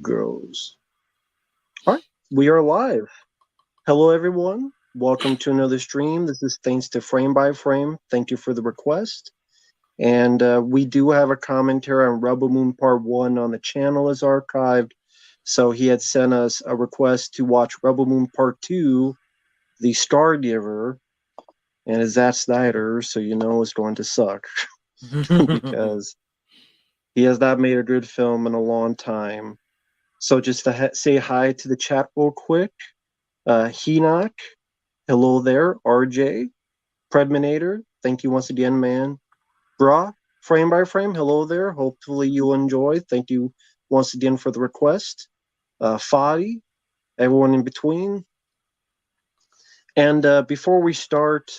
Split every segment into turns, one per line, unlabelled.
Goes. All right, we are live. Hello, everyone. Welcome to another stream. This is thanks to Frame by Frame. Thank you for the request. And we do have a commentary on Rebel Moon Part 1 on the channel is archived. So he had sent us a request to watch Rebel Moon Part 2, The Scargiver, and it's Zack Snyder, so you know it's going to suck. Because he has not made a good film in a long time. So just to say hi to the chat real quick. Henoch, hello there. RJ, Predminator, thank you once again, man. Bra, Frame by Frame, hello there. Hopefully you'll enjoy. Thank you once again for the request. Fadi, everyone in between. And before we start,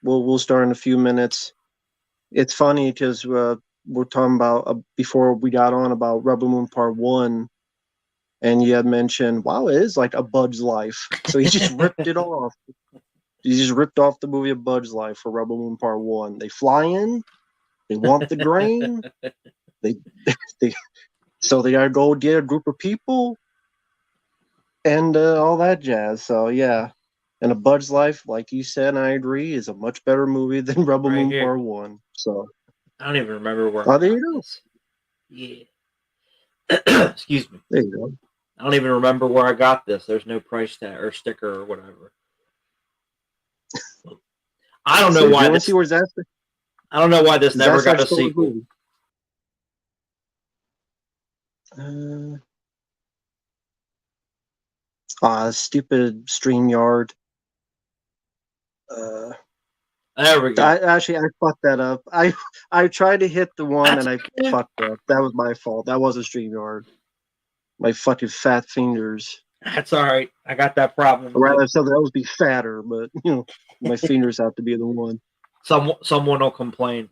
we'll start in a few minutes. It's funny because we're talking about, before we got on, about Rebel Moon Part 1, and you had mentioned, wow, it is like A Bug's Life. So he just ripped it off. He just ripped off the movie A Bug's Life for Rebel Moon Part 1. They fly in, they want the grain, they so they gotta go get a group of people, and all that jazz. So yeah. And A Bug's Life, like you said, and I agree, is a much better movie than Rebel
Right
Moon
here.
Part 1. So
I don't even remember where
oh,
I
there
got
you go.
this. Yeah. Excuse me.
There you go.
I don't even remember where I got this. There's no price tag or sticker or whatever. I don't know
So
why
you want to
this.
see where Zack?
I don't know why this never
Zack
got a sequel.
Stupid StreamYard.
There we go.
I fucked that up. I tried to hit the one and I fucked up. That was my fault. That wasn't StreamYard. My fucking fat fingers.
That's all right. I got that problem.
Or rather, something else be fatter, but my fingers have to be the one.
Someone will complain.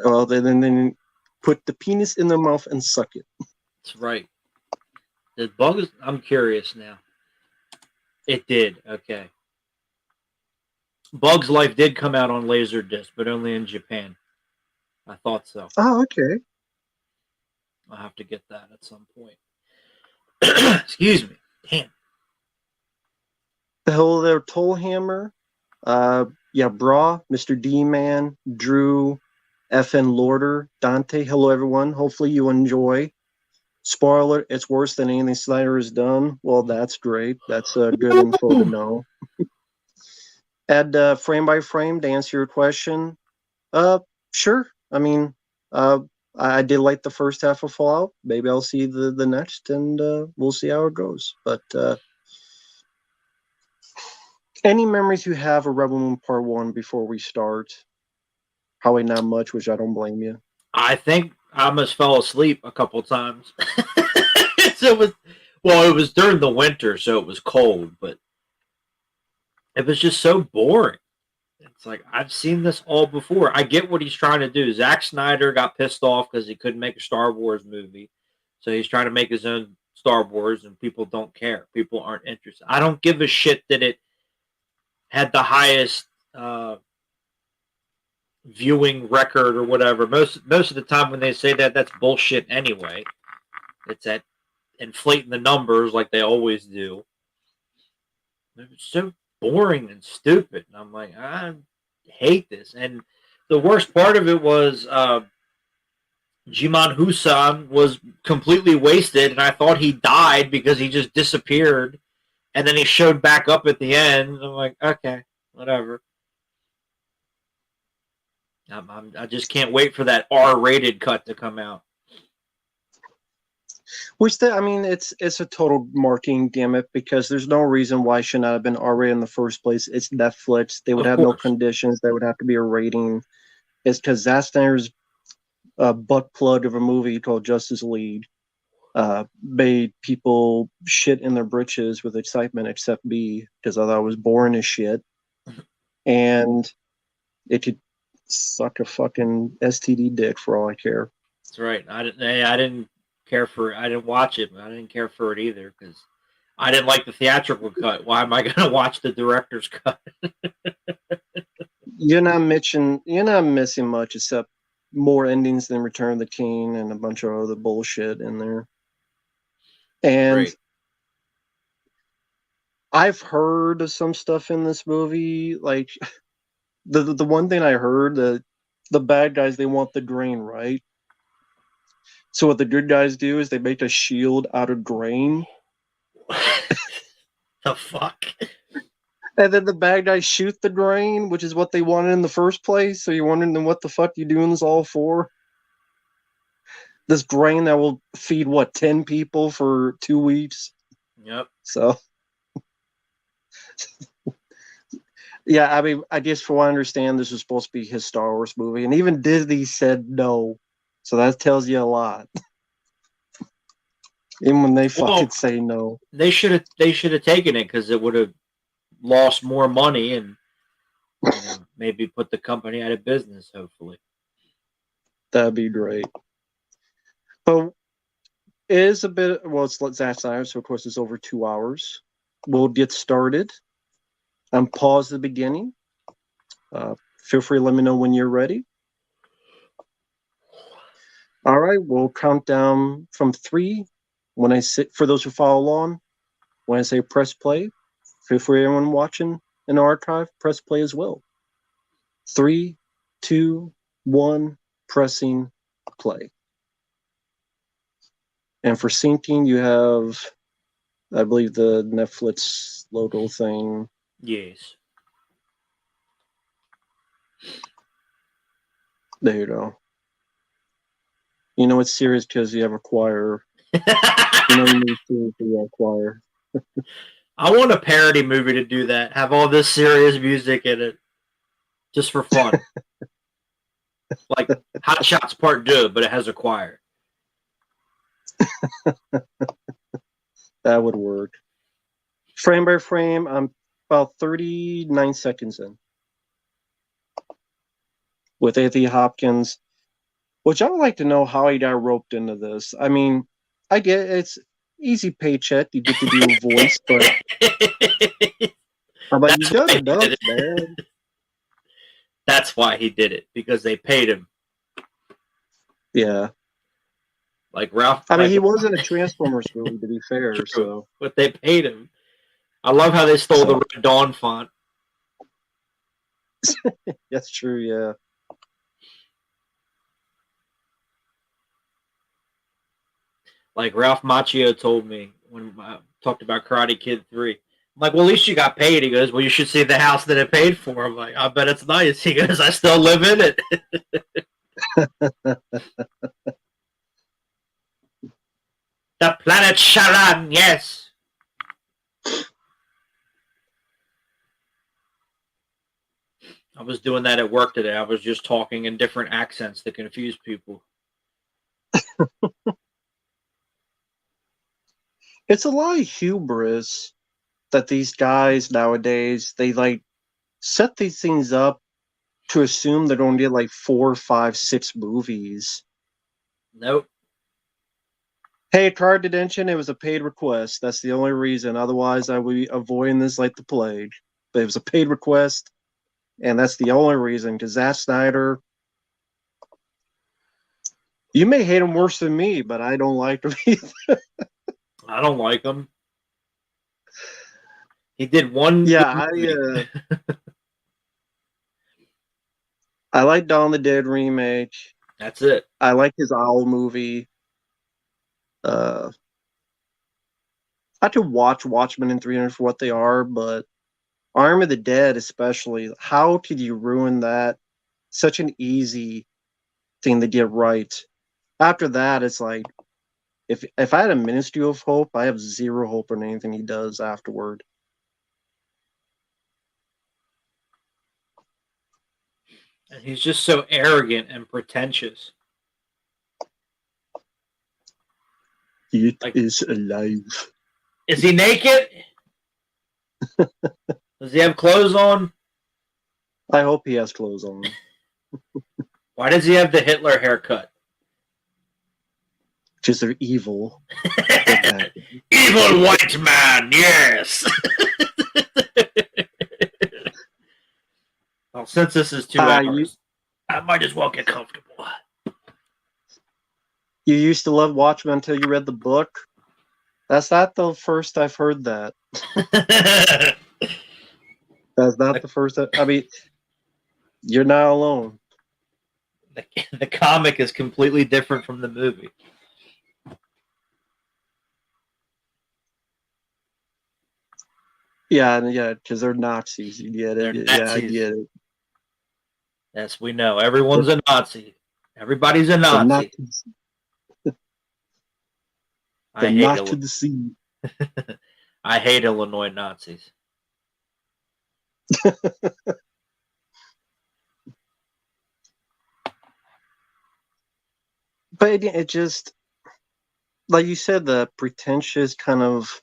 Well, then put the penis in their mouth and suck it.
That's right. The Bugs. I'm curious now. It did. Okay. Bug's Life did come out on Laserdisc, but only in Japan. I thought so.
Oh, okay.
I'll have to get that at some point. Excuse me. Damn.
Hello there, Tollhammer. Yeah, Bra, Mr. D-Man, Drew, FN Lorder, Dante. Hello, everyone. Hopefully you enjoy. Spoiler, it's worse than anything Snyder has done. Well, that's great. That's good info to know. Ed, frame by frame, to answer your question, sure. I mean, I did like the first half of Fallout. Maybe I'll see the next, and we'll see how it goes. But any memories you have of Rebel Moon Part 1 before we start? Probably not much, which I don't blame you.
I think I almost fell asleep a couple times. So it was during the winter, so it was cold, but it was just so boring. It's like, I've seen this all before. I get what he's trying to do. Zack Snyder got pissed off because he couldn't make a Star Wars movie. So he's trying to make his own Star Wars, and people don't care. People aren't interested. I don't give a shit that it had the highest viewing record or whatever. Most of the time when they say that, that's bullshit anyway. It's at inflating the numbers like they always do. It's so boring and stupid. And I'm like, I hate this. And the worst part of it was Jimon Husan was completely wasted, and I thought he died because he just disappeared. And then he showed back up at the end. I'm like, okay, whatever. I just can't wait for that R-rated cut to come out.
Which it's a total marketing gimmick because there's no reason why it should not have been R-rated in the first place. It's Netflix. They would have no conditions. There would have to be a rating. It's because Zack Snyder's butt plug of a movie called Justice League made people shit in their britches with excitement, except me, because I thought it was boring as shit. And it could suck a fucking STD dick for all I care.
That's right. I didn't care for it. I didn't watch it, but I didn't care for it either because I didn't like the theatrical cut. Why am I going to watch the director's cut?
You're not missing much except more endings than Return of the King and a bunch of other bullshit in there. And
Right.
I've heard some stuff in this movie, like the one thing I heard, the bad guys, they want the grain, right? So what the good guys do is they make a shield out of grain,
The fuck?
and then the bad guys shoot the grain, which is what they wanted in the first place. So you're wondering, then what the fuck you doing this all for? This grain that will feed what 10 people for 2 weeks.
Yep.
So yeah, I mean, I guess for what I understand, this was supposed to be his Star Wars movie, and even Disney said no. So that tells you a lot. Even when they fucking
Well,
say no.
they should have taken it because it would have lost more money and maybe put the company out of business. Hopefully,
That'd be great. But it is a bit, well, it's Zack Snyder, so of course it's over 2 hours. We'll get started. And pause the beginning. Feel free to let me know when you're ready. All right, we'll count down from 3. When I sit, for those who follow along, when I say press play, feel free everyone watching in the archive, press play as well. 3, 2, 1, pressing play. And for syncing, you have, I believe, the Netflix logo thing.
yes.
There you go. You know it's serious because you have a choir. You know you need to be a choir.
I want a parody movie to do that. Have all this serious music in it, just for fun. Like Hot Shots Part 2, but it has a choir.
That would work. Frame by frame, I'm about 39 seconds in. With Anthony Hopkins, which I would like to know how he got roped into this. I mean, I get it's easy paycheck. You get to do a voice, but I'm like, you got enough, man.
That's why he did it, because they paid him.
Yeah.
Like Ralph.
I mean,
like,
he was in a Transformers movie, to be fair.
true,
So,
but they paid him. I love how they stole the Red Dawn font.
That's true, yeah.
Like Ralph Macchio told me when I talked about Karate Kid 3. I'm like, well, at least you got paid. He goes, well, you should see the house that it paid for. I'm like, I bet it's nice. He goes, I still live in it. The planet Sharan, yes. I was doing that at work today. I was just talking in different accents to confuse people.
It's a lot of hubris that these guys nowadays, they like set these things up to assume they're going to get like 4, 5, 6 movies.
Nope.
Hey, card detention, it was a paid request. That's the only reason. Otherwise, I would be avoiding this like the plague. But it was a paid request, and that's the only reason. Because Zack Snyder, you may hate him worse than me, but I don't like him either.
I don't like him. He did one.
Yeah, I like Dawn of the Dead remake.
That's it.
I like his Owl movie. I could watch Watchmen and 300 for what they are, but Arm of the Dead, especially, how could you ruin that? Such an easy thing to get right. After that, it's like, if I had a Ministry of Hope, I have zero hope in anything he does afterward.
And he's just so arrogant and pretentious.
It is alive.
Is he naked? Does he have clothes on?
I hope he has clothes on.
Why does he have the Hitler haircut?
Just they're evil.
Evil white man, yes. Well, since this is 2 hours, I might as well get comfortable.
You used to love Watchmen until you read the book. That's not the first I've heard that. That's not the first. I mean, you're not alone.
The comic is completely different from the movie.
Yeah, because they're Nazis. You get it. Yeah, I get it.
Yes, we know. Everyone's a Nazi. Everybody's a Nazi. I hate
to the sea.
I hate Illinois Nazis.
But it just, like you said, the pretentious kind of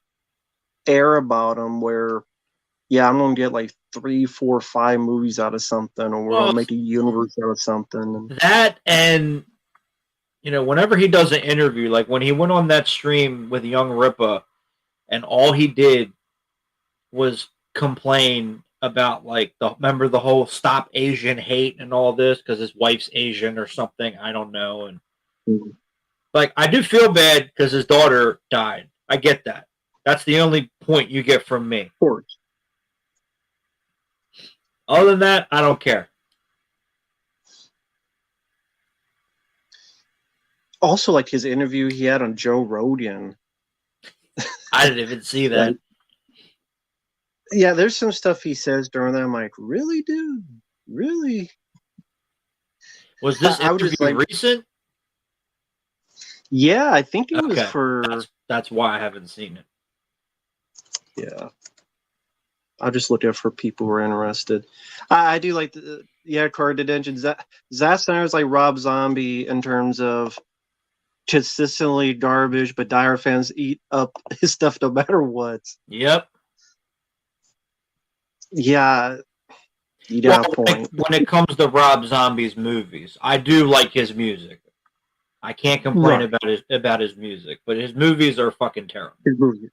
air about them where, yeah, I'm going to get like 3, 4, 5 movies out of something, or we're going to make a universe out of something.
That, and, you know, whenever he does an interview, like when he went on that stream with Young Ripa, and all he did was complain about, like, remember the whole stop Asian hate and all this because his wife's Asian or something, I don't know. And like, I do feel bad because his daughter died. I get that. That's the only point you get from me.
Of course.
Other than that, I don't care.
Also, like his interview he had on Joe Rogan.
I didn't even see that.
Like, yeah, there's some stuff he says during that. I'm like, really, dude? Really?
Was this interview recent?
Yeah, I think it was for...
That's why I haven't seen it.
Yeah. I'll just look up for people who are interested. I do like the... Yeah, Carded Engine. Zack Snyder's like Rob Zombie in terms of consistently garbage, but dire fans eat up his stuff no matter what.
Yep.
Yeah. You got a point.
When it comes to Rob Zombie's movies, I do like his music. I can't complain about his music, but his movies are fucking terrible.
His movies.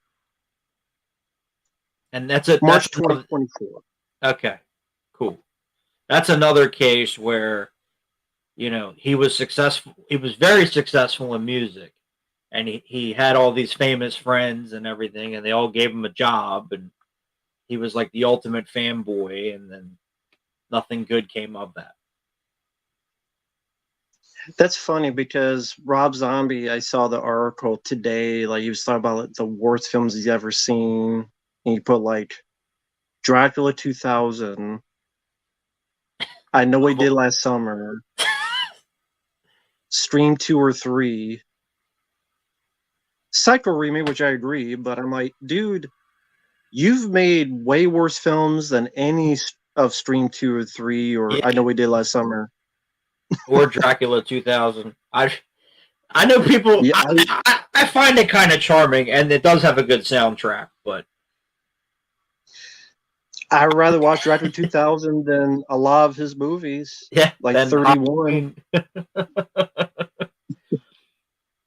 And that's it.
March 2024.
Okay, cool. That's another case where, you know, he was successful. He was very successful in music, and he had all these famous friends and everything, and they all gave him a job, and he was like the ultimate fanboy, and then nothing good came of that.
That's funny because Rob Zombie, I saw the article today, like he was talking about like, the worst films he's ever seen. And he put like Dracula 2000. I Know What He Did Last Summer. Scream 2 or 3. Psycho remake, which I agree, but I'm like, dude, you've made way worse films than any of Scream 2 or 3 or I Know What He Did Last Summer.
Or Dracula 2000. I know people. Yeah, I find it kind of charming, and it does have a good soundtrack. But I'd
rather watch Dracula 2000 than a lot of his movies.
Yeah,
like 31.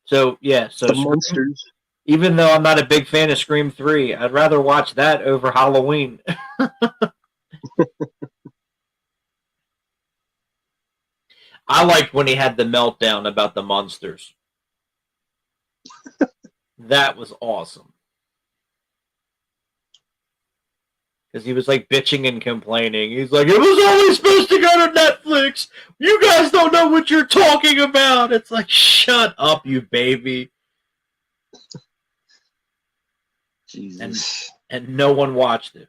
So yeah, so
the Monsters.
Even though I'm not a big fan of Scream 3, I'd rather watch that over Halloween. I liked when he had the meltdown about the monsters. That was awesome. Because he was like bitching and complaining. He's like, it was only supposed to go to Netflix. You guys don't know what you're talking about. It's like, shut up, you baby.
Jesus.
And no one watched it.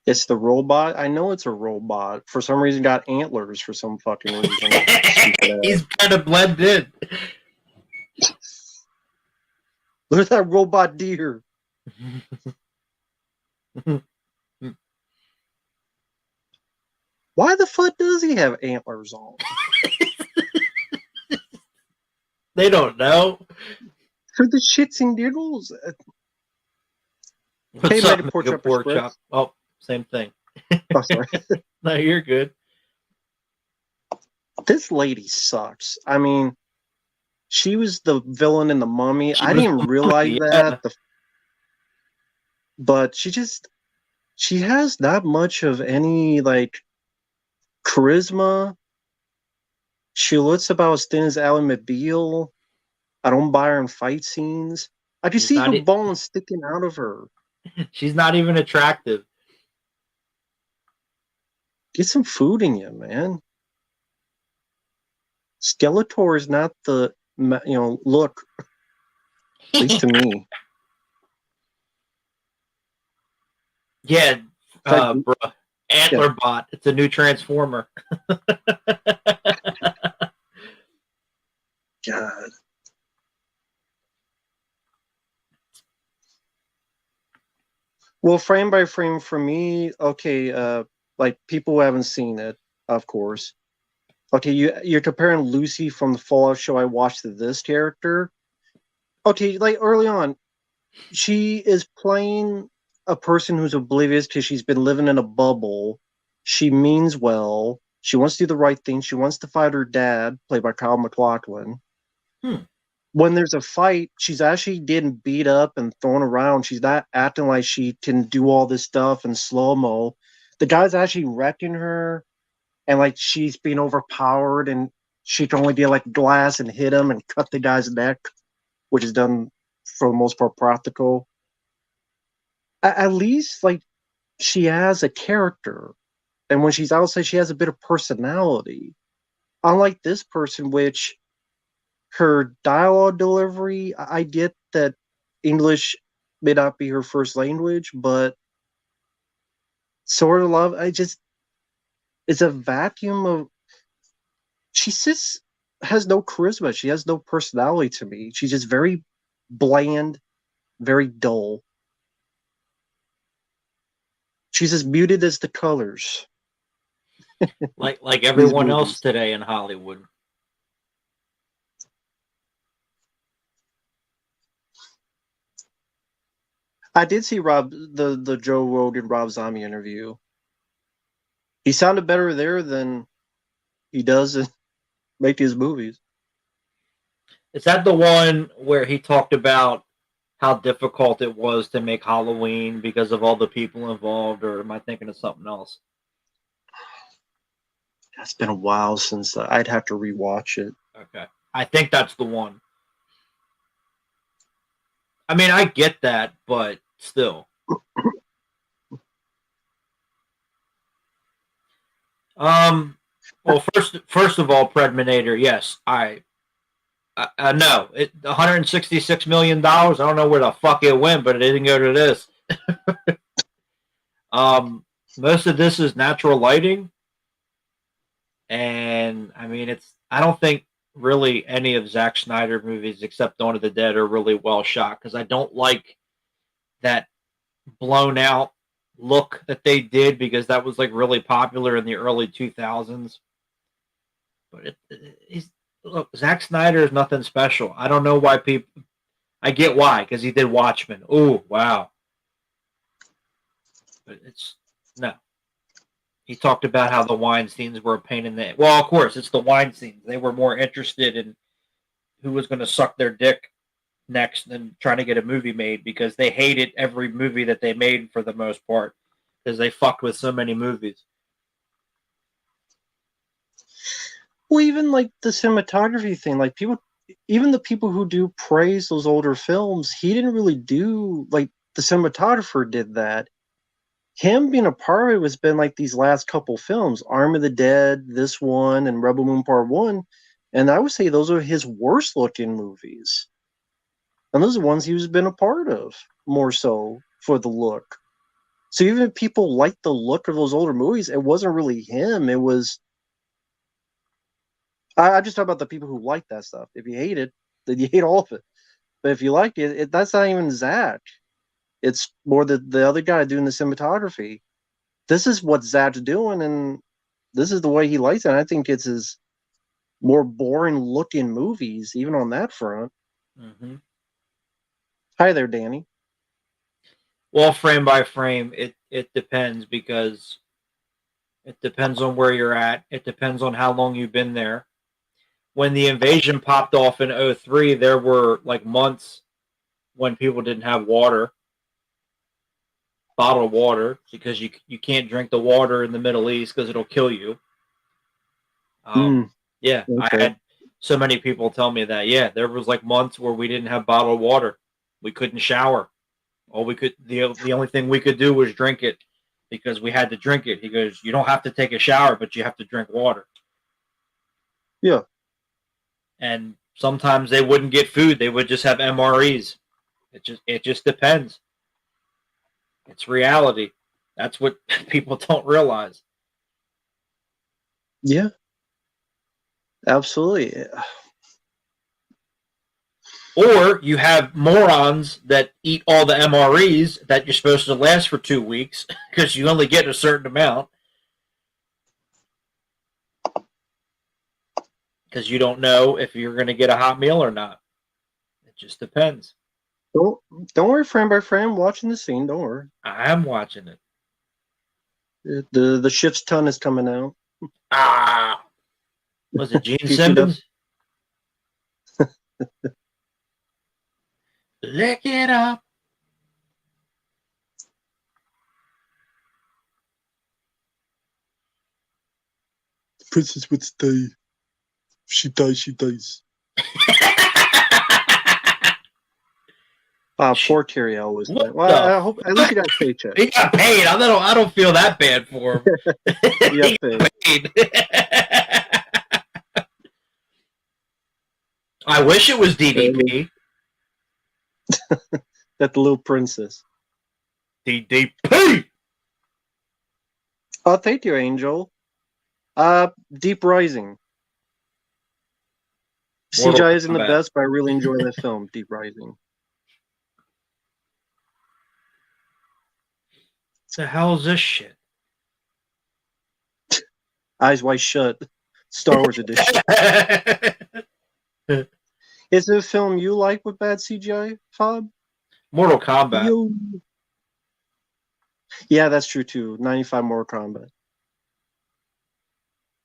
It's the robot. I know it's a robot. For some reason, got antlers for some fucking reason.
He's kind of blended in.
Look at that robot deer. Why the fuck does he have antlers on?
They don't know.
For the shits and giggles.
What's up, pork chop? Oh, same thing.
Oh, sorry.
No, you're good.
This lady sucks. I mean, she was the villain in The Mummy. I didn't realize that. But she has not much of any, like, charisma. She looks about as thin as Ally McBeal. I don't buy her in fight scenes. I just
She's
see
not.
her bones sticking out of her.
She's not even attractive.
Get some food in you, man. Skeletor is not the look, at least to me.
Yeah,
Fact,
bro.
yeah.
Antlerbot. It's a new Transformer.
God. Well, frame by frame for me, okay, like people who haven't seen it, of course. Okay, you're comparing Lucy from the Fallout show I watched to this character. Okay, like early on, she is playing a person who's oblivious because she's been living in a bubble. She means well. She wants to do the right thing. She wants to fight her dad, played by Kyle MacLachlan. When there's a fight, she's actually getting beat up and thrown around. She's not acting like she can do all this stuff in slow mo. The guy's actually wrecking her, and like she's being overpowered, and she can only get like glass and hit him and cut the guy's neck, which is done for the most part practical. At least like she has a character, and when she's outside, she has a bit of personality. Unlike this person, which her dialogue delivery, I get that English may not be her first language, but sort of love. I just it's a vacuum of she sits has no charisma. She has no personality to me. She's just very bland, very dull. She's as muted as the colors.
like
These
everyone else
movies.
today in Hollywood.
I did see the Joe Rogan Rob Zombie interview. He sounded better there than he does in making his movies.
Is that the one where he talked about how difficult it was to make Halloween because of all the people involved, or am I thinking of something else?
It's been a while since I'd have to rewatch it.
Okay. I think that's the one. I mean, I get that, but still. Well, first of all, Predminator, yes, I know it. $166 million. I don't know where the fuck it went, but it didn't go to this. Most of this is natural lighting, and I mean, it's. I don't think really any of Zack Snyder movies except Dawn of the Dead are really well shot because I don't like that blown out look that they did because that was like really popular in the early 2000s. But look, Zack Snyder is nothing special. I don't know why people. I get why because he did Watchmen. Oh wow, but it's no. He talked about how the Weinsteins were a pain in the. Well, of course, it's the Weinsteins. They were more interested in who was going to suck their dick next than trying to get a movie made because they hated every movie that they made for the most part because they fucked with so many movies.
Well, even like the cinematography thing, like people, even the people who do praise those older films, he didn't really do like the cinematographer did that. Him being a part of it has been like these last couple films, Arm of the Dead, this one, and Rebel Moon Part One, and I would say those are his worst looking movies, and those are the ones he's been a part of more so for the look. So even if people like the look of those older movies, it wasn't really him. It was I just talk about the people who like that stuff. If you hate it, then you hate all of it. But if you like it, that's not even Zach. It's more the other guy doing the cinematography. This is what Zach's doing, and this is the way he likes it. And I think it's his more boring looking movies, even on that front.
Mm-hmm.
Hi there, Danny.
Well, frame by frame, it depends because it depends on where you're at. It depends on how long you've been there. When the invasion popped off in '03, there were like months when people didn't have water, bottled water, because you can't drink the water in the Middle East because it'll kill you. Yeah, I
Okay.
had so many people tell me that. Yeah, there was like months where we didn't have bottled water. We couldn't shower. The only thing we could do was drink it because we had to drink it. He goes, you don't have to take a shower, but you have to drink water.
Yeah.
And sometimes they wouldn't get food; they would just have MREs. It just depends. It's reality. That's what people don't realize.
Yeah. Absolutely.
Or you have morons that eat all the MREs that you're supposed to last for 2 weeks because you only get a certain amount because you don't know if you're going to get a hot meal or not. It just depends.
Don't don't worry, frame by frame. Watching the scene. Don't worry.
I'm watching it.
The ship's ton is coming out.
Ah, was it Gene
PCW.
Simmons? Lick it up.
Princess would stay. If she dies, she dies. Poor Tyrael was
What
that. Well,
the?
I hope at least he got a paycheck.
He got paid. I don't feel that bad for him.
He got paid.
I wish it was DDP.
That the little princess.
DDP.
Oh, thank you, Angel. Deep Rising.
Mortal
CGI isn't the
Kombat.
best, but I really enjoy that film, Deep Rising.
The hell is this shit?
Eyes Wide Shut, Star Wars edition. Is it a film you like with bad CGI, Fob?
Mortal Kombat.
Yo. Yeah, that's true too. 95 Mortal Kombat.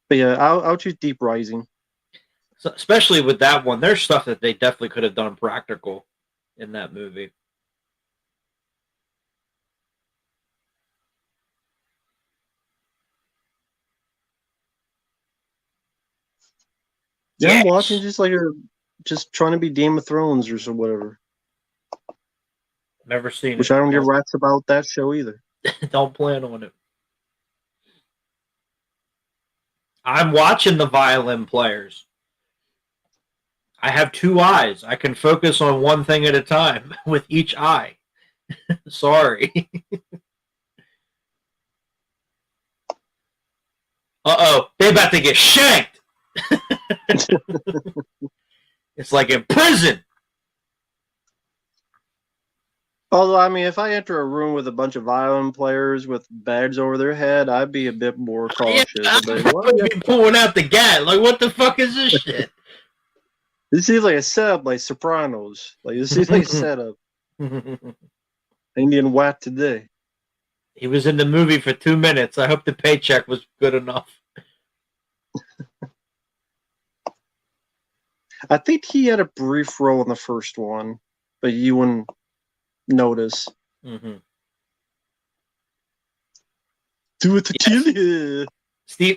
But yeah, I'll choose Deep Rising.
So, especially with that one, there's stuff that they definitely could have done practical in that movie.
Yeah,
Yes.
I'm watching just trying to be Game of Thrones or so whatever.
Never seen
Which
it.
I don't give rats about that show either.
Don't plan on it. I'm watching the violin players. I have two eyes. I can focus on one thing at a time with each eye. Sorry. Uh-oh. They about to get shanked. It's like in prison.
Although, I mean, if I enter a room with a bunch of violin players with bags over their head, I'd be a bit more cautious.
Yeah, I'd probably be pulling out the gat. Like, what the fuck is this shit?
This seems like a setup like Sopranos. Like, this seems like a setup. Indian Whack today.
He was in the movie for 2 minutes. I hope the paycheck was good enough.
I think he had a brief role in the first one, but you wouldn't notice.
Mm-hmm.
Do it to kill you.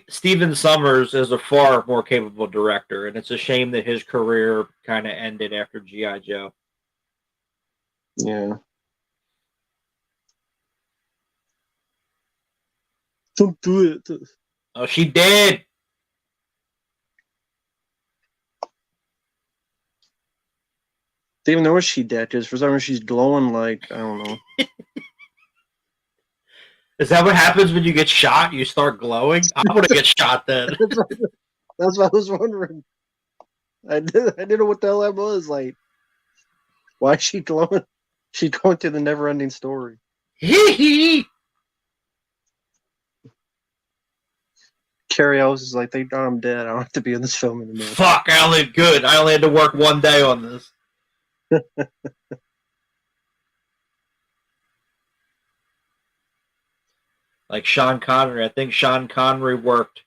Steven Summers is a far more capable director, and it's a shame that his career kind of ended after G.I. Joe.
Yeah. Don't do it.
Oh, she did.
They even know what she did, because for some reason she's glowing like, I don't know.
Is that what happens when you get shot? You start glowing? I want to get shot then.
That's what I was wondering. I didn't know what the hell that was. Like, why is she glowing? She's going to the never-ending story.
Hee
Carrie Ellis is like, thank God I'm dead. I don't have to be in this film anymore.
Fuck, I only had to work 1 day on this. Like Sean Connery. I think Sean Connery worked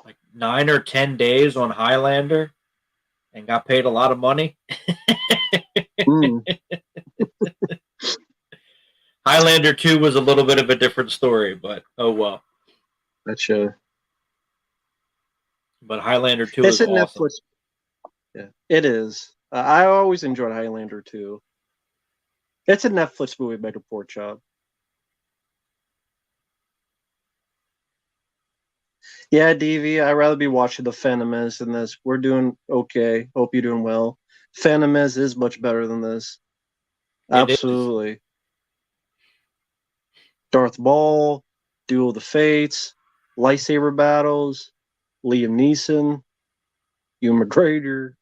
like 9 or 10 days on Highlander and got paid a lot of money. Highlander 2 was a little bit of a different story, but oh well.
Gotcha.
But Highlander 2
It's
is
a
awesome.
Netflix. Yeah, it is. I always enjoyed Highlander too. It's a Netflix movie, Mega Pork Chop. Yeah, DV, I'd rather be watching The Phantom Menace than this. We're doing okay. Hope you're doing well. Phantom Menace is much better than this.
It is.
Absolutely. Darth Maul, Duel of the Fates, lightsaber battles, Liam Neeson, Ewan McGregor.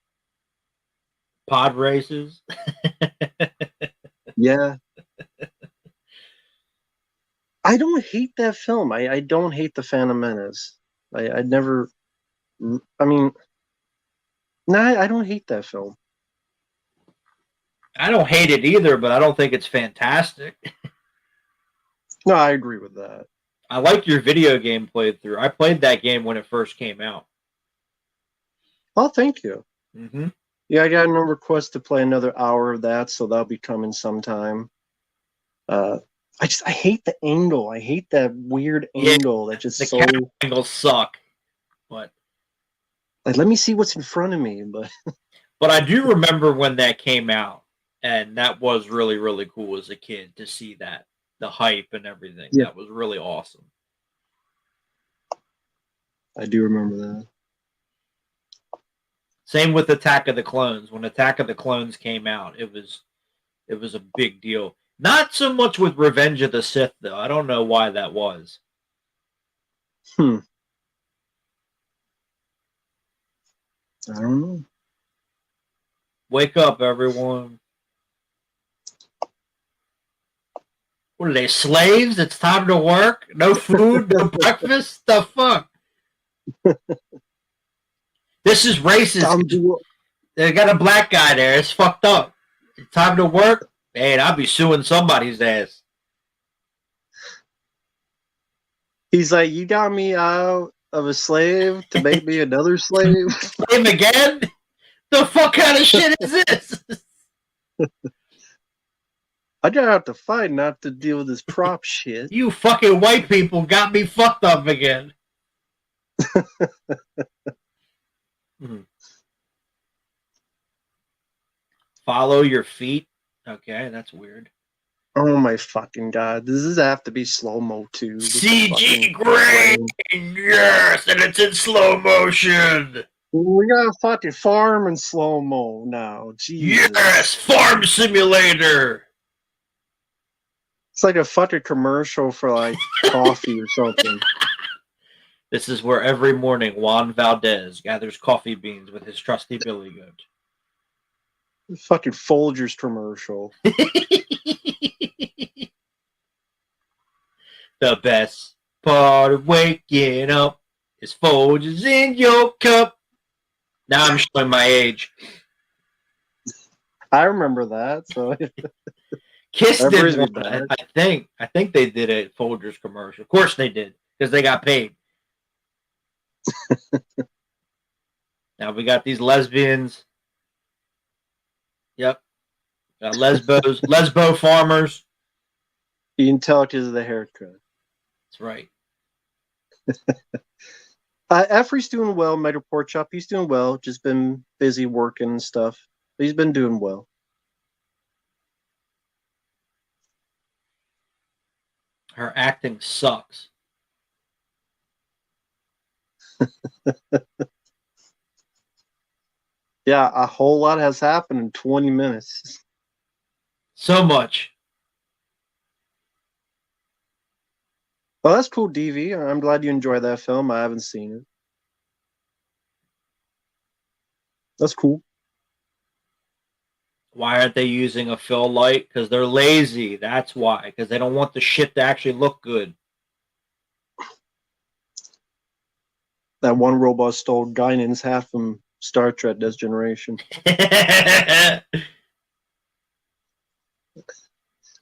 Pod races.
Yeah. I don't hate that film. I don't hate The Phantom Menace. I never. I mean, no, I don't hate that film.
I don't hate it either, but I don't think it's fantastic.
No, I agree with that.
I like your video game playthrough. I played that game when it first came out.
Oh, thank you.
Mm-hmm.
Yeah, I got no request to play another hour of that, so that'll be coming sometime. Uh, I hate the angle. I hate that weird
Yeah,
angle that just
the
so
camera angles suck, but
like let me see what's in front of me.
but I do remember when that came out, and that was really really cool as a kid to see that the hype and everything.
Yeah,
That was really awesome.
I do remember that.
Same with Attack of the Clones. When Attack of the Clones came out, it was a big deal. Not so much with Revenge of the Sith though. I don't know why that was.
Hmm. I don't know.
Wake up, everyone. What are they, slaves? It's time to work? No food? No breakfast? The fuck? This is racist. They got a black guy there. It's fucked up. It's time to work? Man, I'll be suing somebody's ass.
He's like, you got me out of a slave to make me another slave.
Slave again? The fuck kind of shit is this?
I gotta have to fight not to deal with this prop shit.
You fucking white people got me fucked up again. Follow your feet. Okay, that's weird.
Oh my fucking god! Does this have to be slow mo too?
CG grain, yes, and it's in slow motion.
We got a fucking farm in slow mo now. Jesus.
Yes, farm simulator.
It's like a fucking commercial for like coffee or something.
This is where every morning Juan Valdez gathers coffee beans with his trusty billy goat.
Fucking Folgers commercial.
The best part of waking up is Folgers in your cup. Now I'm showing my age.
I remember that. So
Kiss did one, I think. I think they did a Folgers commercial. Of course they did, because they got paid. Now we got these lesbians. Yep. Got lesbo farmers.
you can tell because of the haircut.
That's right.
Efrey's doing well, Mega Pork Chop. He's doing well. Just been busy working and stuff. But he's been doing well.
Her acting sucks.
Yeah, a whole lot has happened in 20 minutes.
So much.
Well, that's cool, DV. I'm glad you enjoyed that film. I haven't seen it. That's cool.
Why aren't they using a fill light? Because they're lazy. That's why. Because they don't want the shit to actually look good.
That one robot stole Guinan's hat from Star Trek Next Generation. That's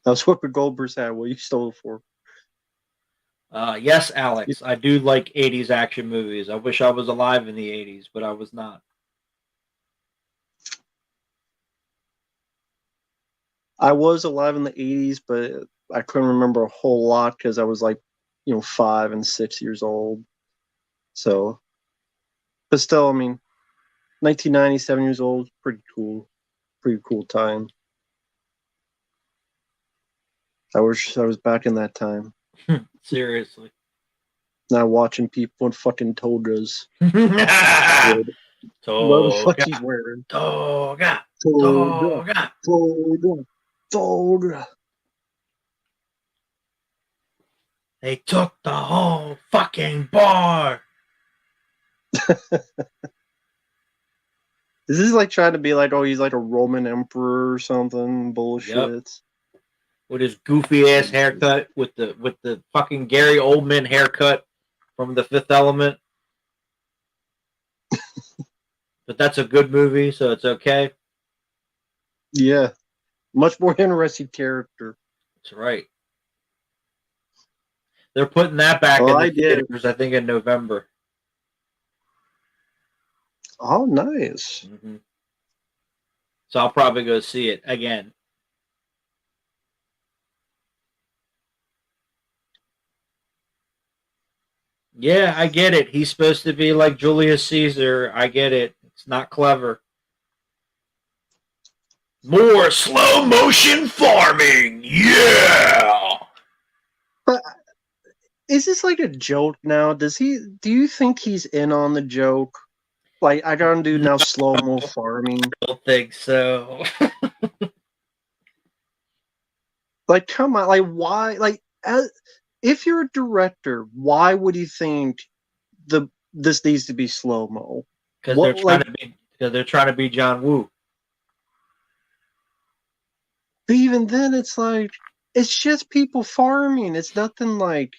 Whoopi Goldberg's hat. What you stole it for?
Yes, Alex. I do like 80s action movies. I wish I was alive in the 80s, but I was not.
I was alive in the 80s, but I couldn't remember a whole lot because I was like, 5 and 6 years old. So But still, I mean, 1990, 7 years old, pretty cool time. I wish I was back in that time,
Seriously.
not watching people in fucking togas. What the fuck
Toga,
he's wearing?
toga,
Toga,
toga.
toga, toga.
They took the whole fucking bar.
This is like trying to be like, oh, he's like a Roman emperor or something bullshit.
Yep. With his goofy ass haircut, with the fucking Gary Oldman haircut from The Fifth Element. But that's a good movie, so it's okay.
Yeah, much more interesting character.
That's right. They're putting that back in the theaters, I think, in November.
Oh, nice.
Mm-hmm. So I'll probably go see it again. Yeah, I get it. He's supposed to be like Julius Caesar. I get it. It's not clever. More slow motion farming. Yeah.
But is this like a joke now? Do you think he's in on the joke? Like, I gotta do now slow mo farming.
I don't think so.
Like, come on. Like, why? Like, if you're a director, why would you think this needs to be slow mo?
Because they're trying to be John Woo.
But even then, it's like, it's just people farming. It's nothing like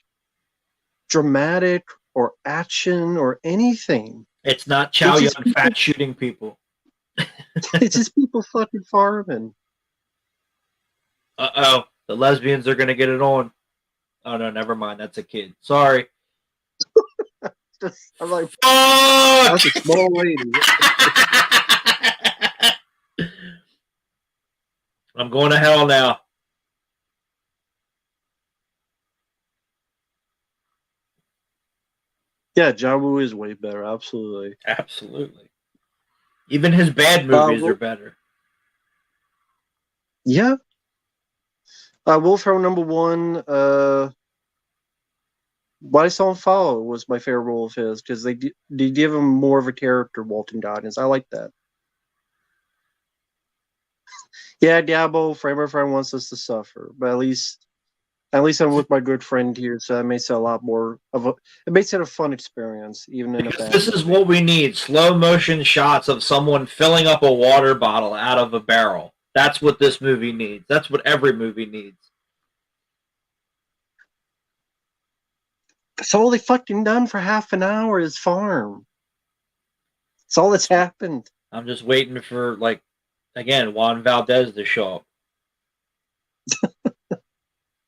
dramatic or action or anything.
It's not Chow Yun Fat shooting people.
It's just people fucking farming.
Uh-oh. The lesbians are going to get it on. Oh, no, never mind. That's a kid. Sorry.
I'm like,
fuck!
That's a small lady.
I'm going to hell now.
Yeah, John Woo is way better. Absolutely.
Absolutely. Even his bad movies are better.
Yeah. Wolfhound #1, Why I Saw Him Follow was my favorite role of his because they give him more of a character, Walton Goggins. I like that. Yeah, Diablo, frame by frame wants us to suffer, but at least I'm with my good friend here, so that makes it a lot more it makes it a fun experience, even in a bad
This is what we need: slow motion shots of someone filling up a water bottle out of a barrel. That's what this movie needs. That's what every movie needs.
That's all they fucking done for half an hour is farm. That's all that's happened.
I'm just waiting for, like, again, Juan Valdez to show up.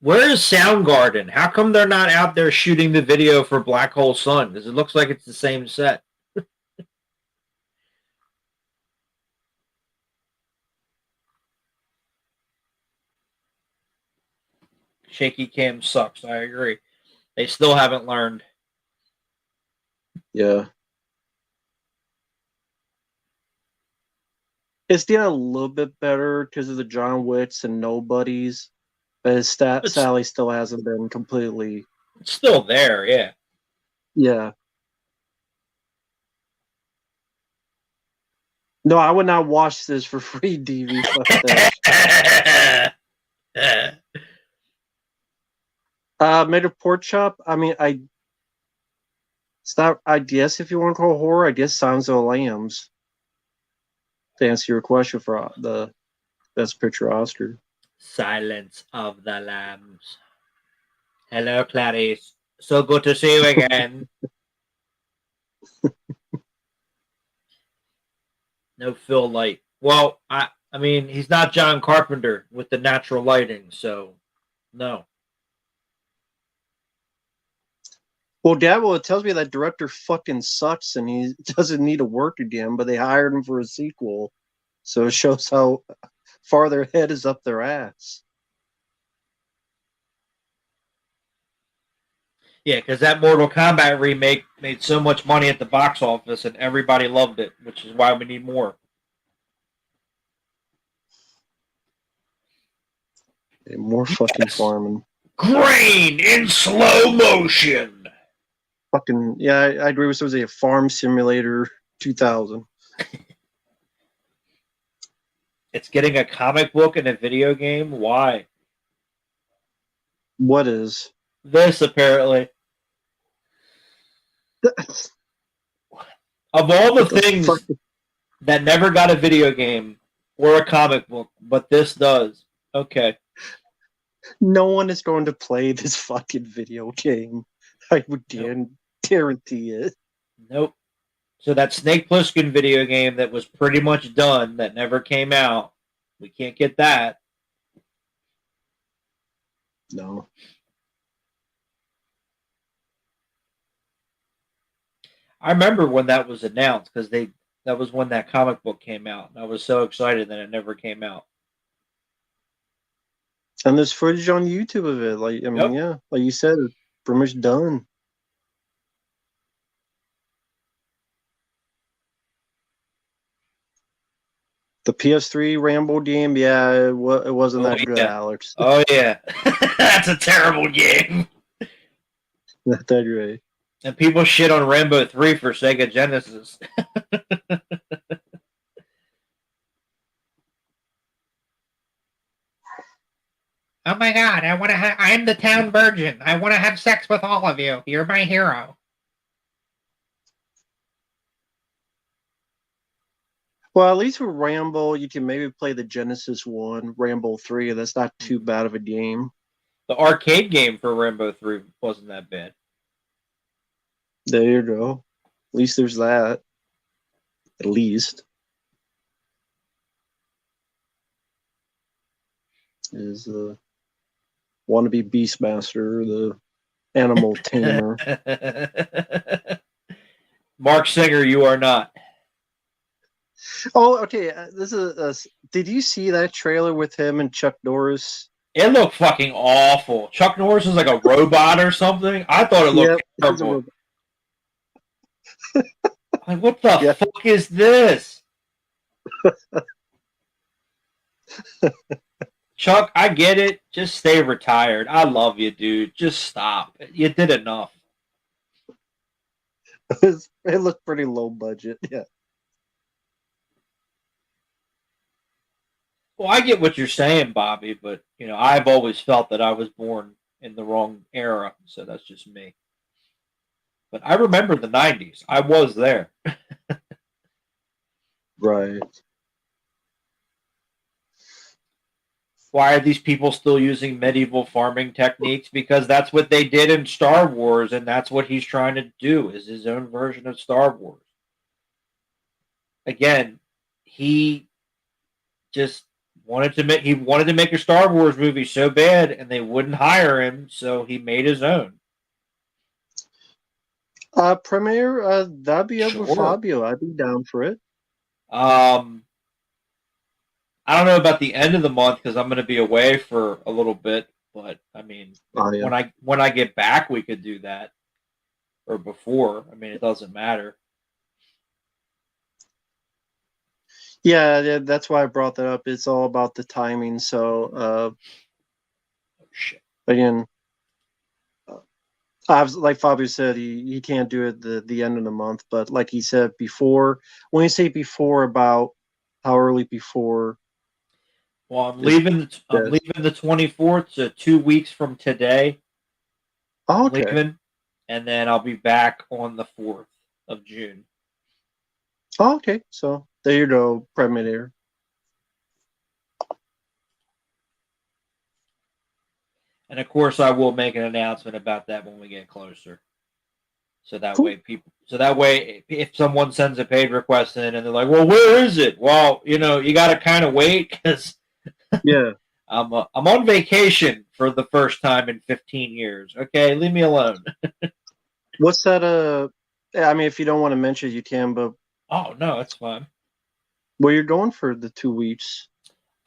Where is Soundgarden? How come they're not out there shooting the video for Black Hole Sun? Because it looks like it's the same set. Shaky cam sucks. I agree. They still haven't learned.
Yeah. It's getting a little bit better because of the John Wicks and Nobodies, but his Sally still hasn't been completely.
It's still there, yeah.
Yeah. No, I would not watch this for free, DV. Fuck that. Made a pork chop. I mean, it's not. I guess if you want to call it horror, I guess Silence of the Lambs. To answer your question for the Best Picture Oscar.
Silence of the Lambs. Hello, Clarice. So good to see you again. No Phil Light. Well, I mean, he's not John Carpenter with the natural lighting, so no.
Well, Dabble, it tells me that director fucking sucks and he doesn't need to work again, but they hired him for a sequel. So it shows how far their head is up their ass.
Yeah, because that Mortal Kombat remake made so much money at the box office and everybody loved it, which is why we need more.
More fucking farming.
Grain in slow motion.
Fucking yeah, I agree with somebody. A Farm Simulator 2000.
It's getting a comic book and a video game. Why?
What is
This apparently.
that?
Of all the
What the
things
fuck?
that never got a video game or a comic book, but this does. Okay.
No one is going to play this fucking video game. I would guarantee it.
Nope. So that Snake Plissken video game that was pretty much done that never came out. We can't get that.
No.
I remember when that was announced because that was when that comic book came out, and I was so excited that it never came out.
And there's footage on YouTube of it. Like I mean, yeah, like you said, it's pretty much done. The PS3 Rambo game, yeah, it wasn't that good, Alex.
Oh yeah, that's a terrible game.
Not that great.
And people shit on Rambo 3 for Sega Genesis. Oh my god, I'm the town virgin. I want to have sex with all of you. You're my hero.
Well, at least with Rambo, you can maybe play the Genesis one, Rambo 3. That's not too bad of a game.
The arcade game for Rambo 3 wasn't that bad.
There you go. At least there's that. At least. Is wannabe Beastmaster, the animal tamer.
Mark Singer, you are not.
Oh, okay. This is. Did you see that trailer with him and Chuck Norris?
It looked fucking awful. Chuck Norris is like a robot or something. I thought it looked terrible. Like, what the fuck is this? Chuck, I get it. Just stay retired. I love you, dude. Just stop. You did enough.
It looked pretty low budget. Yeah.
Well, I get what you're saying, Bobby, but you know, I've always felt that I was born in the wrong era, so that's just me. But I remember the 90s. I was there.
Right.
Why are these people still using medieval farming techniques? Because that's what they did in Star Wars, and that's what he's trying to do, is his own version of Star Wars. Again, he just wanted to make a Star Wars movie so bad, and they wouldn't hire him, so he made his own.
Premiere, that'd be up with Fabio. I'd be down for it.
I don't know about the end of the month because I'm going to be away for a little bit, but I mean, when I get back, we could do that, or before. I mean, it doesn't matter.
Yeah, that's why I brought that up. It's all about the timing. So, again, like Fabio said, he can't do it the end of the month. But like he said before, when you say before, about how early before?
Well, I'm leaving the 24th, so 2 weeks from today.
Oh, okay.
Leaving, and then I'll be back on the 4th of June.
Oh, okay. So there you go, Premiere.
And of course, I will make an announcement about that when we get closer. So that way, if someone sends a paid request in and they're like, "Well, where is it?" Well, you know, you got to kind of wait because I'm on vacation for the first time in 15 years. Okay, leave me alone.
What's that? I mean, if you don't want to mention it, you can. But
oh no, it's fine.
Where you're going for the 2 weeks?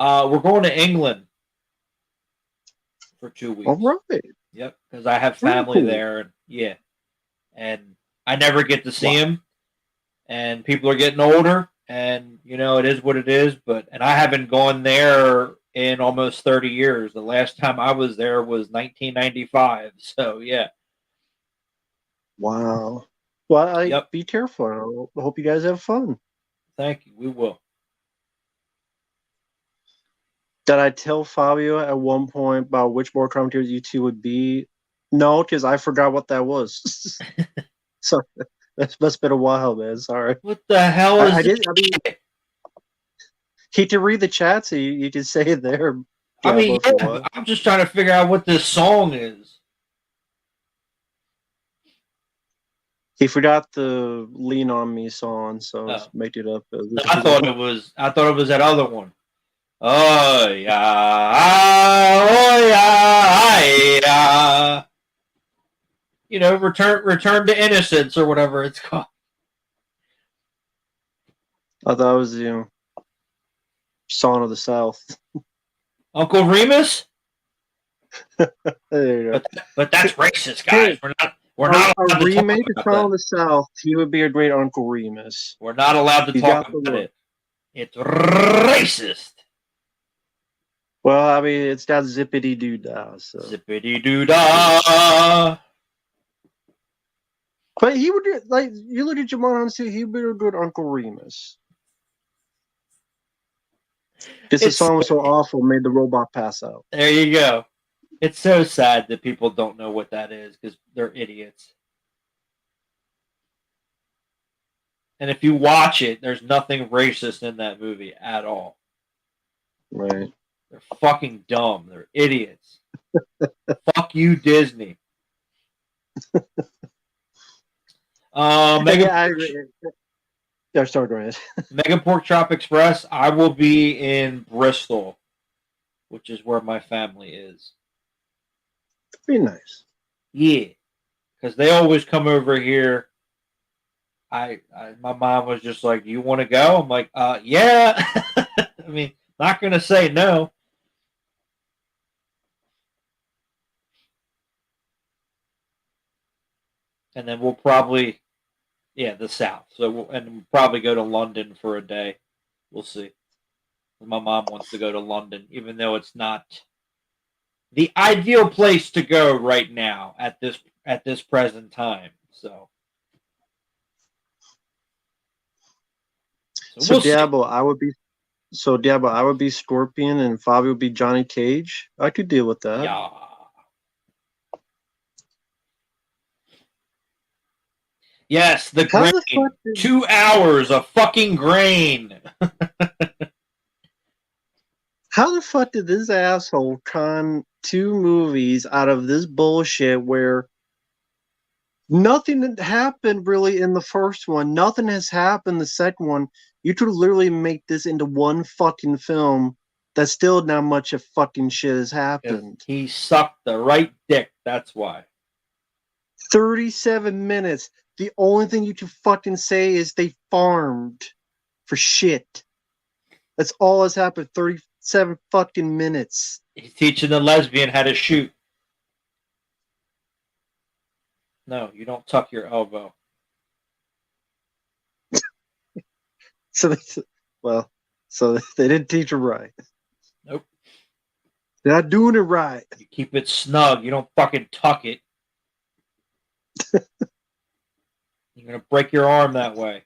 We're going to England for 2 weeks.
All right.
Yep, because I have
Very
family
cool.
there, and yeah, and I never get to see
Wow.
him. And people are getting older, and it is what it is. And I haven't gone there in almost 30 years. The last time I was there was 1995. So yeah,
Wow. Well,
yep.
be careful. I hope you guys have fun.
Thank you. We will.
Did I tell Fabio at one point about which more commentators you two would be? No, because I forgot what that was. So that's must have been a while, man. Sorry.
What the hell
I
is
did. I mean,
it?
he can read the chat, so you can say it there,
I
Diablo,
mean,
if you
yeah,
want.
I'm just trying to figure out what this song is.
He forgot the "Lean on Me" song, so
Oh,
make it up as
no,
we go.
I thought it was that other one. Oh yeah, oh yeah, yeah. Return to innocence or whatever it's called.
I thought it was "Song of the South."
Uncle Remus.
There you go.
But that's racist,
Hey,
guys. We're not
a
allowed to talk
remake of
about
"Song
that.
of the South." He would be a great Uncle Remus.
We're not allowed to
He's
talk
got the
about
look.
it. It's racist.
Well, I mean, it's got zippity doo dah, so.
Zippity doo dah.
But he would like you look at Jamon Hansu, he would be a good Uncle Remus. Just the
It's
song was so awful, made the robot pass out.
There you go. It's so sad that people don't know what that is because they're idiots. And if you watch it, there's nothing racist in that movie at all.
Right.
They're fucking dumb. They're idiots. Fuck you, Disney. Mega
Yeah, I agree. Yeah, start going ahead.
Mega Pork Chop Express. I will be in Bristol, which is where my family is.
Be nice.
Yeah, because they always come over here. My mom was just like, "You want to go?" I'm like, yeah." I mean, not gonna say no. And then we'll probably, yeah, the South. So we'll probably go to London for a day. We'll see. My mom wants to go to London, even though it's not the ideal place to go right now at this present time. So
So
we'll see.
Diablo, I would be Scorpion and Fabi would be Johnny Cage. I could deal with that.
Yeah. Yes, the
How the fuck
grain.
did
2 hours of fucking grain.
this asshole con 2 movies out of this bullshit where nothing happened really in the first one? Nothing has happened the second one. You could literally make this into one fucking film that still not much of fucking shit has
Because
happened.
he sucked the right dick. That's why.
37 minutes. The only thing you can fucking say is they farmed for shit. That's all that's happened. 37 fucking minutes.
He's teaching the lesbian how to shoot. No, you don't tuck your elbow.
So so they didn't teach her right.
Nope.
They're not doing it right.
You keep it snug. You don't fucking tuck it. You're gonna break your arm that way.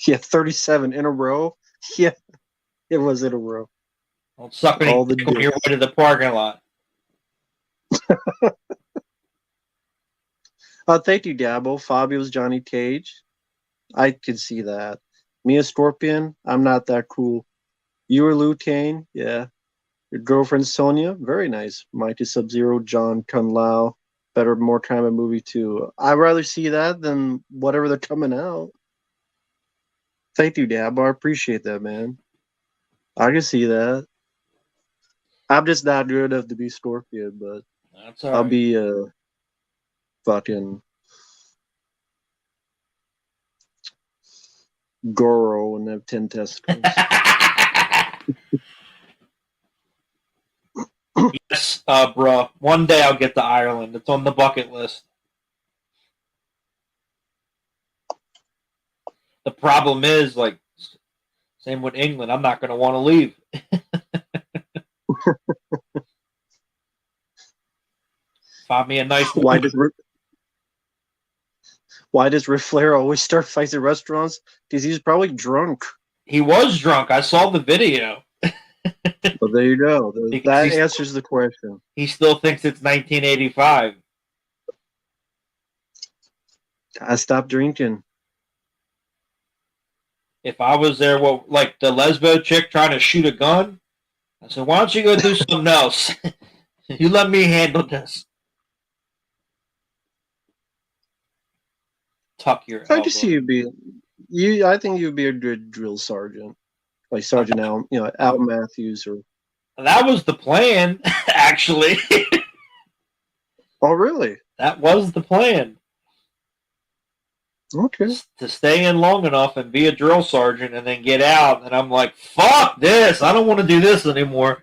Yeah, 37 in a row. Yeah, it was in a row.
Don't suck any
All the
dick on your way
dicks.
to the parking lot.
Thank you, Dabo. Fabio's Johnny Cage. I could see that. Mia Scorpion. I'm not that cool. You were Liu Kang. Yeah. Your girlfriend Sonia. Very nice. Mighty Sub Zero. John Kun Lao. Better, more kind of movie too. I'd rather see that than whatever they're coming out. Thank you, Dabo. I appreciate that, man. I can see that. I'm just not good enough to be Scorpion, but
That's all
I'll
right.
be fucking Goro and have 10 testicles.
Yes, bro. One day I'll get to Ireland. It's on the bucket list. The problem is, like, same with England. I'm not going to want to leave. Find me a nice
Why
woman.
does Ric Flair always start fights at restaurants? Because he's probably drunk.
He was drunk. I saw the video.
But there you go.
Because
That answers the question.
he still thinks it's 1985.
I stopped drinking.
If I was there, like the lesbo chick trying to shoot a gun, I said, why don't you go do something else? You let me handle this. Tuck your
I just see
elbow.
you be you. I think you'd be a good drill sergeant, like Sergeant Al, Al Matthews or.
That was the plan, actually.
Oh, really?
That was the plan.
Okay.
To stay in long enough and be a drill sergeant and then get out. And I'm like, fuck this. I don't want to do this anymore.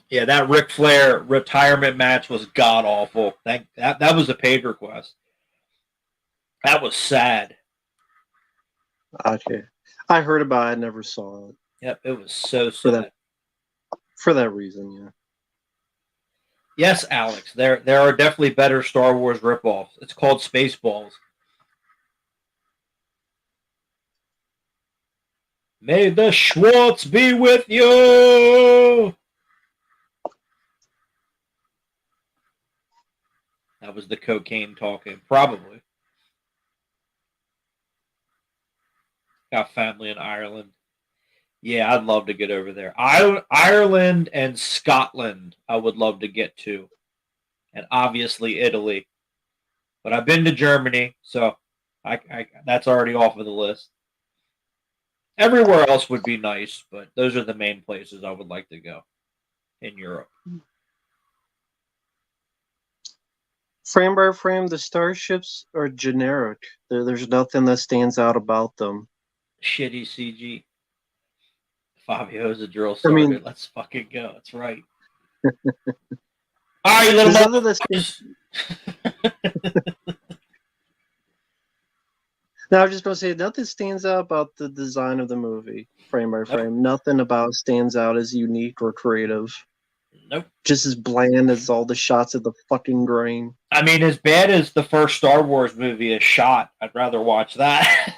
Yeah, that Ric Flair retirement match was god awful. That was a paid request. That was sad.
Okay. I heard about it. I never saw it.
Yep, it was so sad.
For that reason, yeah.
Yes, Alex, there are definitely better Star Wars ripoffs. It's called Spaceballs. May the Schwartz be with you. That was the cocaine talking, probably. Got family in Ireland. Yeah, I'd love to get over there. Ireland and Scotland, I would love to get to. And obviously Italy. But I've been to Germany, so that's already off of the list. Everywhere else would be nice, but those are the main places I would like to go in Europe.
Frame by frame, the starships are generic. There's nothing that stands out about them.
Shitty CG. Fabio's a drill
I mean,
sergeant. Let's fucking go. That's right. All right, little motherfuckers.
Now, I was just going to say, nothing stands out about the design of the movie, frame by frame. Nope. Nothing about it stands out as unique or creative.
Nope.
Just as bland as all the shots of the fucking grain.
I mean, as bad as the first Star Wars movie is shot, I'd rather watch that.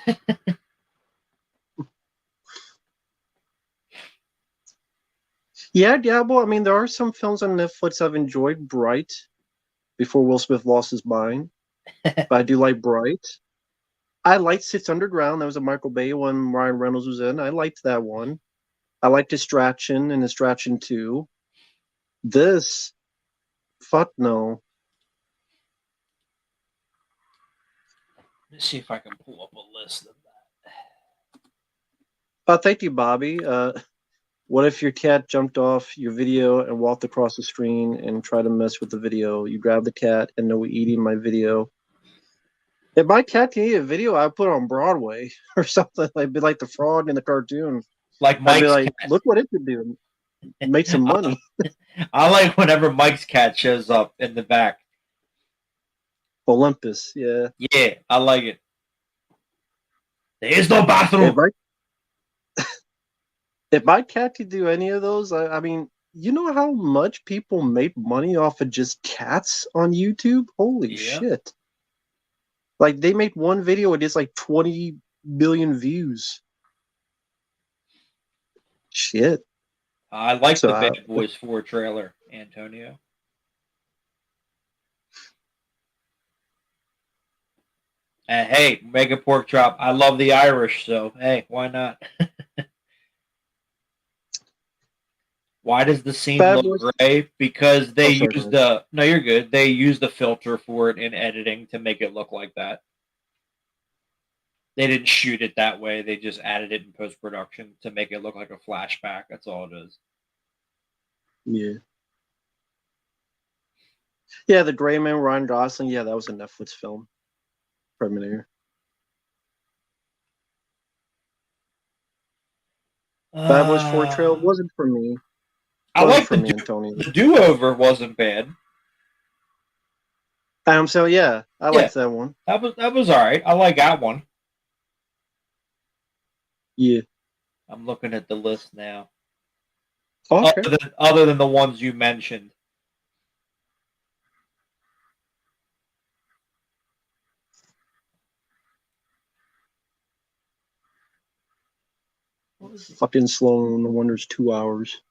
Yeah. Well, I mean, there are some films on Netflix I've enjoyed. Bright, before Will Smith lost his mind. But I do like Bright. I liked Six Underground. That was a Michael Bay one Ryan Reynolds was in. I liked that one. I liked Distraction and Distraction 2. This, fuck no.
Let me see if I can pull up a list of that.
Thank you, Bobby. What if your cat jumped off your video and walked across the screen and tried to mess with the video? You grab the cat and no eating my video. If my cat can eat a video, I'd put it on Broadway or something. I'd be like the frog in the cartoon.
Like Mike's
I'd be like,
cat.
Look what it could do. Make some money.
I like whenever Mike's cat shows up in the back.
Olympus, yeah.
Yeah, I like it. There is no bathroom.
If my cat could do any of those, I mean, you know how much people make money off of just cats on YouTube? Holy shit. Like, they make one video, it is like 20 million views. Shit.
I like the Bad Boys 4 trailer, Antonio. Hey, Mega Pork Chop. I love the Irish, so hey, why not? Why does the scene look gray? Because they use the... No, you're good. They use the filter for it in editing to make it look like that. They didn't shoot it that way. They just added it in post-production to make it look like a flashback. That's all it is.
Yeah. Yeah, The Gray Man, Ryan Gosling. Yeah, that was a Netflix film. Premiere. Fabulous Four Trail
Uh,
wasn't for me.
I
Wasn't
like
for me, Antonio.
the do over wasn't bad.
So yeah, I
Yeah,
liked that one.
that was all right. I like that one.
Yeah.
I'm looking at the list now.
Okay.
Other than the ones you mentioned.
Fucking slow. No wonder it's 2 hours.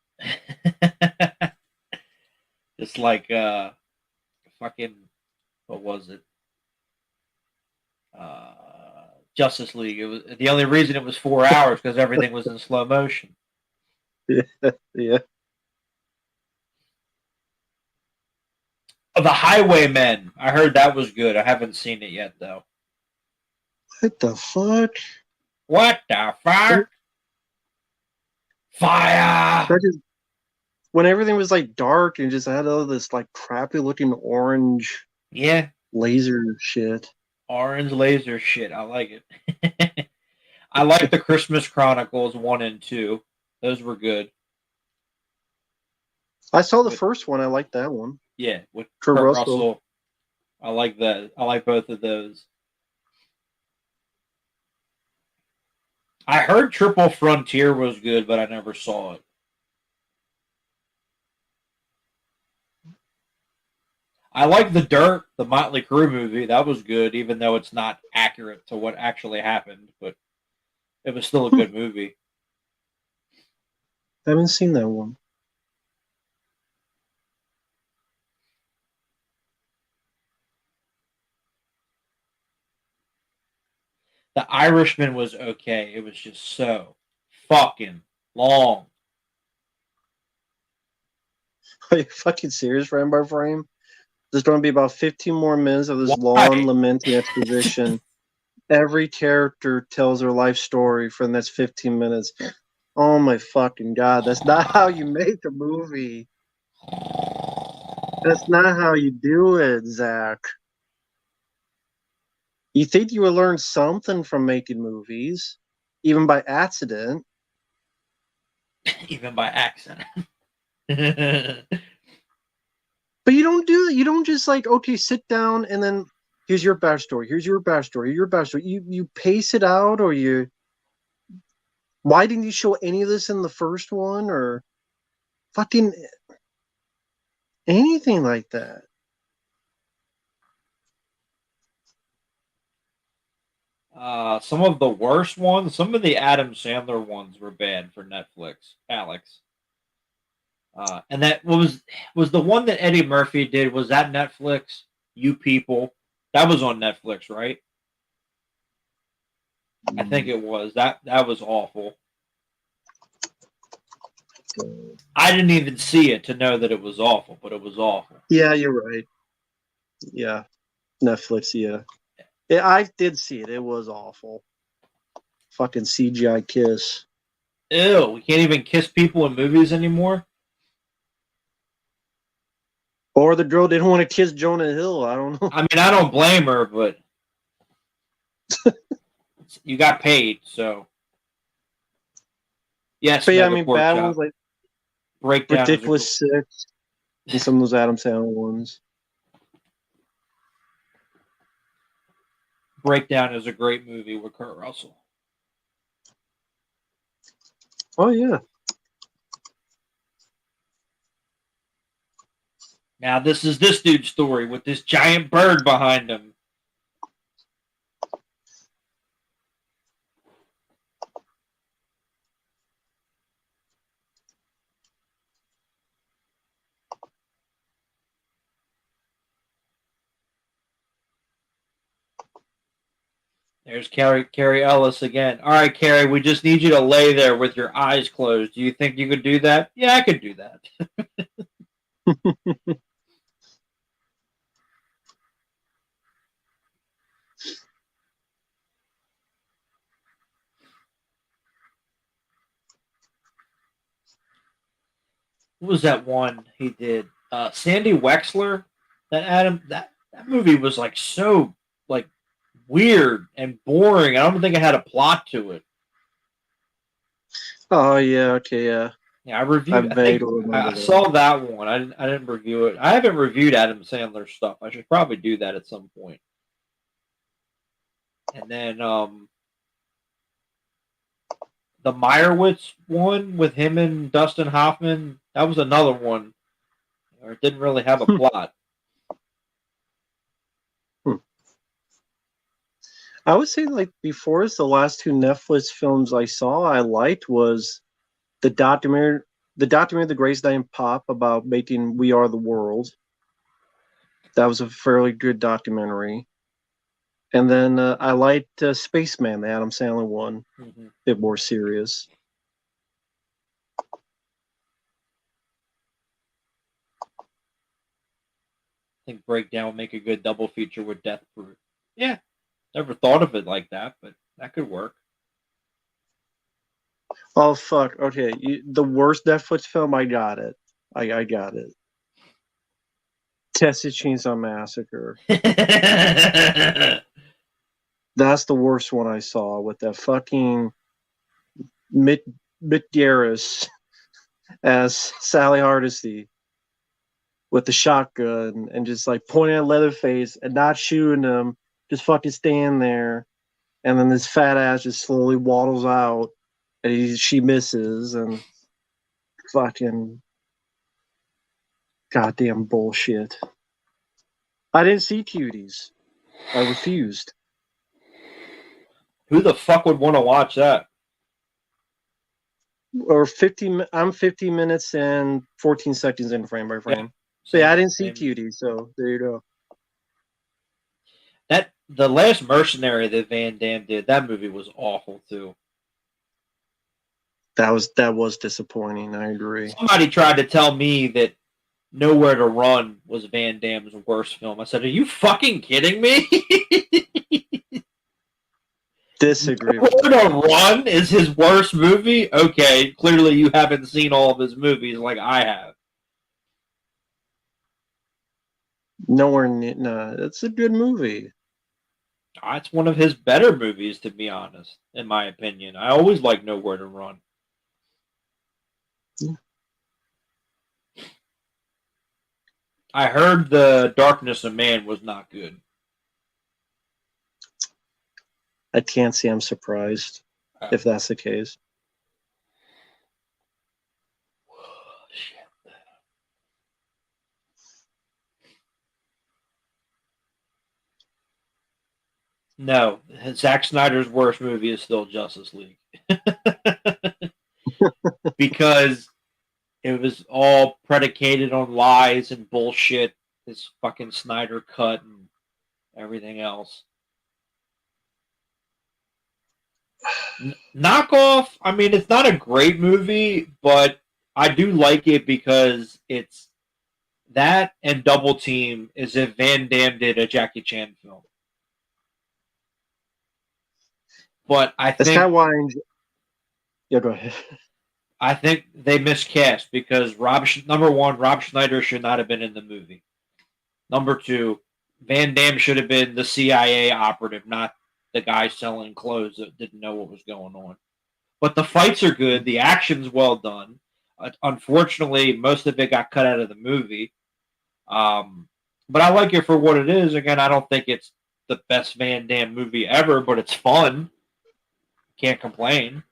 Just like fucking what was it? Justice League. It was the only reason it was 4 hours because everything was in slow motion.
Yeah. Yeah.
Oh, the Highwaymen. I heard that was good. I haven't seen it yet though.
What the fuck?
What the fuck? Fire!
That is when everything was like dark and just had all this like crappy looking orange
Yeah,
laser shit.
orange laser shit. I like it. I like the Christmas Chronicles 1 and 2. Those were good.
I saw the
With
first one. I liked that one.
yeah, with
Kurt
Kurt
Russell.
Russell. I like that. I like both of those. I heard Triple Frontier was good, but I never saw it. I like The Dirt, the Motley Crue movie. That was good, even though it's not accurate to what actually happened, but it was still a good movie.
I haven't seen that one.
The Irishman was okay. It was just so fucking long.
Are you fucking serious, frame by frame? There's going to be about 15 more minutes of this long,
Why?
lamenting exposition. Every character tells their life story for the next 15 minutes. Oh my fucking god, that's not how you make a movie. That's not how you do it, Zach. You think you would learn something from making movies, even by accident.
Even by accident.
But you don't do it. You don't just like, okay, sit down and then here's your backstory. Here's your backstory. Your backstory. You pace it out, or you. Why didn't you show any of this in the first one, or fucking anything like that?
Some of the worst ones, some of the Adam Sandler ones were bad for Netflix, Alex. And that was the one that Eddie Murphy did. Was that Netflix? You People. That was on Netflix, right? I think it was. That was awful. I didn't even see it to know that it was awful, but it was awful.
Yeah, you're right. Yeah, Netflix. Yeah, I did see it. It was awful. Fucking CGI kiss.
Ew, we can't even kiss people in movies anymore.
Or the girl didn't want to kiss Jonah Hill. I don't know.
I mean, I don't blame her, but you got paid, so yes,
But yeah, I
Mega
mean,
Pork
bad
Chop.
ones like
Breakdown is a
Ridiculous Six and some of those Adam Sandler ones.
Breakdown is a great movie with Kurt Russell.
Oh yeah.
Now this is this dude's story with this giant bird behind him. There's Carrie Ellis again. All right, Carrie, we just need you to lay there with your eyes closed. Do you think you could do that? Yeah, I could do that. What was that one he did? Sandy Wexler. That movie was like so like weird and boring. I don't think it had a plot to it.
Oh yeah, okay, yeah.
Yeah, I
I
reviewed. I think
vaguely
I
remember that.
saw that one. I didn't review it. I haven't reviewed Adam Sandler stuff. I should probably do that at some point. And then the Meyerowitz one with him and Dustin Hoffman. That was another one. Or it didn't really have a plot.
Hmm. I would say like before the last two Netflix films I saw I liked was the documentary The Greatest Night in Pop about making We Are the World. That was a fairly good documentary. And then I liked Spaceman, the Adam Sandler one,
Mm-hmm.
a bit more serious.
I think Breakdown would make a good double feature with Death Proof. Yeah, never thought of it like that, but that could work.
Oh fuck! Okay, the worst Netflix film. I got it. I got it. Texas Chainsaw Massacre. That's the worst one I saw with that fucking Mick Garris as Sally Hardesty with the shotgun and just like pointing at Leatherface and not shooting him, just fucking standing there. And then this fat ass just slowly waddles out and she misses and fucking goddamn bullshit. I didn't see Cuties. I refused.
Who the fuck would want to watch that?
Or 50, I'm 50 minutes and 14 seconds in frame by
Yeah,
frame. So yeah, I
same,
didn't see
same.
Cuties, so there you go.
That the last Mercenary that Van Damme did, that movie was awful too.
That was disappointing. I agree.
Somebody tried to tell me that Nowhere to Run was Van Damme's worst film. I said, "Are you fucking kidding me?"
Disagree with
Nowhere
that.
to Run is his worst movie? Okay, clearly you haven't seen all of his movies like I have.
Nowhere near. No, it's a good movie.
It's one of his better movies, to be honest, in my opinion. I always like Nowhere to Run.
Yeah.
I heard The Darkness of Man was not good.
I can't say I'm surprised if that's the case.
Shit. No, Zack Snyder's worst movie is still Justice League. Because it was all predicated on lies and bullshit. This fucking Snyder cut and everything else. Knockoff, I mean, it's not a great movie, but I do like it because it's that and Double Team as if Van Damme did a Jackie Chan film. But
That's kind of why I enjoy. Yeah, go ahead.
I think they miscast because number one, Rob Schneider should not have been in the movie. Number two, Van Damme should have been the CIA operative, not the guy selling clothes that didn't know what was going on. But the fights are good. The action's well done. Unfortunately, most of it got cut out of the movie. But I like it for what it is. Again, I don't think it's the best Van Damme movie ever, but it's fun. Can't complain.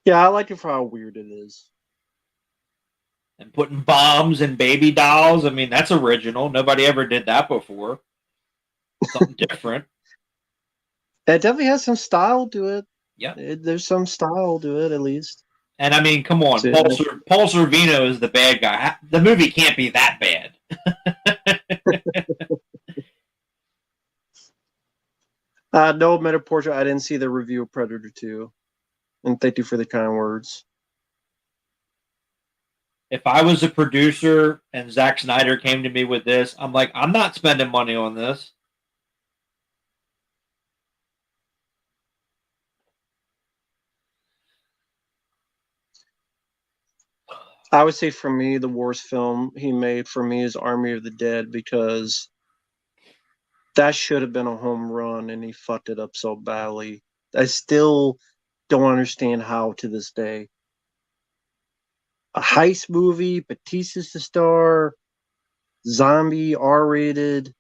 Yeah, I like it for how weird it is.
And putting bombs and baby dolls. I mean, that's original. Nobody ever did that before. Something different.
It definitely has some style to it.
Yeah.
There's some style to it, at least.
And I mean, come on,
So,
Paul Sorvino is the bad guy. The movie can't be that bad.
no meta portrait. I didn't see the review of Predator 2. And thank you for the kind words.
If I was a producer and Zack Snyder came to me with this, I'm like, I'm not spending money on this.
I would say for me, the worst film he made for me is Army of the Dead because that should have been a home run and he fucked it up so badly. I still don't understand how to this day. A heist movie, Batista's the star, zombie, R-rated,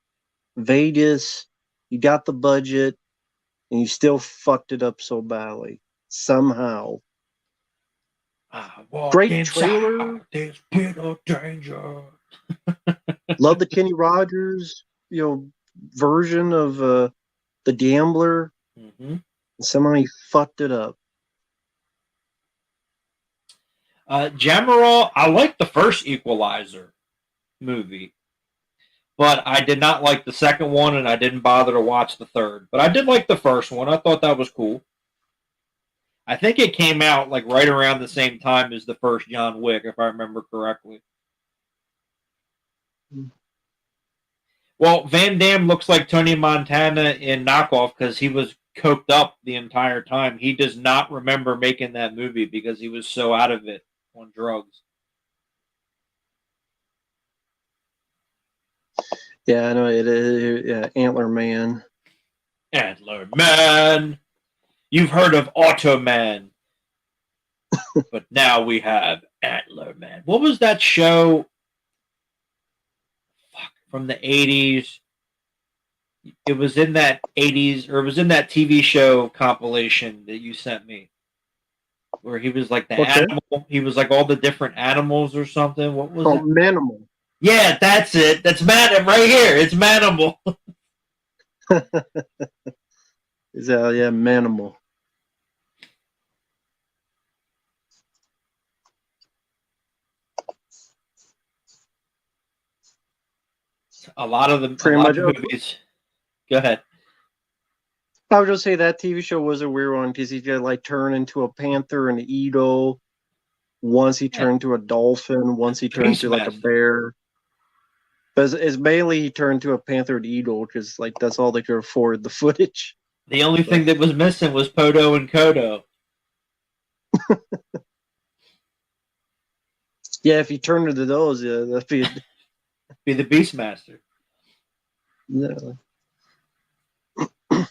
Vegas. You got the budget, and you still fucked it up so badly somehow.
I walk
Great trailer.
inside this pit of danger.
Love the Kenny Rogers, version of the Gambler.
Mm-hmm.
Somehow he fucked it up.
Jamaral, I like the first Equalizer movie, but I did not like the second one, and I didn't bother to watch the third. But I did like the first one. I thought that was cool. I think it came out like right around the same time as the first John Wick, if I remember correctly. Well, Van Damme looks like Tony Montana in Knockoff because he was coked up the entire time. He does not remember making that movie because he was so out of it on drugs.
Yeah, I know it is. Yeah, Antler Man.
Antler Man. You've heard of Automan. But now we have Antler Man. What was that show? Fuck, from the 80s. It was in that 80s, or it was in that TV show compilation that you sent me. Where he was like the animal. He was like all the different animals or something. What was it?
Manimal.
Yeah, that's it. That's Manimal right here. It's Manimal.
Is that, yeah, Manimal.
A lot of movies. Go ahead.
I would just say that TV show was a weird one because he could like turn into a panther and an eagle. Once he turned to a dolphin. Once he turned to like a bear. But it's mainly he turned to a panther and eagle because like that's all they could afford the footage.
The only thing that was missing was Podo and Kodo.
Yeah, if he turned into those, yeah, that'd
be the Beastmaster.
Yeah.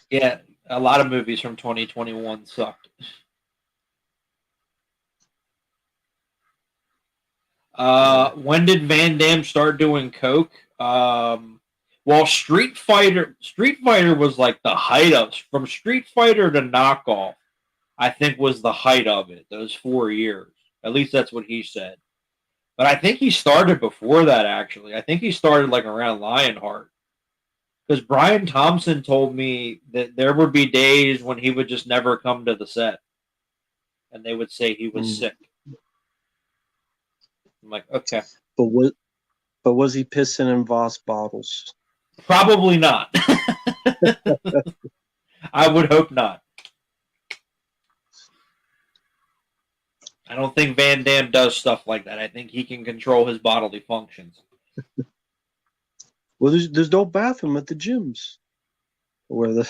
Yeah, a lot of movies from 2021 sucked. When did Van Damme start doing coke? Well, Street Fighter was like the height of, from Street Fighter to Knockoff, I think was the height of it, those 4 years. At least that's what he said. But I think he started before that, actually. I think he started like around Lionheart. Because Brian Thompson told me that there would be days when he would just never come to the set. And they would say he was sick. I'm like, okay.
But was he pissing in Voss bottles?
Probably not. I would hope not. I don't think Van Damme does stuff like that. I think he can control his bodily functions.
Well, there's no bathroom at the gyms. Where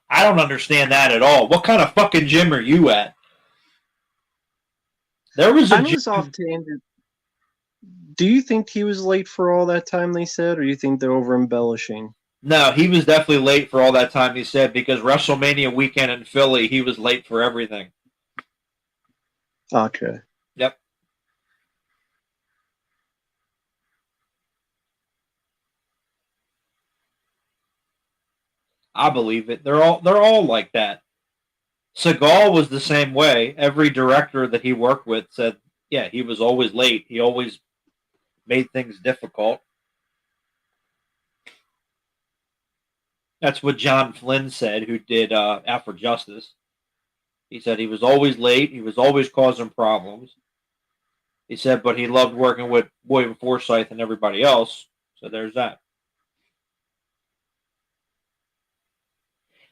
I don't understand that at all. What kind of fucking gym are you at? There was a gym.
Off tangent. Do you think he was late for all that time they said, or do you think they're over embellishing?
No, he was definitely late for all that time he said, because WrestleMania weekend in Philly, he was late for everything.
Okay.
Yep. I believe it. They're all like that. Seagal was the same way. Every director that he worked with said, yeah, he was always late. He always made things difficult. That's what John Flynn said, who did Out for Justice. He said he was always late. He was always causing problems. He said, but he loved working with William Forsythe and everybody else. So there's that.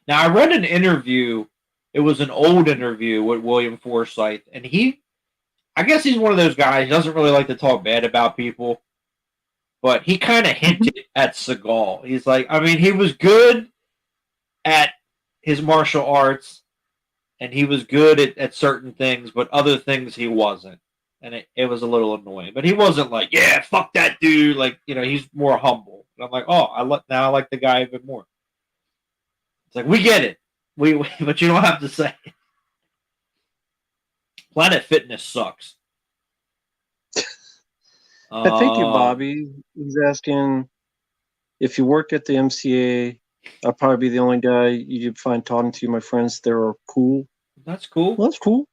Now, I read an interview. It was an old interview with William Forsythe. And I guess he's one of those guys. He doesn't really like to talk bad about people. But he kind of hinted at Seagal. He's like, I mean, he was good at his martial arts. And he was good at certain things. But other things he wasn't. And it was a little annoying. But he wasn't like, yeah, fuck that dude. Like, he's more humble. And I'm like, oh, I like the guy even more. It's like, we get it. But you don't have to say. Planet Fitness sucks.
Thank you, Bobby. He's asking if you work at the MCA. I'll probably be the only guy you'd find talking to. My friends there are cool.
That's cool.
Well, that's cool.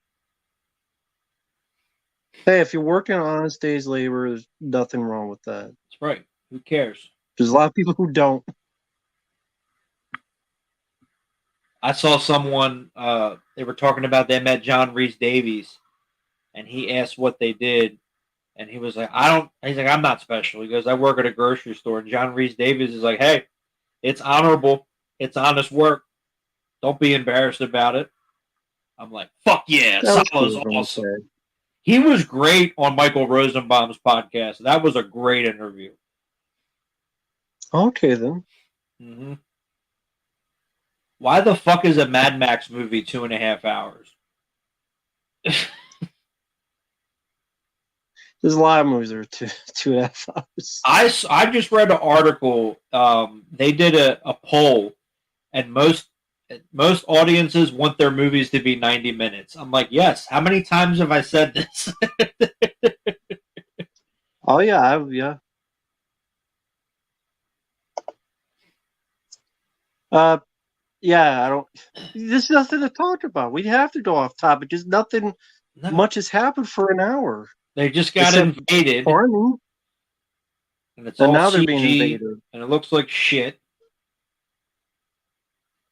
Hey, if you're working honest days labor, there's nothing wrong with that.
That's right. Who cares?
There's a lot of people who don't.
I saw someone. They were talking about they met John Rhys Davies, and he asked what they did, and he was like, "I don't." He's like, "I'm not special." He goes, "I work at a grocery store." And John Rhys Davies is like, "Hey, it's honorable. It's honest work. Don't be embarrassed about it." I'm like, "Fuck yeah, Salah's awesome."
Okay.
He was great on Michael Rosenbaum's podcast. That was a great interview.
Okay, then.
Mm-hmm. Why the fuck is a Mad Max movie 2.5 hours?
There's a lot of movies that are 2.5 hours.
I just read an article. They did a poll, and most audiences want their movies to be 90 minutes. I'm like, yes. How many times have I said this?
Oh yeah, yeah. Yeah, I don't. There's nothing to talk about. We have to go off topic. Just nothing much has happened for an hour.
They just got invaded,
farming,
and it's all
now
CG,
they're being invaded,
and it looks like shit.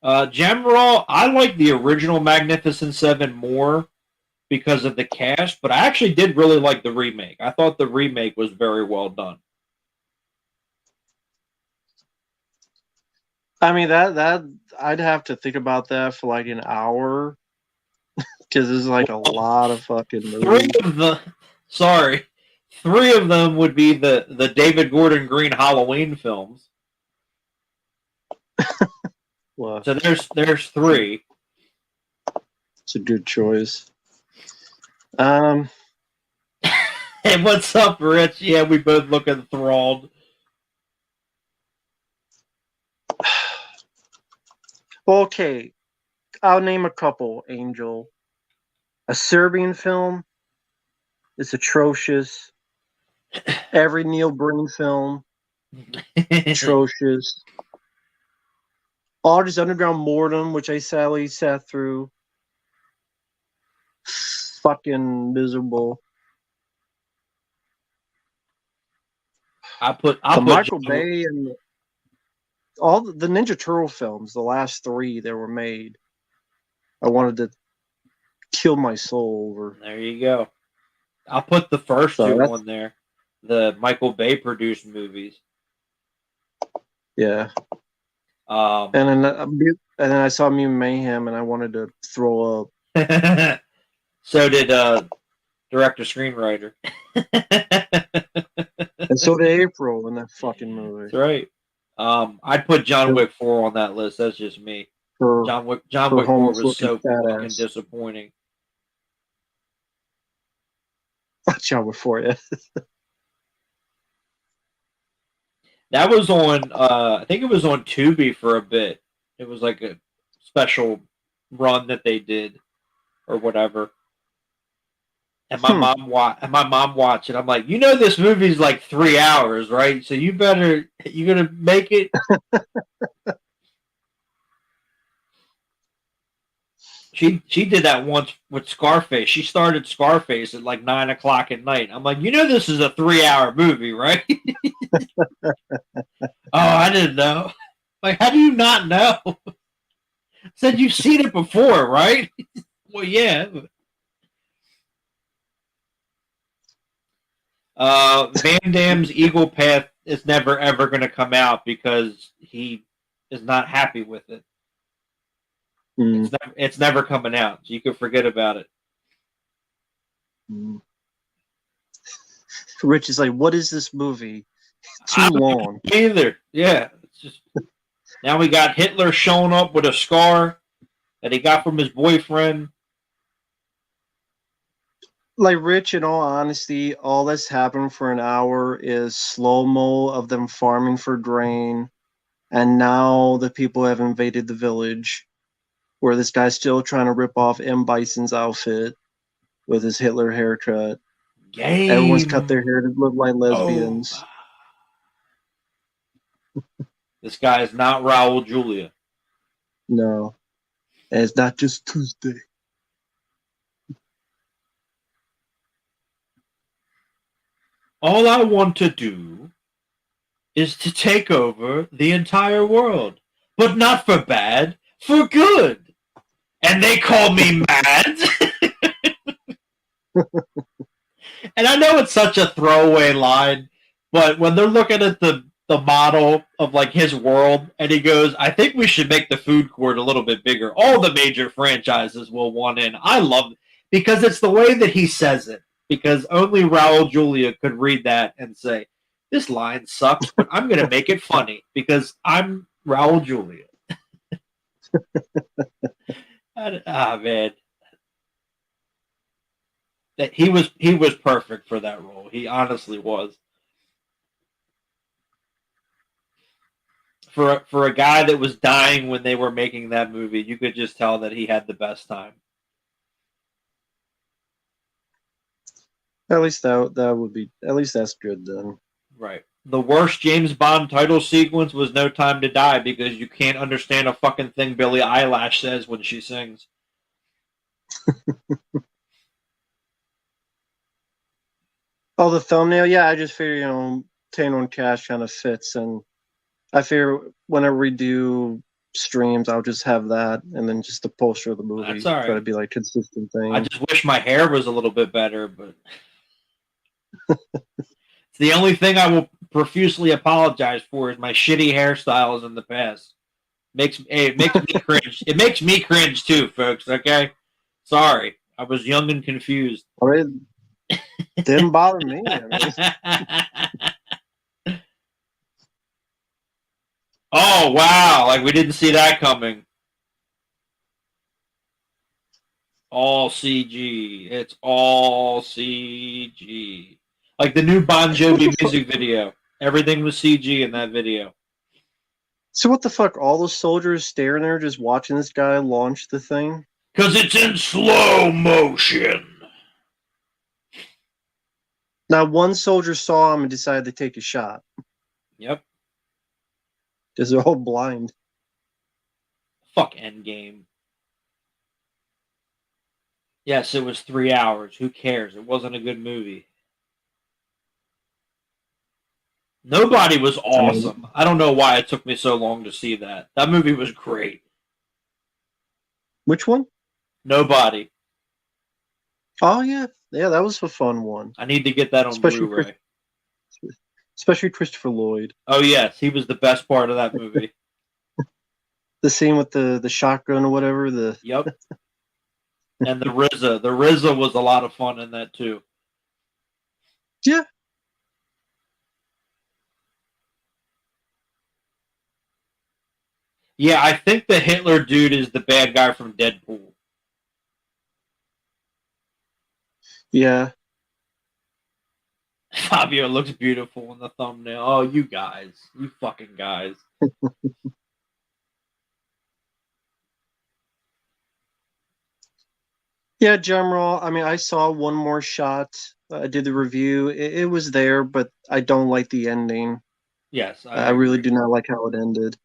General, I like the original Magnificent Seven more because of the cast, but I actually did really like the remake. I thought the remake was very well done.
I mean that I'd have to think about that for like an hour because there's like a lot of fucking movies.
Three of them would be the David Gordon Green Halloween films.
Well,
so there's three.
It's a good choice.
Hey, what's up, Rich? Yeah, we both look enthralled.
Okay, I'll name a couple. Angel, a Serbian film. It's atrocious. Every Neil Breen film, atrocious. August Underground Mortem, which I sadly sat through, fucking miserable.
I put
Michael Bay and all the Ninja Turtle films, the last three that were made, I wanted to kill my soul over.
There you go. I'll put the first two on there. The Michael Bay produced movies.
Yeah. And then I saw Mutant Mayhem and I wanted to throw up.
So did director screenwriter.
And so did April in that fucking movie.
That's right. I'd put John Wick 4 on that list. That's just me. John Wick 4 was so fucking disappointing.
John Wick 4, yeah.
That was on, I think it was on Tubi for a bit. It was like a special run that they did or whatever. And my mom watched it. I'm like, you know, this movie's like 3 hours, right? So you're gonna make it. She did that once with Scarface. She started Scarface at like 9 o'clock at night. I'm like, you know, this is a 3-hour movie, right? Oh, I didn't know. Like, how do you not know? Said you've seen it before, right? Well, yeah. Van Damme's Eagle Path is never ever going to come out because he is not happy with it. It's never coming out. So you can forget about it.
Rich is like, what is this movie? It's too long.
Either. Yeah. It's just now we got Hitler showing up with a scar that he got from his boyfriend.
Like, Rich, in all honesty, all that's happened for an hour is slow-mo of them farming for grain, and now the people have invaded the village. where this guy's still trying to rip off M. Bison's outfit with his Hitler haircut. Everyone's cut their hair to look like lesbians.
Oh. This guy is not Raul Julia.
No. And it's not just Tuesday.
All I want to do is to take over the entire world. But not for bad, for good. And they call me mad. And I know it's such a throwaway line, but when they're looking at the model of like his world, and he goes, I think we should make the food court a little bit bigger. All the major franchises will want in. I love it because it's the way that he says it. Because only Raul Julia could read that and say, this line sucks, but I'm going to make it funny because I'm Raul Julia. Man. That he was perfect for that role. He honestly was. For a guy that was dying when they were making that movie, you could just tell that he had the best time.
At least that's good then.
Right. The worst James Bond title sequence was No Time to Die because you can't understand a fucking thing Billie Eilish says when she sings.
Oh, the thumbnail? Yeah, I just figure, Tan on Cash kind of fits. And I figure whenever we do streams, I'll just have that and then just the poster of the movie.
That's all right.
Try to be like consistent thing.
I just wish my hair was a little bit better, but it's the only thing I will profusely apologize for is my shitty hairstyles in the past. It makes me cringe. It makes me cringe too, folks. Okay, sorry, I was young and confused.
It didn't bother me.
Oh wow! Like we didn't see that coming. All CG. It's all CG. Like the new Bon Jovi music video. Everything was CG in that video.
So what the fuck? All those soldiers staring there just watching this guy launch the thing?
Because it's in slow motion.
Now one soldier saw him and decided to take a shot.
Yep.
Because they're all blind.
Fuck Endgame. Yes, it was 3 hours. Who cares? It wasn't a good movie. Nobody was awesome. I don't know why it took me so long to see that. That movie was great.
Which one?
Nobody.
Oh, yeah. Yeah, that was a fun one.
I need to get that on Blu-ray.
Especially Christopher Lloyd.
Oh, yes. He was the best part of that movie.
The scene with the shotgun or whatever.
Yep. And the RZA. The RZA was a lot of fun in that, too.
Yeah.
Yeah, I think the Hitler dude is the bad guy from Deadpool.
Yeah.
Fabio looks beautiful in the thumbnail. Oh, you guys. You fucking guys.
Yeah, General. I mean, I saw one more shot. I did the review. It was there, but I don't like the ending.
Yes,
I really do not like how it ended.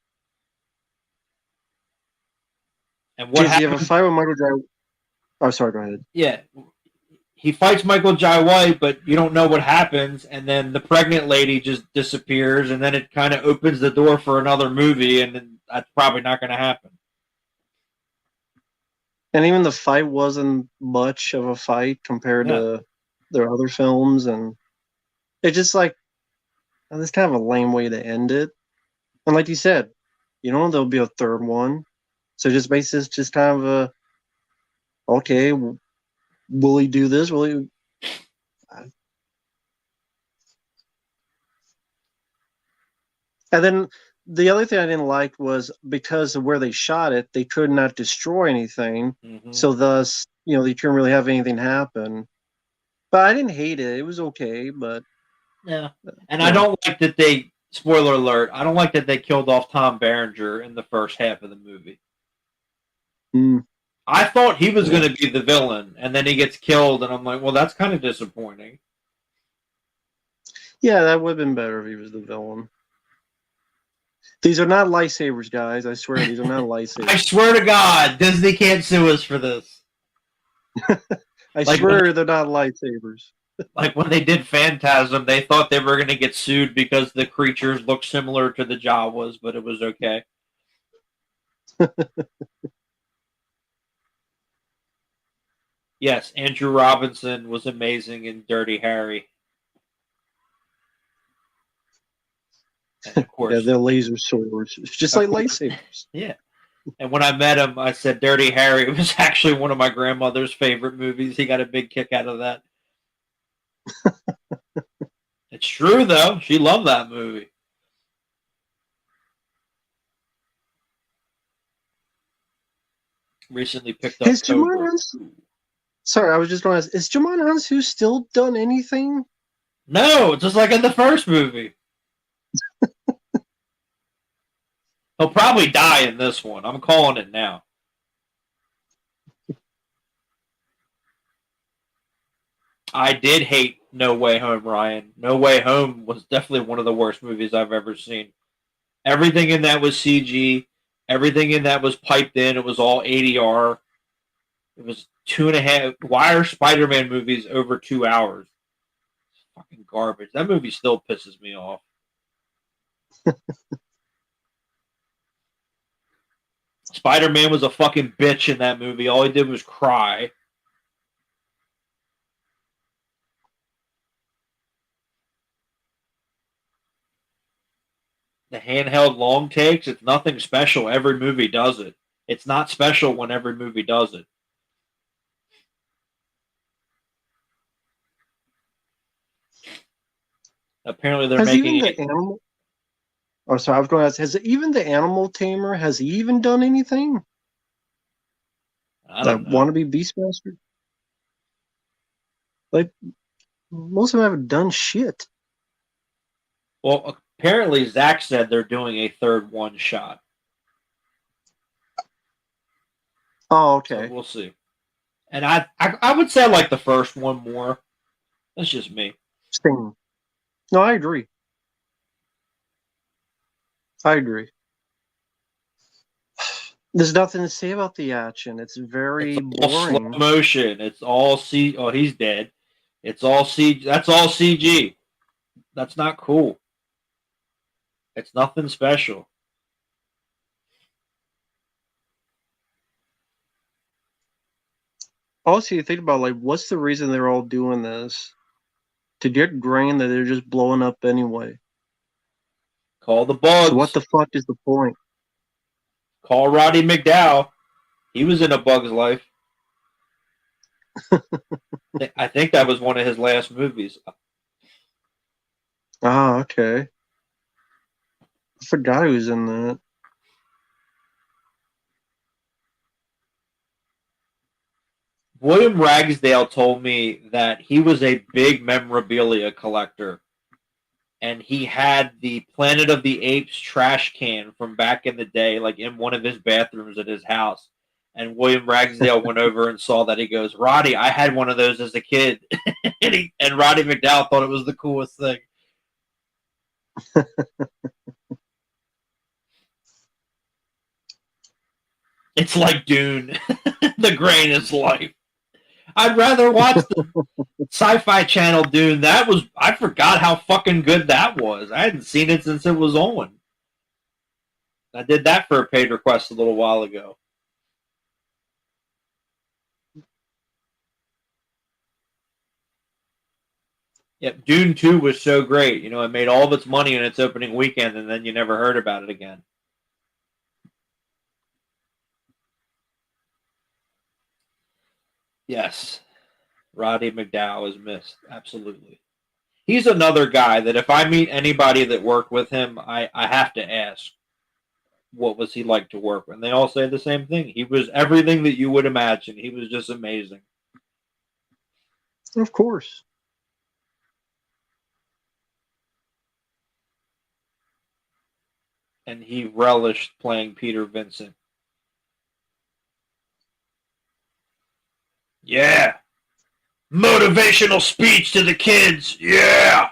And what
Jeez, you have a fight with Michael Jai. Oh, sorry. Go ahead.
Yeah, he fights Michael Jai White, but you don't know what happens, and then the pregnant lady just disappears, and then it kind of opens the door for another movie, and then that's probably not going to happen.
And even the fight wasn't much of a fight compared to their other films, and it's just like this kind of a lame way to end it. And like you said, there'll be a third one, so just makes this just kind of a okay. Will he do this? Will he? And then the other thing I didn't like was because of where they shot it, they could not destroy anything. Mm-hmm. So thus, they couldn't really have anything happen. But I didn't hate it. It was okay, but
yeah. And I don't like that they, spoiler alert, I don't like that they killed off Tom Berenger in the first half of the movie.
Mm.
I thought he was going to be the villain, and then he gets killed, and I'm like, well, that's kind of disappointing.
Yeah, that would have been better if he was the villain. These are not lightsabers, guys. I swear, these are not lightsabers.
I swear to God, Disney can't sue us for this.
I swear they're not lightsabers.
Like when they did Phantasm, they thought they were going to get sued because the creatures looked similar to the Jawas, but it was okay. Yes, Andrew Robinson was amazing in Dirty Harry. And of course,
Yeah, they're laser swords. It's just like lightsabers.
Yeah. And when I met him, I said Dirty Harry was actually one of my grandmother's favorite movies. He got a big kick out of that. It's true, though. She loved that movie. Recently picked up Cobra.
Sorry, I was just going to ask, is Jamon Hansu still done anything?
No, just like in the first movie. He'll probably die in this one. I'm calling it now. I did hate No Way Home, Ryan. No Way Home was definitely one of the worst movies I've ever seen. Everything in that was CG. Everything in that was piped in. It was all ADR. It was 2.5. Why are Spider-Man movies over 2 hours? It's fucking garbage. That movie still pisses me off. Spider-Man was a fucking bitch in that movie. All he did was cry. The handheld long takes, it's nothing special. Every movie does it. It's not special when every movie does it. Apparently they're making
the animal. Oh, sorry, I was going to ask, has even the animal tamer, has he even done anything?
I don't know.
Wannabe Beastmaster? Like, most of them haven't done shit.
Well, apparently Zach said they're doing a third one shot.
Oh, okay.
So we'll see. And I would say I like the first one more. That's just me.
Same. No, I agree. I agree. There's nothing to say about the action. It's very boring.
Slow motion. It's all C. Oh, he's dead. It's all C. That's all CG. That's not cool. It's nothing special.
Also, you think about, like, what's the reason they're all doing this? To get grain that they're just blowing up anyway.
Call the bugs.
So what the fuck is the point?
Call Roddy McDowell. He was in A Bug's Life. I think that was one of his last movies.
Ah, okay. I forgot he was in that.
William Ragsdale told me that he was a big memorabilia collector. And he had the Planet of the Apes trash can from back in the day, like in one of his bathrooms at his house. And William Ragsdale went over and saw that. He goes, Roddy, I had one of those as a kid. and Roddy McDowell thought it was the coolest thing. It's like Dune. The grain is life. I'd rather watch the Sci-Fi Channel Dune. I forgot how fucking good that was. I hadn't seen it since it was on. I did that for a paid request a little while ago. Yep, Dune 2 was so great. You know, it made all of its money in its opening weekend, and then you never heard about it again. Yes, Roddy McDowell is missed. Absolutely. He's another guy that if I meet anybody that worked with him, I have to ask, what was he like to work with? And they all say the same thing. He was everything that you would imagine. He was just amazing.
Of course.
And he relished playing Peter Vincent. Yeah. Motivational speech to the kids. Yeah.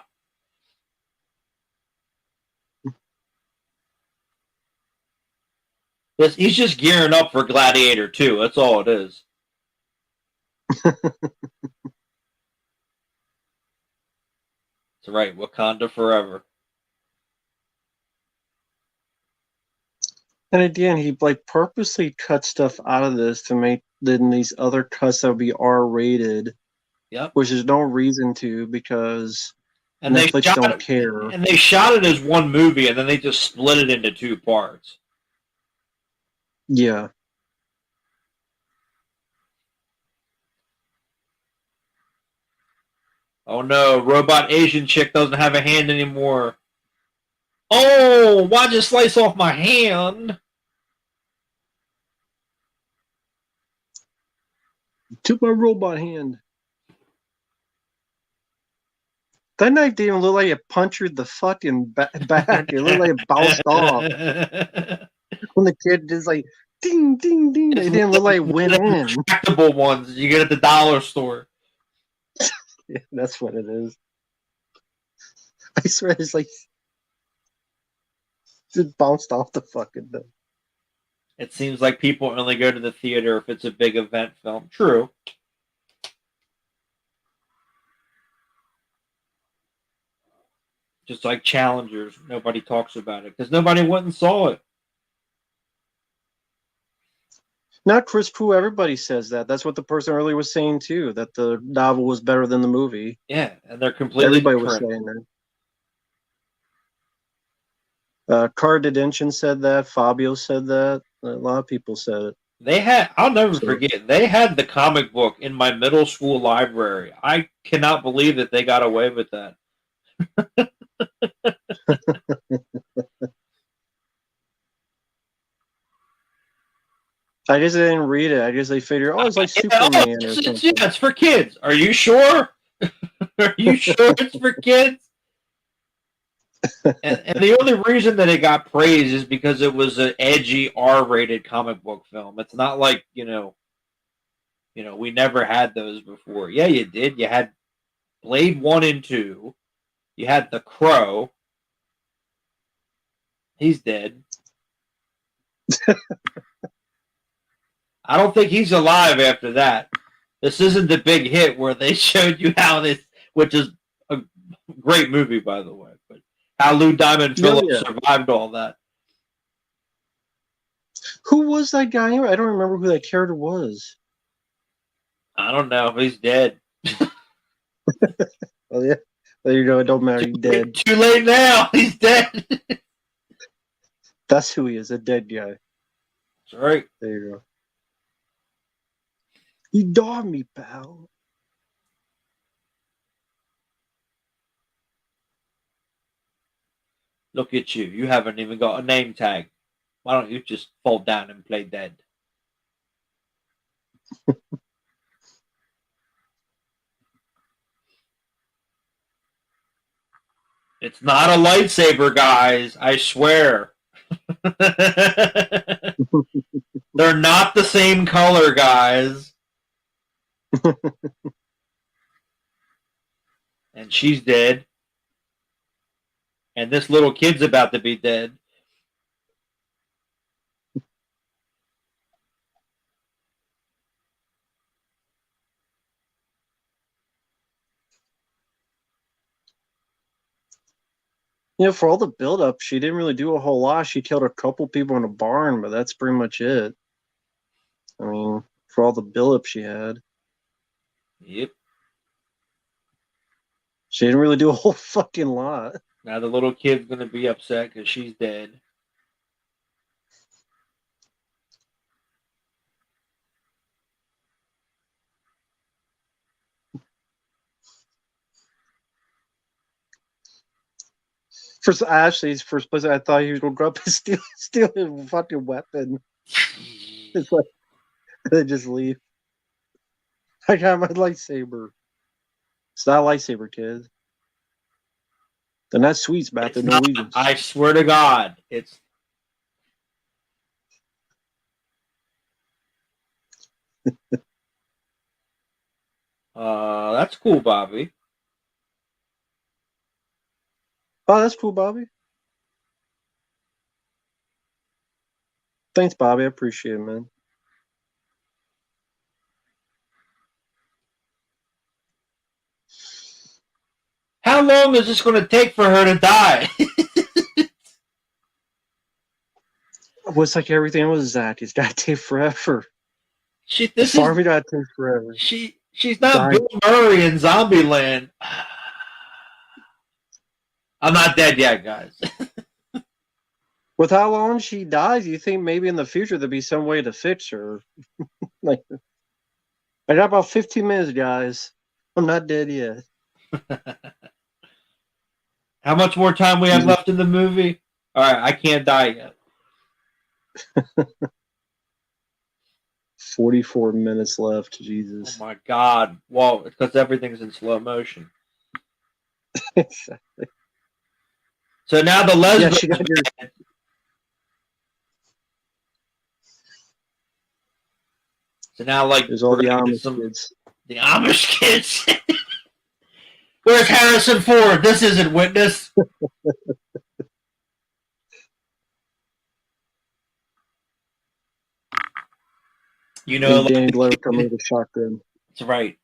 He's just gearing up for Gladiator 2. That's all it is. That's right. Wakanda forever.
And again, he like purposely cut stuff out of this to make then these other cuts that would be R-rated.
Yep.
Which there's no reason to because
and
Netflix don't care.
And they shot it as one movie, and then they just split it into 2 parts.
Yeah.
Oh no, robot Asian chick doesn't have a hand anymore. Oh, why'd you slice off my hand?
Took my robot hand. That knife didn't even look like it punctured the fucking back. It looked like it bounced off. When the kid just like ding, ding, ding. It didn't look like it went in.
Retractable ones you get at the dollar store.
Yeah, that's what it is. I swear it's like it bounced off the fucking thing.
It seems like people only go to the theater if it's a big event film. True. Just like Challengers, nobody talks about it because nobody went and saw it.
Not Chris Pooh. Everybody says that. That's what the person earlier was saying too. That the novel was better than the movie.
Yeah, and they're completely
everybody
different.
was saying that. Cardidention said that. Fabio said that. A lot of people said it.
They had. I'll never forget. They had the comic book in my middle school library. I cannot believe that they got away with that.
I guess I didn't read it. I guess they figured, it's like Superman or something.
Yeah, it's for kids. Are you sure? Are you sure it's for kids? and the only reason that it got praised is because it was an edgy R-rated comic book film. It's not like we never had those before. Yeah, you did. You had Blade 1 and 2. You had The Crow. He's dead. I don't think he's alive after that. This isn't the big hit where they showed you how this, which is a great movie, by the way, but how Lou Diamond Phillips survived all that.
Who was that guy? I don't remember who that character was.
I don't know. He's dead.
Oh, yeah. There you go. It don't matter. He's dead.
Too late now. He's dead.
That's who he is, a dead guy.
That's right.
There you go. You dogged me, pal.
Look at you. You haven't even got a name tag. Why don't you just fall down and play dead? It's not a lightsaber, guys. I swear. They're not the same color, guys. And she's dead. And this little kid's about to be dead.
For all the build-up, she didn't really do a whole lot. She killed a couple people in a barn, but that's pretty much it. I mean, for all the build-up she had.
Yep.
She didn't really do a whole fucking lot.
Now the little kid's going to be upset because she's dead.
First place, I thought he was going to go up and steal his fucking weapon. It's like, they just leave. I got my lightsaber. It's not a lightsaber, kid. They're not Swedes, Matt. They're Norwegians.
I swear to God, it's. That's cool, Bobby.
Oh, that's cool, Bobby. Thanks, Bobby. I appreciate it, man.
How long is this going to take for her to die?
Well, it's like everything with Zach. It's got to take forever.
This
Farming got to take forever.
She's not Bill Murray in Zombieland. I'm not dead yet, guys.
With how long she dies, you think maybe in the future there'd be some way to fix her? Like, I got about 15 minutes, guys. I'm not dead yet.
How much more time we have left in the movie? All right, I can't die yet.
44 minutes left. Jesus.
Oh my God. Well, it's because everything's in slow motion.
Exactly.
So now the lesbian.
Yeah,
so now, like,
there's all the Amish kids.
The Amish kids. Where's Harrison Ford? This isn't Witness. You know,
and Danny Glover coming with a shotgun.
That's right.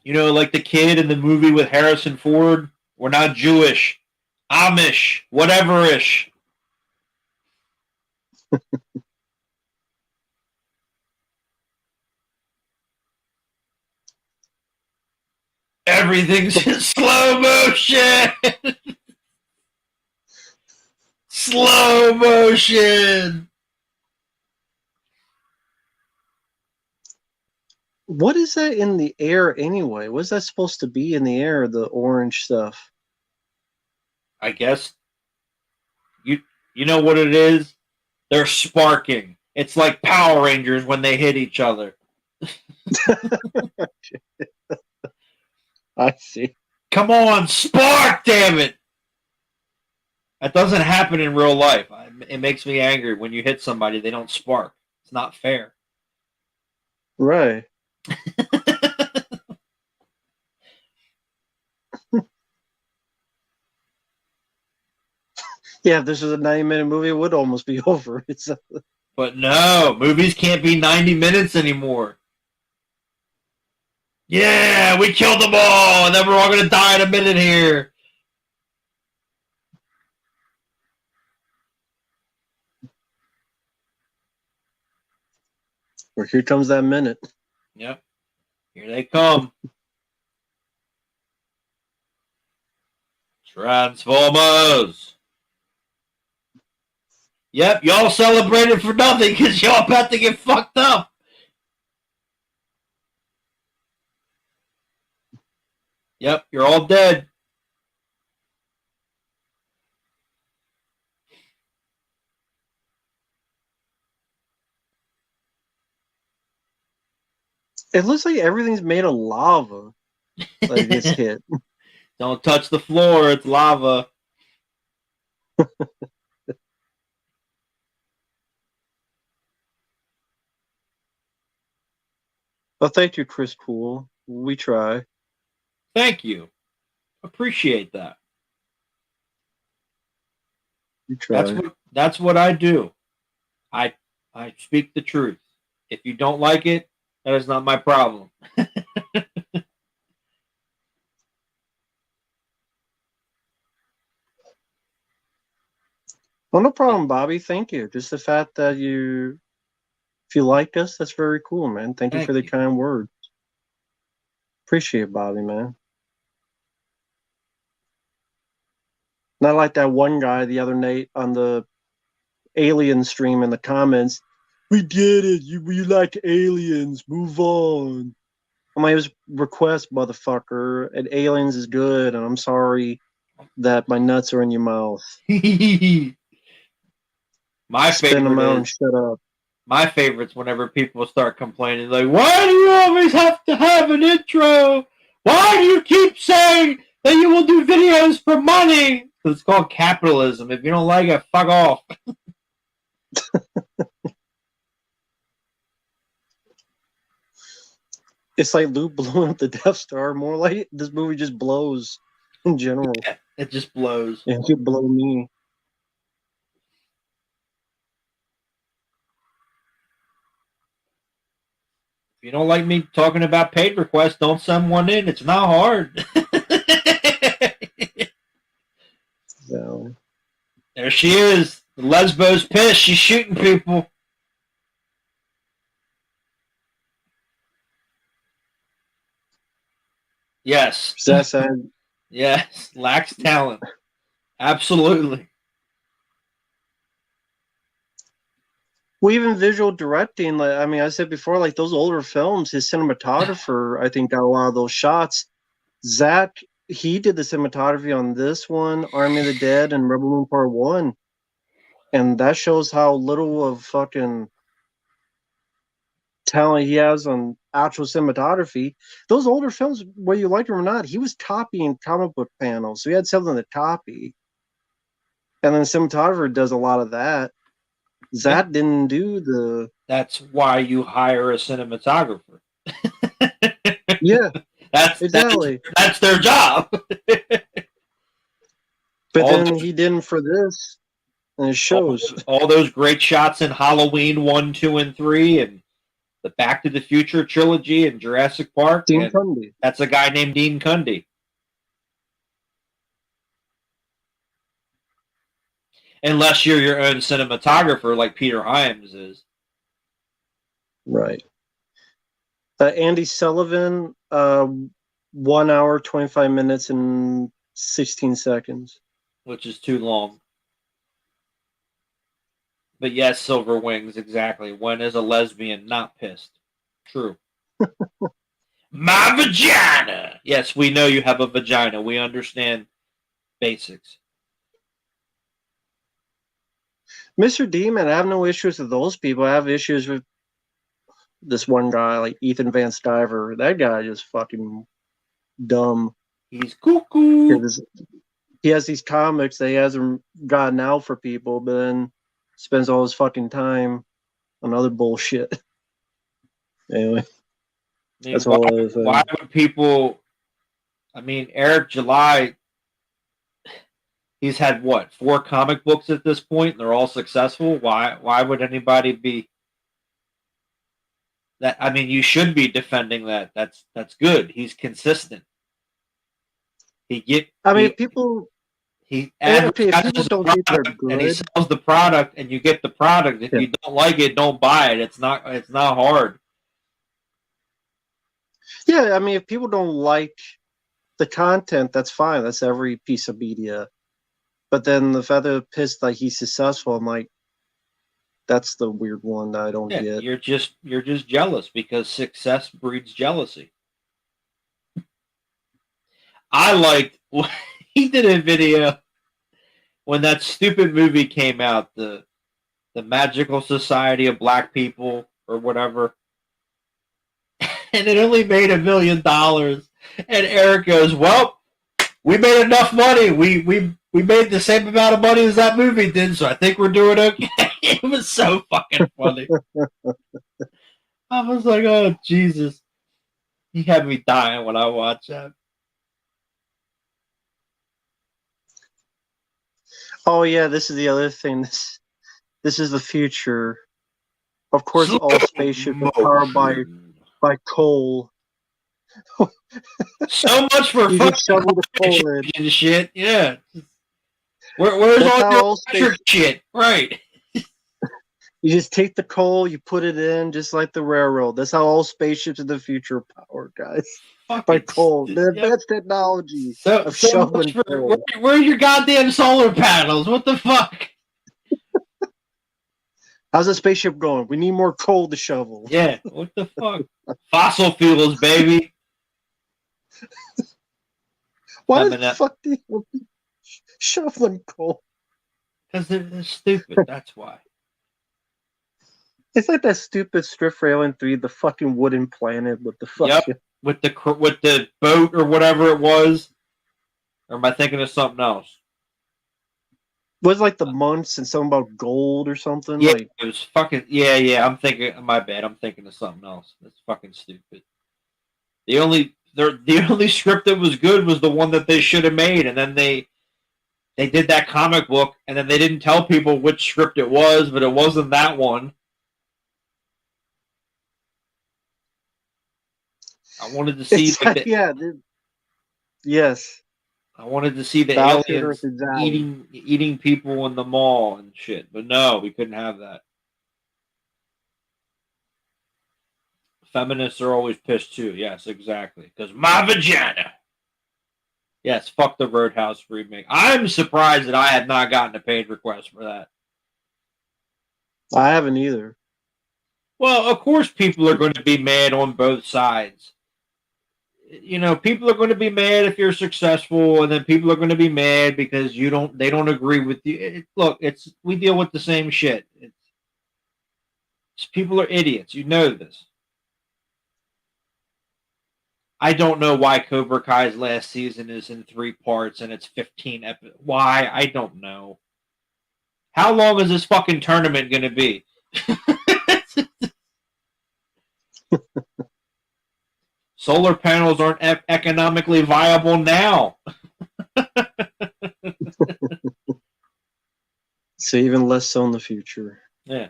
You know, like the kid in the movie with Harrison Ford. We're not Jewish, Amish, whatever-ish. Everything's in slow motion. Slow motion.
What is that in the air anyway? What's that supposed to be in the air, the orange stuff?
I guess you know what it is? They're sparking. It's like Power Rangers when they hit each other.
I see.
Come on, spark, damn it. That doesn't happen in real life. It makes me angry when you hit somebody, they don't spark. It's not fair.
Right. Yeah, if this was a 90-minute movie, it would almost be over.
But no, movies can't be 90 minutes anymore. Yeah, we killed them all, and then we're all going to die in a minute here.
Well, here comes that minute.
Yep. Here they come. Transformers. Yep, y'all celebrated for nothing because y'all about to get fucked up. Yep, you're all dead.
It looks like everything's made of lava. Like it gets hit.
Don't touch the floor, it's lava.
Well, thank you, Chris Poole. We try.
Thank you. Appreciate that.
We try.
That's what I do. I speak the truth. If you don't like it, that is not my problem.
Well, no problem, Bobby. Thank you. Just the fact that if you like us, that's very cool, man. Thank you for the kind words. Appreciate it, Bobby, man. Not like that one guy the other night on the Alien stream in the comments. We get it. You like aliens. Move on. I'm like, it was request, motherfucker. And aliens is good, and I'm sorry that my nuts are in your mouth.
My
Spin them out
favorite
and shut up.
My favorite's whenever people start complaining, like, why do you always have to have an intro? Why do you keep saying that you will do videos for money? It's called capitalism. If you don't like it, fuck off.
It's like Luke blowing up the Death Star. More like this movie just blows in general.
Yeah, it just blows.
And it could blow me.
If you don't like me talking about paid requests, don't send one in. It's not hard.
So
There she is. The Lesbo's pissed. She's shooting people. Yes.
that's
Yes. Lacks talent. Absolutely.
well, even visual directing. Like I mean, I said before, like those older films, his cinematographer, I think, got a lot of those shots. Zach, he did the cinematography on this one, Army of the Dead, and Rebel Moon Part One, and that shows how little of fucking talent he has on actual cinematography. Those older films, whether you like them or not, he was copying comic book panels, so he had something to copy. And then the cinematographer does a lot of that. Zach didn't do the.
That's why you hire a cinematographer.
Yeah,
that's
exactly.
that's their job.
But then he didn't for this, and it shows.
All those great shots in Halloween 1, 2, and 3, and the Back to the Future trilogy and Jurassic Park.
Dean Cundy.
That's a guy named Dean Cundy. Unless you're your own cinematographer like Peter Hyams is.
Right. Andy Sullivan, 1 hour, 25 minutes, and 16 seconds.
Which is too long. But yes, Silver Wings, exactly. When is a lesbian not pissed? True. My vagina! Yes, we know you have a vagina. We understand basics.
Mr. Demon, I have no issues with those people. I have issues with this one guy, like Ethan Van Stiver. That guy is fucking dumb.
He's cuckoo.
He has these comics that he hasn't gotten out for people, but then spends all his fucking time on other bullshit. Anyway, that's all I was saying.
Why would people? I mean, Eric July. He's had what 4 comic books at this point, and they're all successful. Why would anybody be? That I mean, you should be defending that. That's good. He's consistent.
People.
He
advertises people don't think they're good,
and he sells the product, and you get the product. If you don't like it, don't buy it. It's not hard.
Yeah, I mean, if people don't like the content, that's fine. That's every piece of media. But then the fact that they're pissed like he's successful, I'm like, that's the weird one that I don't get.
You're just jealous because success breeds jealousy. I liked he did a video when that stupid movie came out, the Magical Society of Black People or whatever, and it only made $1 million. And Eric goes, "Well, we made enough money. We made the same amount of money as that movie did, so I think we're doing okay." It was so fucking funny. I was like, "Oh Jesus!" He had me dying when I watched that.
Oh yeah, this is the other thing. This is the future. Of course, all spaceships are powered by coal.
So much for
you just shovel the coal in
and shit. Yeah. Where's all your electric shit? Right.
You just take the coal, you put it in, just like the railroad. That's how all spaceships in the future are powered, guys. By coal. The advanced technology of shoveling coal.
Where's your goddamn solar panels? What the fuck?
How's the spaceship going? We need more coal to shovel.
Yeah, what the fuck? Fossil fuels, baby.
Why the fuck do you shoveling coal?
Because they're stupid, that's why.
It's like that stupid strip for Alien 3, the fucking wooden planet with the fucking...
Yep, with the boat or whatever it was. Or am I thinking of something else?
Was like the months and something about gold or something?
Yeah,
like...
it was fucking... Yeah, I'm thinking... My bad, I'm thinking of something else. That's fucking stupid. The only script that was good was the one that they should have made, and then they did that comic book, and then they didn't tell people which script it was, but it wasn't that one. I wanted to see
Yeah, yes.
I wanted to see the
Thou shouldst
aliens
examine.
eating people in the mall and shit, but no, we couldn't have that. Feminists are always pissed too. Yes, exactly. Because my vagina. Yes, fuck the Roadhouse remake. I'm surprised that I have not gotten a paid request for that.
I haven't either.
Well, of course, people are going to be mad on both sides. You know, people are going to be mad if you're successful, and then people are going to be mad because they don't agree with you. Look, we deal with the same shit. People are idiots. You know this. I don't know why Cobra Kai's last season is in 3 parts and it's 15 episodes. Why? I don't know. How long is this fucking tournament going to be? Solar panels aren't economically viable now.
So even less so in the future.
Yeah.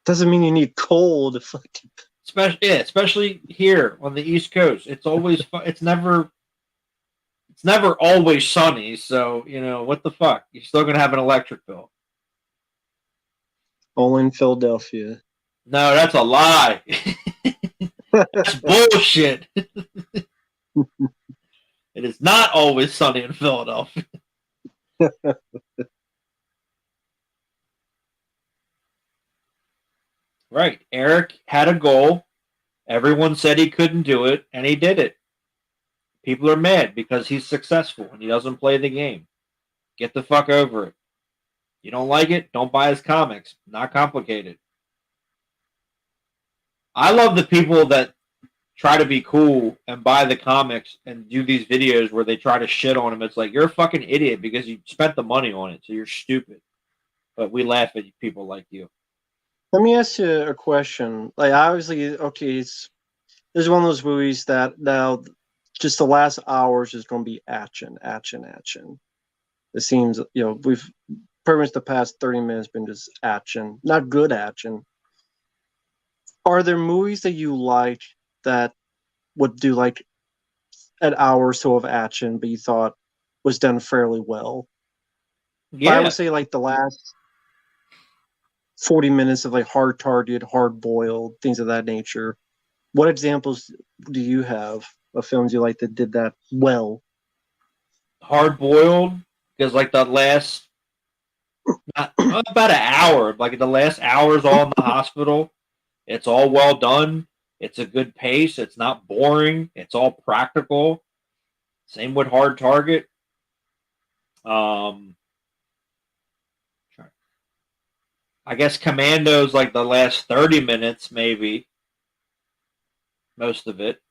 Doesn't mean you need coal to fucking.
Especially here on the East Coast. It's always it's never always sunny. So you know what the fuck? You're still gonna have an electric bill.
Only in Philadelphia.
No, that's a lie. That's bullshit. It is not always sunny in Philadelphia. Right. Eric had a goal. Everyone said he couldn't do it, and he did it. People are mad because he's successful and he doesn't play the game. Get the fuck over it. You don't like it? Don't buy his comics. Not complicated. I love the people that try to be cool and buy the comics and do these videos where they try to shit on him. It's like, you're a fucking idiot because you spent the money on it, so you're stupid. But we laugh at people like you.
Let me ask you a question. Like, obviously, okay, this is one of those movies that now just the last hours is going to be action. It seems, we've pretty much the past 30 minutes been just action, not good action. Are there movies that you like that would do like an hour or so of action, but you thought was done fairly well?
Yeah.
I would say like the last 40 minutes of like Hard Target, Hard Boiled, things of that nature. What examples do you have of films you like that did that well?
Hard Boiled, because like the last about an hour, like the last hour is all in the hospital. It's all well done. It's a good pace. It's not boring. It's all practical. Same with Hard Target. I guess Commando's like the last 30 minutes, maybe. Most of it.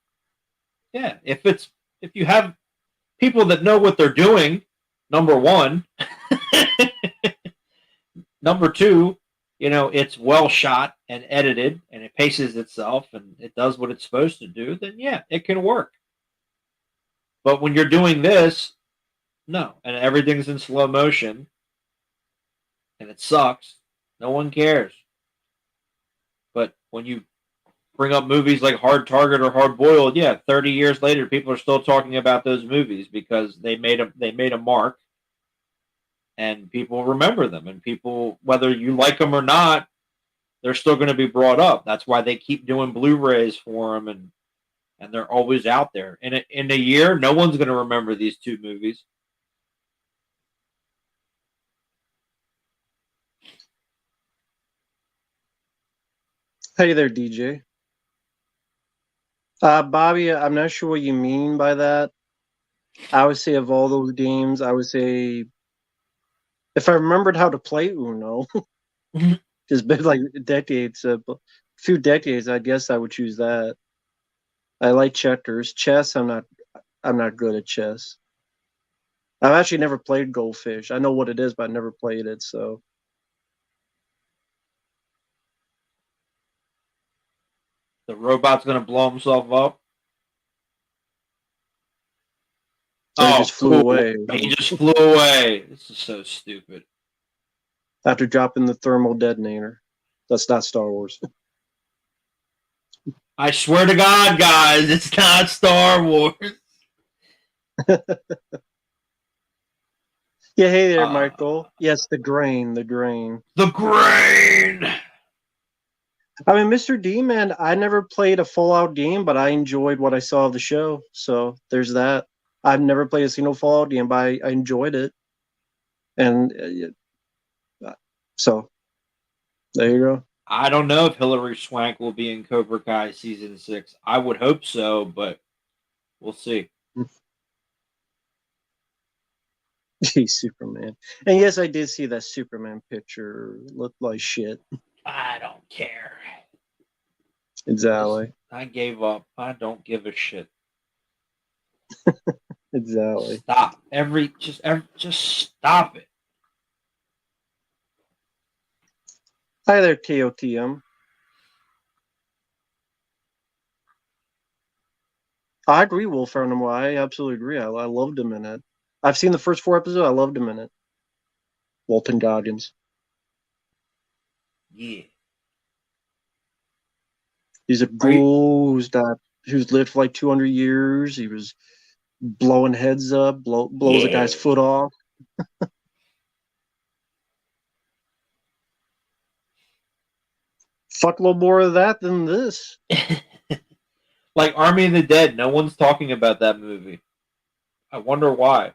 Yeah, if you have people that know what they're doing, number one. Number two, it's well shot and edited and it paces itself and it does what it's supposed to do, then yeah, it can work. But when you're doing this, no, and everything's in slow motion and it sucks, no one cares. But when you bring up movies like Hard Target or Hard Boiled, yeah, 30 years later, people are still talking about those movies because they made a mark, and people remember them, and people, whether you like them or not, they're still going to be brought up. That's why they keep doing Blu-rays for them, and they're always out there. In a year, no one's going to remember these two movies.
Hey there, DJ. Bobby, I'm not sure what you mean by that. I would say of all those games, I would say if I remembered how to play Uno, it's been like decades, a few decades, I guess I would choose that. I like checkers. Chess, I'm not good at chess. I've actually never played Goldfish. I know what it is, but I never played it. So
The robot's gonna blow himself up.
And he
Oh,
just flew
cool.
away
He just flew away. This is so stupid.
after dropping the thermal detonator. That's not Star Wars.
I swear to God, guys, it's not Star Wars.
Yeah, hey there, Michael. Yes, the grain, the grain.
The grain.
I mean, Mr. D, man, I never played a Fallout game, but I enjoyed what I saw of the show. So there's that. I've never played a single Fallout game, but I enjoyed it. And so there you go.
I don't know if Hilary Swank will be in Cobra Kai season 6. I would hope so, but we'll see.
He's Superman. And yes, I did see that Superman picture. Looked like shit.
I don't care.
Exactly.
I gave up. I don't give a shit.
Exactly.
Stop. Just stop it.
Hi there, KOTM. I agree, Wolf Animal. I absolutely agree. I loved him in it. I've seen the first 4 episodes. I loved him in it. Walton Goggins.
Yeah.
He's a ghoul who's lived for like 200 years. He was blowing heads up, blows a guy's foot off. Fuck a little more of that than this.
Like Army of the Dead, no one's talking about that movie. I wonder why.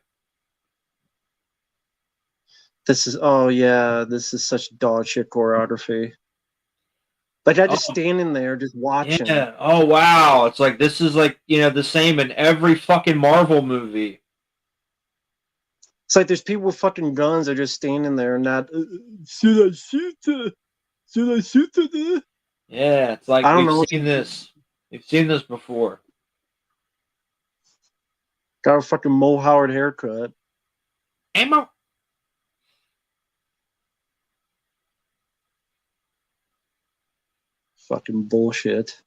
This is such dog shit choreography. Like I just standing there, just watching.
Yeah. Oh wow. It's like this is like the same in every fucking Marvel movie.
It's like there's people with fucking guns. They're just standing there and not. Should I shoot? Should I shoot her?
Yeah. It's like we've seen this. We've seen this before.
Got a fucking Mo Howard haircut.
Ammo.
Fucking bullshit.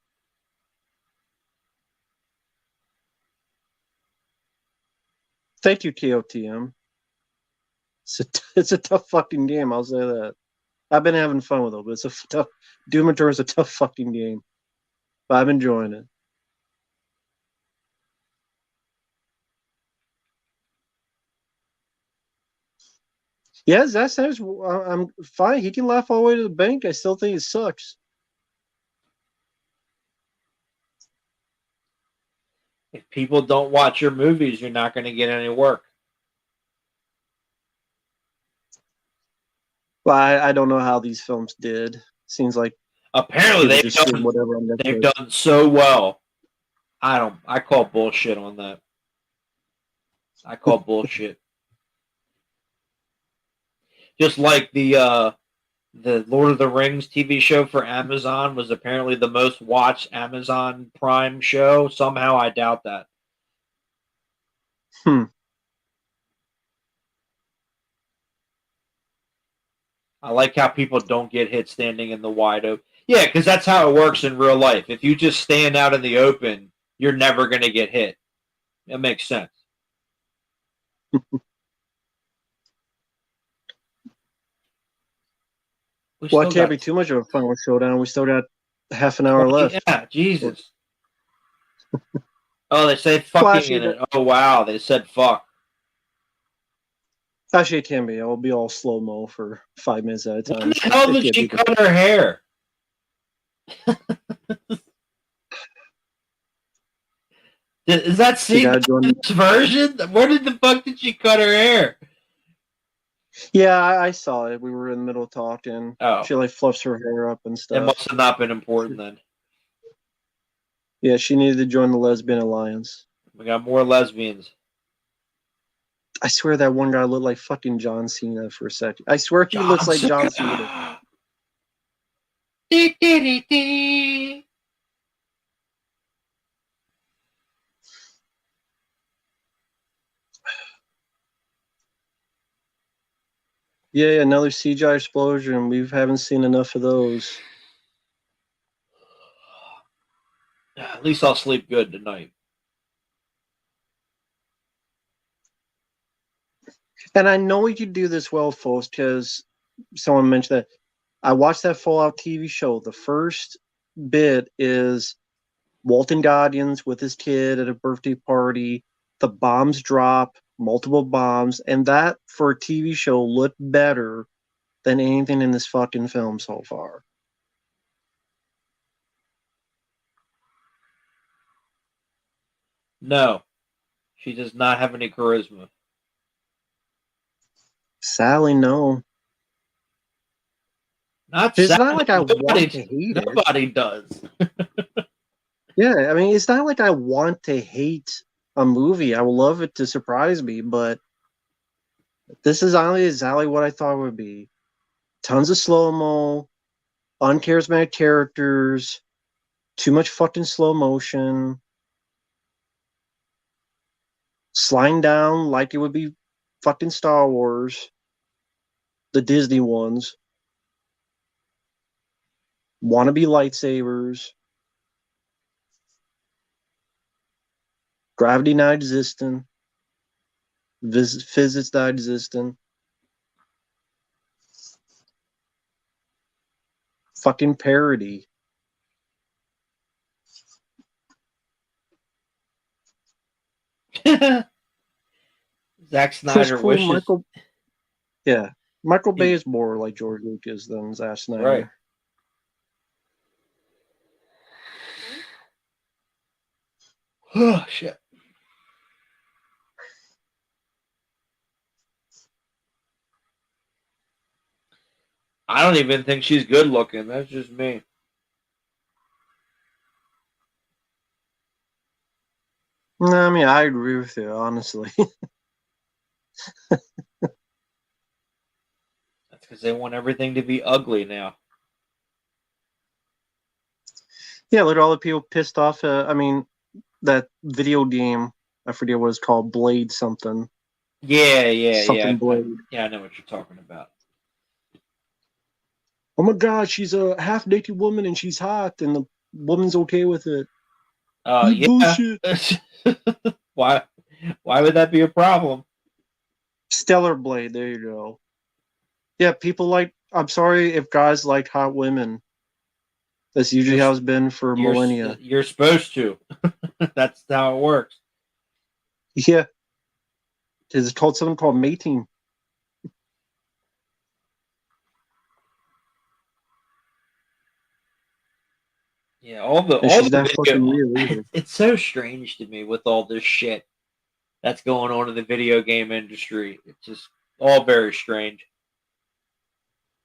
Thank you, KOTM. It's a tough fucking game. I'll say that. I've been having fun with it, but it's a tough. Doom Eternal is a tough fucking game, but I'm enjoying it. Yeah, that says I'm fine. He can laugh all the way to the bank. I still think it sucks.
If people don't watch your movies, you're not going to get any work.
Well, I don't know how these films did. Seems like
apparently they've done so well. I call bullshit on that. I call bullshit. Just like the Lord of the Rings TV show for Amazon was apparently the most watched Amazon Prime show. Somehow I doubt that. I like how people don't get hit standing in the wide open. Yeah, because that's how it works in real life. If you just stand out in the open, you're never going to get hit. It makes sense.
Well, it can't be too much of a final showdown. We still got half an hour left.
Yeah, Jesus. Oh, they say fucking in it. Oh, wow. They said fuck.
Actually, it can be. It will be all slow-mo for 5 minutes at a time.
When the hell did she cut her hair? Is that seen this version? Where did the fuck did she cut her hair?
Yeah, I saw it. We were in the middle of talking.
Oh.
She like fluffs her hair up and stuff.
It must have not been important then.
Yeah, she needed to join the lesbian alliance.
We got more lesbians.
I swear that one guy looked like fucking John Cena for a second. I swear he looks like John Cena. Yeah, another CGI explosion. We haven't seen enough of those.
At least I'll sleep good tonight.
And I know you do this well, folks, because someone mentioned that. I watched that Fallout TV show. The first bit is Walton Goggins with his kid at a birthday party. The bombs drop, multiple bombs, and that for a TV show looked better than anything in this fucking film so far.
No, she does not have any charisma.
Sally, no.
Not
It's not
Sally.
like I want to hate it.
Nobody does.
Yeah, I mean, it's not like I want to hate a movie. I would love it to surprise me, but this is only exactly what I thought it would be. Tons of slow-mo, uncharismatic characters, too much fucking slow motion, sliding down like it would be fucking Star Wars, the Disney ones, wannabe lightsabers, gravity not existent, physics not existent, fucking parody.
Zack
It's
Snyder
cool,
wishes.
Michael Bay
He-
is more like George Lucas than Zack Snyder.
Right. Oh, shit. I don't even think she's good looking. That's just me.
No, I mean, I agree with you, honestly.
That's because they want everything to be ugly now.
Yeah, look at all the people pissed off. I mean, that video game, I forget what it's called, Blade something.
Yeah.
Blade.
I know what you're talking about.
Oh my god, she's a half naked woman and she's hot, and the woman's okay with it.
Yeah.
Bullshit.
Why would that be a problem?
Stellar Blade, there you go. Yeah, people like. I'm sorry if guys like hot women. That's usually how it's been for millennia.
You're supposed to. That's how it works.
Yeah. It's called something called mating.
Yeah, all the
She's not
video.
fucking real either.
It's so strange to me with all this shit that's going on in the video game industry. It's just all very strange.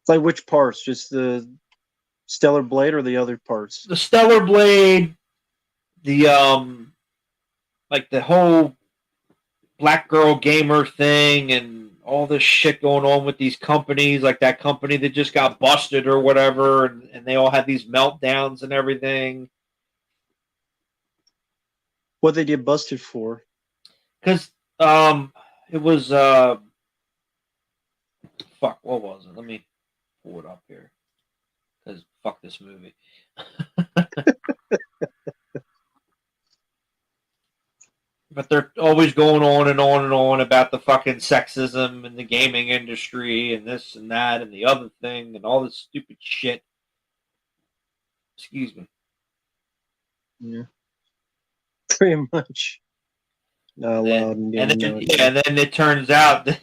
Like which parts? Just the Stellar Blade or the other parts?
The Stellar Blade, the like the whole black girl gamer thing, and all this shit going on with these companies, like that company that just got busted or whatever, and they all had these meltdowns and everything.
What they get busted for?
Because it was fuck, what was it? Let me pull it up here. Because fuck this movie. But they're always going on and on and on about the fucking sexism in the gaming industry and this and that and the other thing and all this stupid shit. Excuse me.
Yeah. Pretty much. Not allowed.
And then it turns out that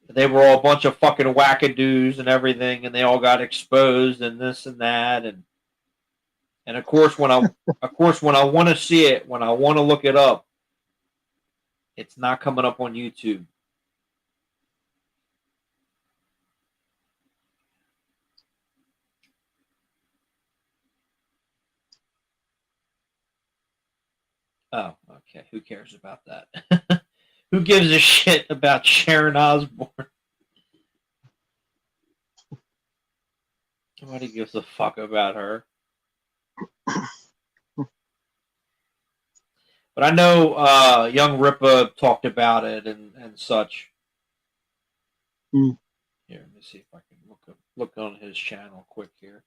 they were all a bunch of fucking wackadoos and everything, and they all got exposed and this and that, and of course when I want to see it, when I want to look it up, it's not coming up on YouTube. Oh, okay. Who cares about that? Who gives a shit about Sharon Osbourne? Nobody gives a fuck about her. But I know Young Ripa talked about it and such.
Mm.
Here, let me see if I can look on his channel quick here.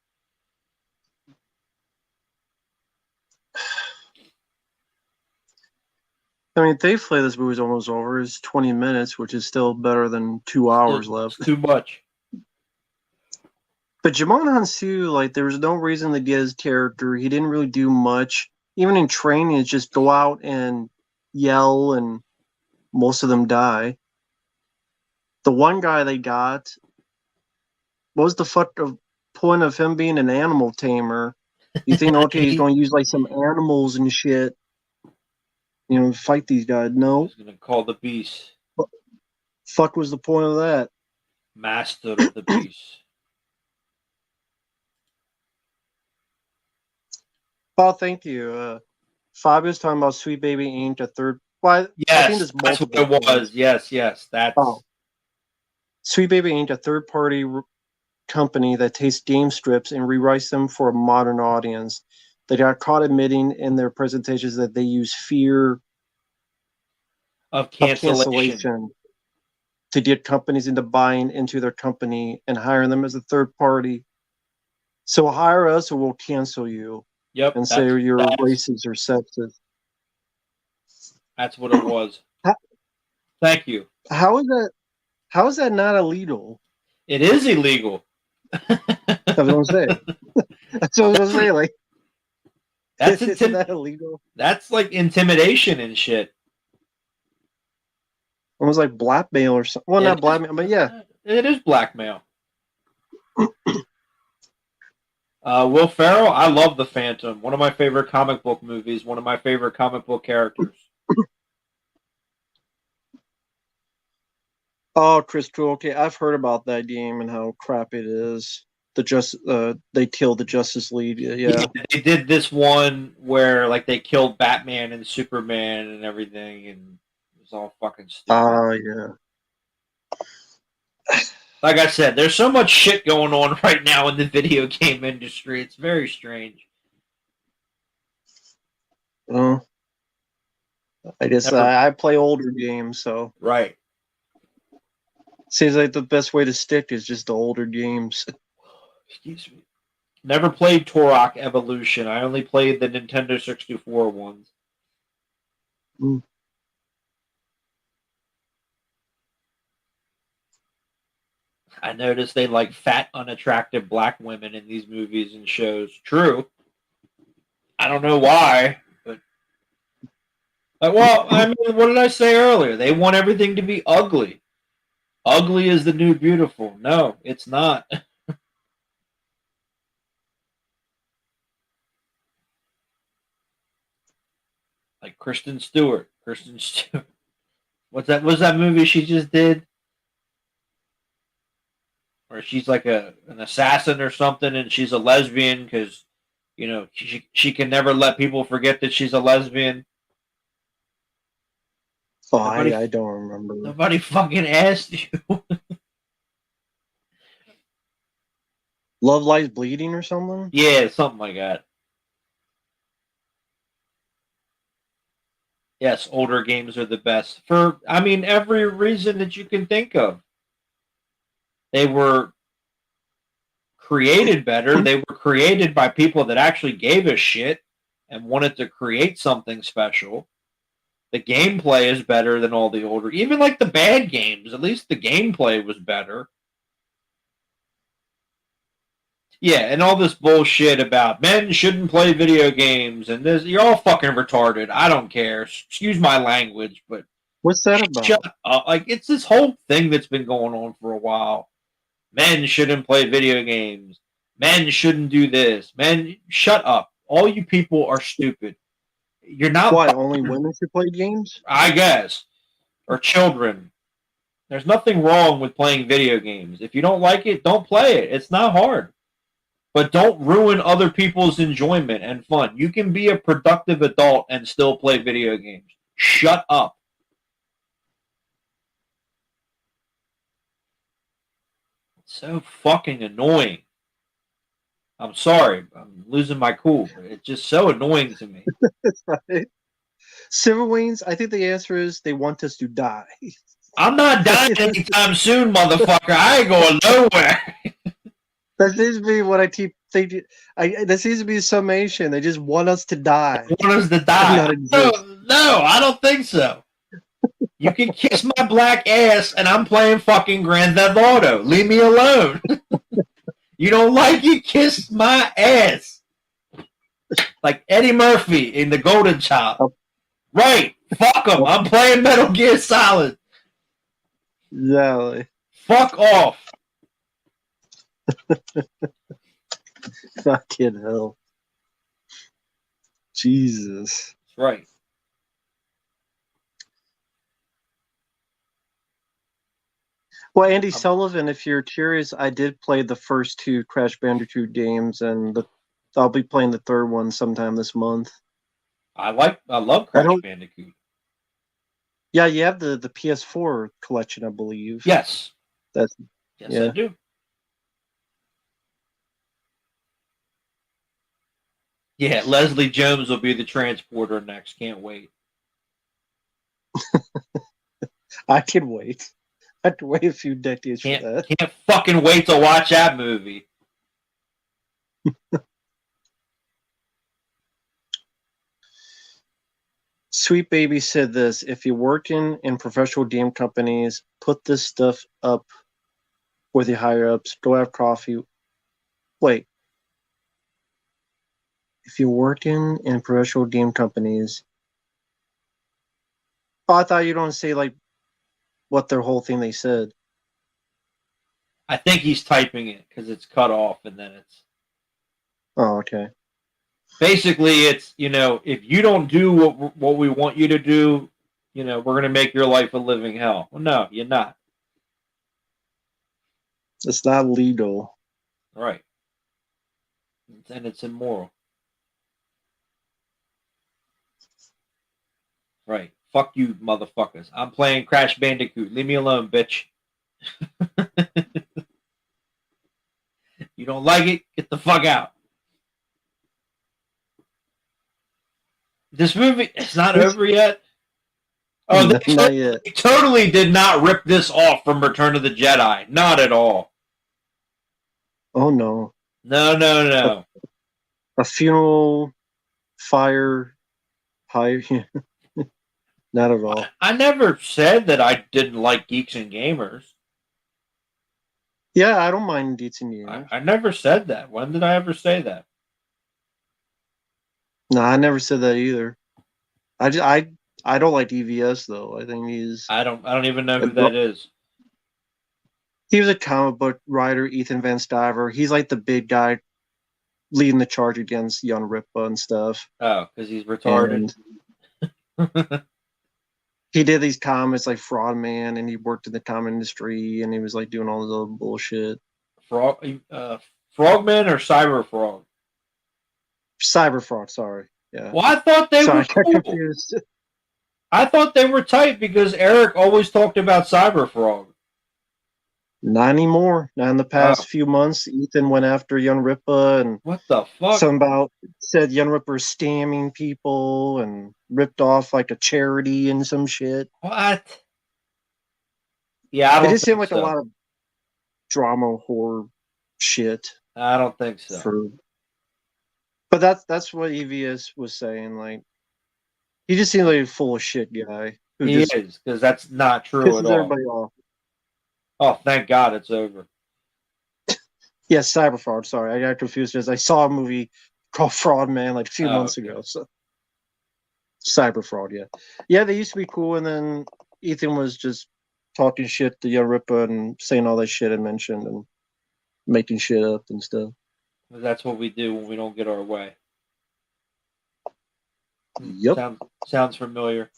I mean, thankfully this movie's almost over. It's 20 minutes, which is still better than 2 hours
It's
left.
too much.
But Jimon Hansu, like, there was no reason to get his character. He didn't really do much. Even in training, it's just go out and yell, and most of them die. The one guy they got, what was the fuck of point of him being an animal tamer? You think, okay, he's going to use like some animals and shit, fight these guys? No.
He's gonna call the beast.
Fuck was the point of that?
Master of the beast.
Oh, thank you. Fabia's talking about Sweet Baby Ain't a third. Well, I think
Yes,
there's
that's what
multiple
it was.
things.
Yes, that's.
Oh, Sweet Baby Ain't a third-party company that takes game strips and rewrites them for a modern audience. They got caught admitting in their presentations that they use fear
Of
of
cancellation.
cancellation to get companies into buying into their company and hiring them as a third party. So hire us or we'll cancel you
Yep,
and say you're racist or sexist.
That's what it was. Thank you.
How is that? How is that not illegal?
It is illegal.
That's what I'm saying. That's what I'm saying. Like,
That's
isn't that illegal?
That's like intimidation and shit.
Almost like blackmail or something. Well, not blackmail, but yeah.
It is blackmail. Will Ferrell, I love The Phantom. One of my favorite comic book movies. One of my favorite comic book characters.
Oh, Chris True. Okay, I've heard about that game and how crappy it is. They killed the Justice League. Yeah,
they did this one where like they killed Batman and Superman and everything, and it was all fucking stupid.
Yeah.
Like I said, there's so much shit going on right now in the video game industry. It's very strange.
I guess I play older games, so
right.
Seems like the best way to stick is just the older games.
Excuse me. Never played Turok Evolution. I only played the Nintendo 64 ones.
Mm.
I noticed they like fat, unattractive black women in these movies and shows. True. I don't know why, but well, I mean, what did I say earlier? They want everything to be ugly. Ugly is the new beautiful. No, it's not. Like Kristen Stewart. What's that movie she just did? Where she's like an assassin or something, and she's a lesbian because she can never let people forget that she's a lesbian.
Oh, I don't remember.
Nobody fucking asked you.
Love Lies Bleeding or something?
Yeah, something like that. Yes, older games are the best for, every reason that you can think of. They were created better. They were created by people that actually gave a shit and wanted to create something special. The gameplay is better than all the older, even like the bad games. At least the gameplay was better. Yeah, and all this bullshit about men shouldn't play video games and this, you're all fucking retarded. I don't care. Excuse my language, but
what's that about?
Shut up. Like, it's this whole thing that's been going on for a while. Men shouldn't play video games. Men shouldn't do this. Men, shut up. All you people are stupid. You're not.
Why? Only women should play games?
I guess. Or children. There's nothing wrong with playing video games. If you don't like it, don't play it. It's not hard. But don't ruin other people's enjoyment and fun. You can be a productive adult and still play video games. Shut up. It's so fucking annoying. I'm sorry. I'm losing my cool. It's just so annoying to me.
That's right. Silver Wings, I think the answer is they want us to die.
I'm not dying anytime soon, motherfucker. I ain't going nowhere.
That seems to be what I keep thinking. That seems to be a summation. They just want us to die.
They want us to die. No, I don't think so. You can kiss my black ass, and I'm playing fucking Grand Theft Auto. Leave me alone. You don't like it? Kiss my ass. Like Eddie Murphy in The Golden Child.
Oh.
Right. Fuck him. I'm playing Metal Gear Solid.
Yeah.
Fuck off.
Fucking hell. Jesus.
That's right.
Well, Andy Sullivan, if you're curious, I did play the first two Crash Bandicoot games, and I'll be playing the third one sometime this month.
I love Crash Bandicoot.
Yeah, you have the PS4 collection, I believe.
Yes.
Yes,
I do. Yeah, Leslie Jones will be the transporter next. Can't wait.
I can wait. I have to wait a few decades for that.
Can't fucking wait to watch that movie.
Sweet Baby said this: if you're working in professional game companies, put this stuff up with the higher ups. Go have coffee. Wait. If you're working in professional game companies, I thought you don't say like what their whole thing they said.
I think he's typing it because it's cut off and then it's.
Oh, okay.
Basically, it's, if you don't do what we want you to do, we're going to make your life a living hell. Well, no, you're not.
It's not legal.
Right. And it's immoral. Right. Fuck you, motherfuckers. I'm playing Crash Bandicoot. Leave me alone, bitch. You don't like it? Get the fuck out. This movie is not over yet. Oh,
not yet.
They totally did not rip this off from Return of the Jedi. Not at all.
Oh, no.
No.
A funeral, fire, high. Not at all.
I never said that I didn't like Geeks and Gamers.
Yeah, I don't mind Geeks and Gamers.
I never said that. When did I ever say that?
No, I never said that either. I don't like EVS though. I think he's.
I don't even know who that is.
He was a comic book writer, Ethan Van Stiver. He's like the big guy leading the charge against Jan Ripa and stuff.
Oh, because he's retarded.
He did these comics like Fraud Man, and he worked in the comic industry, and he was like doing all this other bullshit.
Frogman or Cyber Frog?
Cyber Frog, sorry. Yeah.
Well, I thought they were cool. Confused. I thought they were tight because Eric always talked about Cyber Frog.
Not anymore. Not in the past few months. Ethan went after Jan Ripa and
what the fuck?
Something about said Jan Ripa scamming people and ripped off like a charity and some shit.
What? Yeah, I don't.
It just seemed like a lot of drama horror shit.
I don't think so.
But that's what EVS was saying. Like, he just seems like a full of shit guy.
He is, because that's not true at all.
Everybody off.
Oh, thank God it's over.
Yes, Cyber Fraud. Sorry, I got confused because I saw a movie called Fraud Man like a few months ago. So Cyber Fraud, yeah. Yeah, they used to be cool, and then Ethan was just talking shit to Jan Ripa and saying all that shit I mentioned and making shit up and stuff.
That's what we do when we don't get our way.
Yep.
Sounds familiar.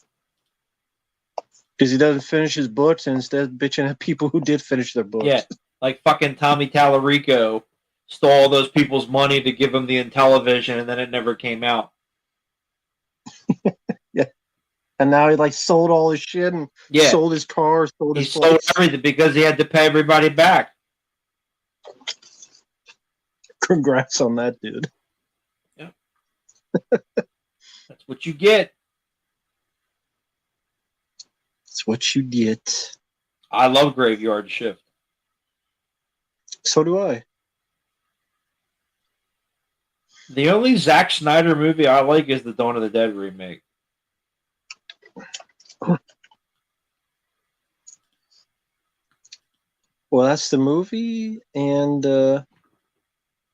Because he doesn't finish his books and instead bitching at people who did finish their books.
Yeah, like fucking Tommy Tallarico stole all those people's money to give them the Intellivision, and then it never came out.
Yeah, and now he like sold all his shit and sold his car, sold his
sold everything because he had to pay everybody back.
Congrats on that, dude.
Yeah, that's what you get.
It's what you get.
I love Graveyard Shift.
So do I.
The only Zack Snyder movie I like is the Dawn of the Dead remake.
Well, that's the movie, and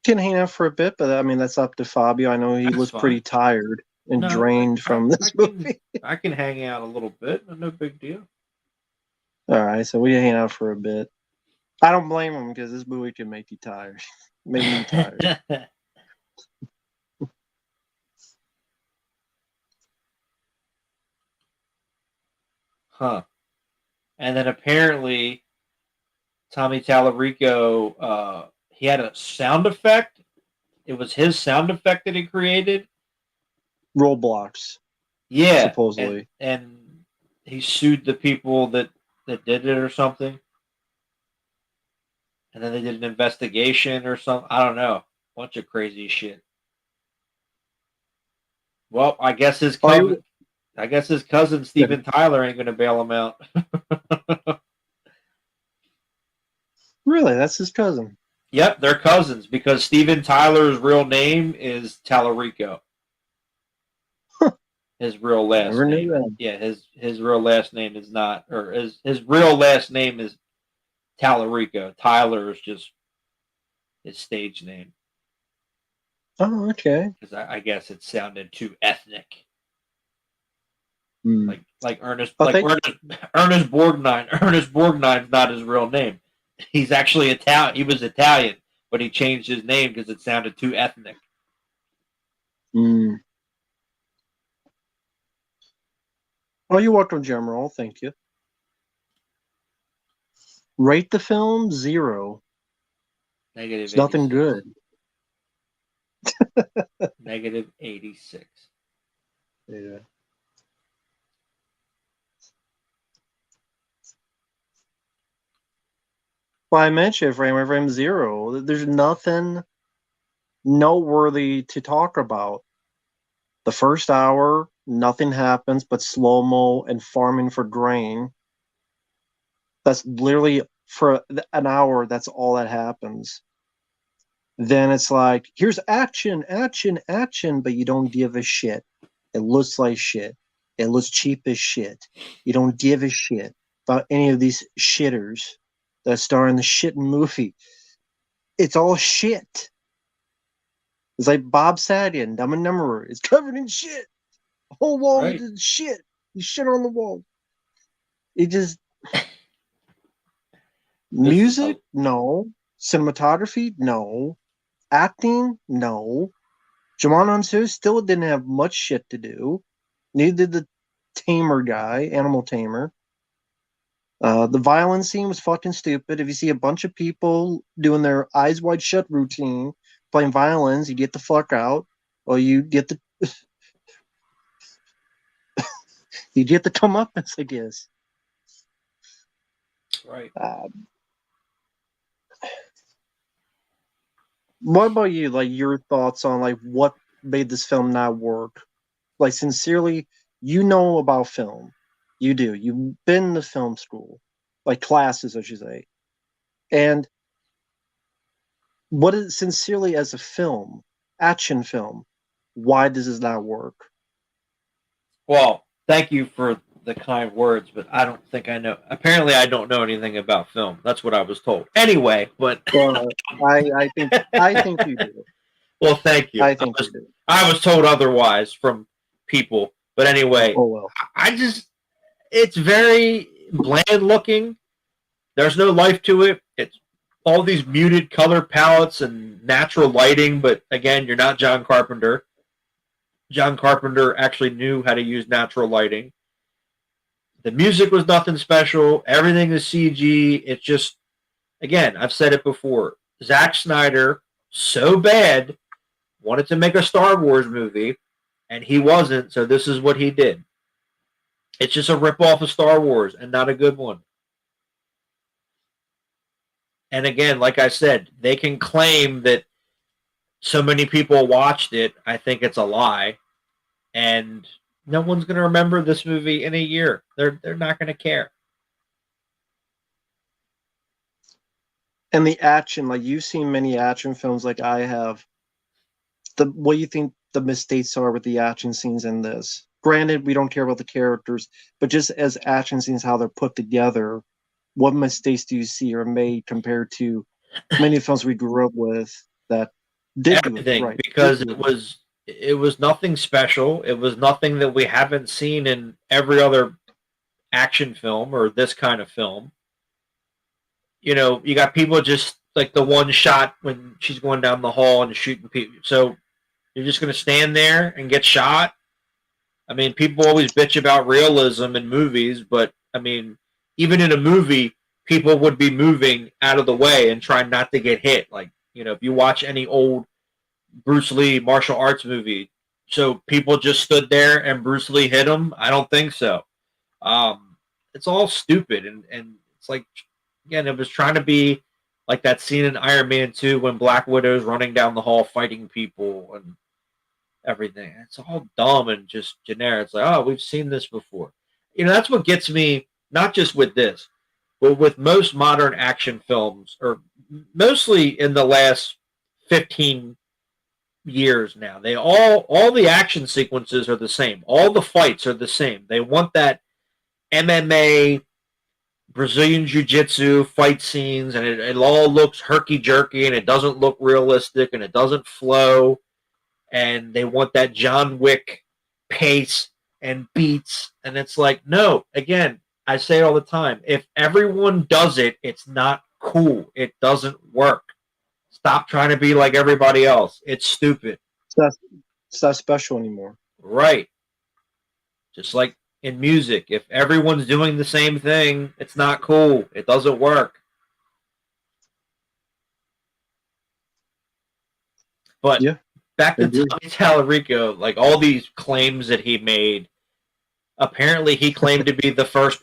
can hang out for a bit, but I mean that's up to Fabio. I know he
That's
looks pretty
fine.
tired and
No,
drained from this movie.
I can hang out a little bit. No big deal.
All right, so we hang out for a bit. I don't blame him because this movie can make you tired, make me tired.
Huh. And then apparently Tommy Tallarico, he had a sound effect. It was his sound effect that he created.
Roblox,
Yeah,
supposedly.
and he sued the people that did it or something. And then they did an investigation or something. I don't know. Bunch of crazy shit. Well,
Oh,
I guess his cousin
yeah.
Steven Tyler ain't gonna bail him out.
Really? That's his cousin.
Yep, they're cousins because Steven Tyler's real name is Tallarico. His real last
Never knew
name.
that.
Yeah, his real last name is not, or his real last name is Tallarico. Tyler is just his stage name
Oh, okay.
because I guess it sounded too ethnic,
Hmm.
like
I think.
Ernest Borgnine. Ernest Borgnine's not his real name. He's actually Italian. He was Italian, but he changed his name because it sounded too ethnic.
Hmm. Oh, you're welcome, General. Thank you. Rate the film 0.
Negative
It's nothing
86.
good.
Negative 86.
Yeah. Well, I mentioned frame 0. There's nothing noteworthy to talk about. The first hour, nothing happens but slow mo and farming for grain. That's literally for an hour. That's all that happens. Then it's like, here's action, action, action, but you don't give a shit. It looks like shit. It looks cheap as shit. You don't give a shit about any of these shitters that star in the shit movie. It's all shit. It's like Bob Saget, Dumb and Dumber. It's covered in shit. The whole wall
Right.
is shit. You shit on the wall. It just
This is
music, no. Cinematography, no. Acting, no. Jamon Unsu still didn't have much shit to do. Neither did the tamer guy, animal tamer. The violence scene was fucking stupid. If you see a bunch of people doing their eyes wide shut routine, playing violins, you get the fuck out, or you get the comeuppance, I guess.
right.
What about you? Like your thoughts on like what made this film not work? Like sincerely, you know about film. You do. You've been to film school, like classes, I should say. And what is sincerely as a film, action film, why does this not work?
Well, thank you for the kind words, but I don't think I know. Apparently, I don't know anything about film. That's what I was told. Anyway, but
Well, I think you do.
well, thank you.
I think you do.
I was told otherwise from people. But anyway,
Oh well.
I just it's very bland looking. There's no life to it. It's all these muted color palettes and natural lighting, but again, you're not John Carpenter. John Carpenter actually knew how to use natural lighting. The music was nothing special. Everything is CG. It's just, again, I've said it before. Zack Snyder, so bad, wanted to make a Star Wars movie, and he wasn't, so this is what he did. It's just a ripoff of Star Wars and not a good one. And again, like I said, they can claim that so many people watched it. I think it's a lie. And no one's going to remember this movie in a year. They're not going to care.
And the action, like you've seen many action films, like I have. What do you think the mistakes are with the action scenes in this? granted, we don't care about the characters, but just as action scenes, how they're put together, what mistakes do you see are made compared to many films we grew up with that did do it
Everything,
right? Did
because
do it.
it was nothing special. It was nothing that we haven't seen in every other action film or this kind of film. You know, you got people just like the one shot when she's going down the hall and shooting people. So you're just going to stand there and get shot. I mean, people always bitch about realism in movies, but I mean, even in a movie, people would be moving out of the way and trying not to get hit. Like, you know, if you watch any old Bruce Lee martial arts movie, so people just stood there and Bruce Lee hit them. I don't think so. Um, it's all stupid, and it's like, again, it was trying to be like that scene in Iron Man 2 when Black Widow's running down the hall fighting people and everything. It's all dumb and just generic. It's like, oh, we've seen this before. You know, that's what gets me, not just with this, but with most modern action films, or mostly in the last 15 years now. They all the action sequences are the same. All the fights are the same. They want that MMA Brazilian Jiu-Jitsu fight scenes, and it all looks herky-jerky, and it doesn't look realistic, and it doesn't flow, and they want that John Wick pace and beats, and it's like, no, again, I say it all the time, if everyone does it, it's not cool. It doesn't work. Stop trying to be like everybody else. It's stupid.
It's not, it's not special anymore.
Right. Just like in music, if everyone's doing the same thing, it's not cool. It doesn't work. But
Yeah,
back
I
to
agree.
Tommy Tallarico, like all these claims that he made, apparently he claimed to be the first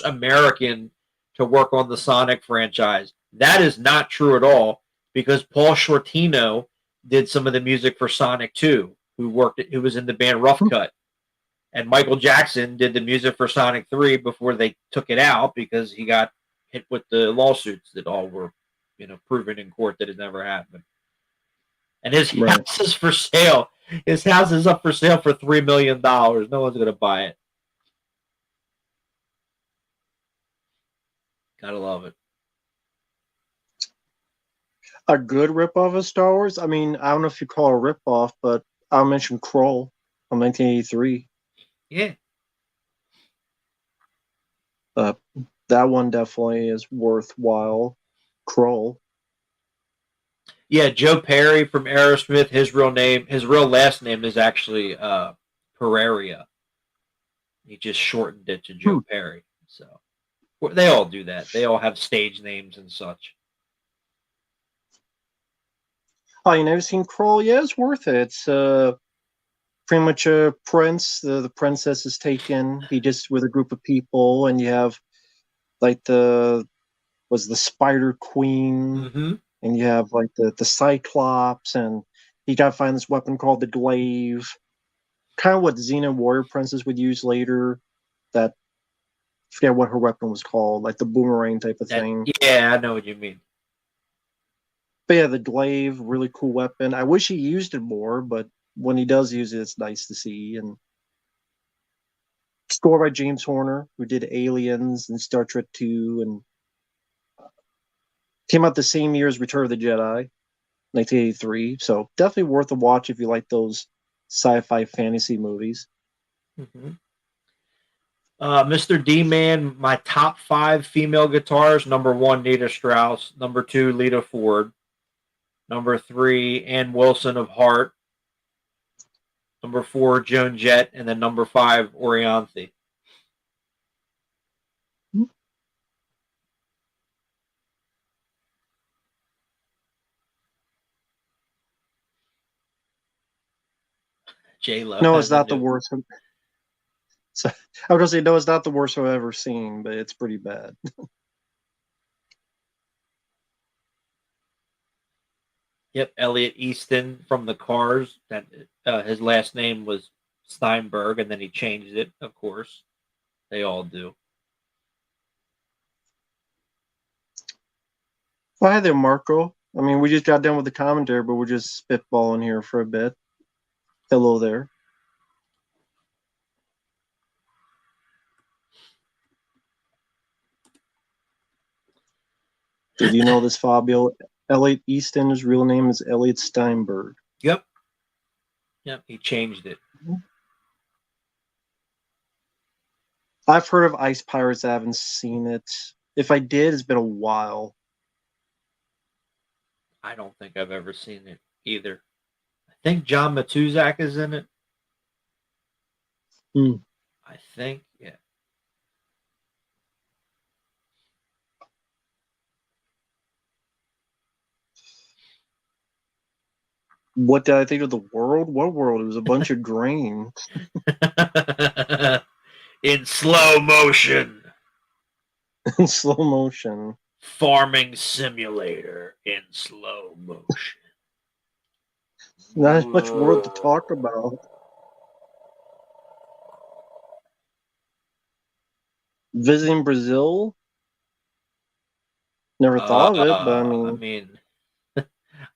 American to work on the Sonic franchise. That is not true at all, because Paul Shortino did some of the music for Sonic 2, who was in the band Rough Cut. And Michael Jackson did the music for Sonic 3 before they took it out because he got hit with the lawsuits that all were, you know, proven in court that it never happened. And his
Right.
house is for sale. His house is up for sale for $3 million. No one's gonna buy it. Gotta love it.
A good ripoff of Star Wars. I mean, I don't know if you call it a ripoff, but I'll mention Kroll from 1983.
Yeah.
Uh, that one definitely is worthwhile. Kroll.
Yeah, Joe Perry from Aerosmith, his real last name is actually Pereira. He just shortened it to Joe Perry. So they all do that. They all have stage names and such.
Oh, you never seen Kroll? Yeah, it's worth it. It's pretty much a prince. The princess is taken. He just with a group of people, and you have like the Spider Queen,
Mm-hmm.
and you have like the Cyclops, and you got to find this weapon called the glaive. Kind of what Xena Warrior Princess would use later. That I forget what her weapon was called, like the boomerang type of thing.
Yeah, I know what you mean.
But yeah, the glaive, really cool weapon. I wish he used it more, but when he does use it, it's nice to see. And score by James Horner, who did Aliens and Star Trek 2, and came out the same year as Return of the Jedi, 1983. So definitely worth a watch if you like those sci-fi fantasy movies.
Mm-hmm. Mr. D Man, my top 5 female guitars: number 1, Nita Strauss; number 2, Lita Ford; number 3, Ann Wilson of Heart; number 4, Joan Jett; and then number 5, Orianthe. J Lo
No, it's
has a
not the
new.
worst. So, I was gonna say no, it's not the worst I've ever seen, but it's pretty bad.
Yep, Elliot Easton from the Cars. That his last name was Steinberg, and then he changed it. Of course, they all do.
Well, hi there, Marco. I mean, we just got done with the commentary, but we're just spitballing here for a bit. Hello there. Did you know this, Fabio? Elliot Easton's real name is Elliot Steinberg.
Yep. Yep. He changed it.
I've heard of Ice Pirates. I haven't seen it. If I did, it's been a while.
I don't think I've ever seen it either. I think John Matuzak is in it. I think, yeah.
What did I think of the world? What world? It was a bunch of grain.
In slow motion.
In slow motion.
Farming simulator in slow motion.
Not as much world to talk about. Visiting Brazil? Never thought of it, but I mean...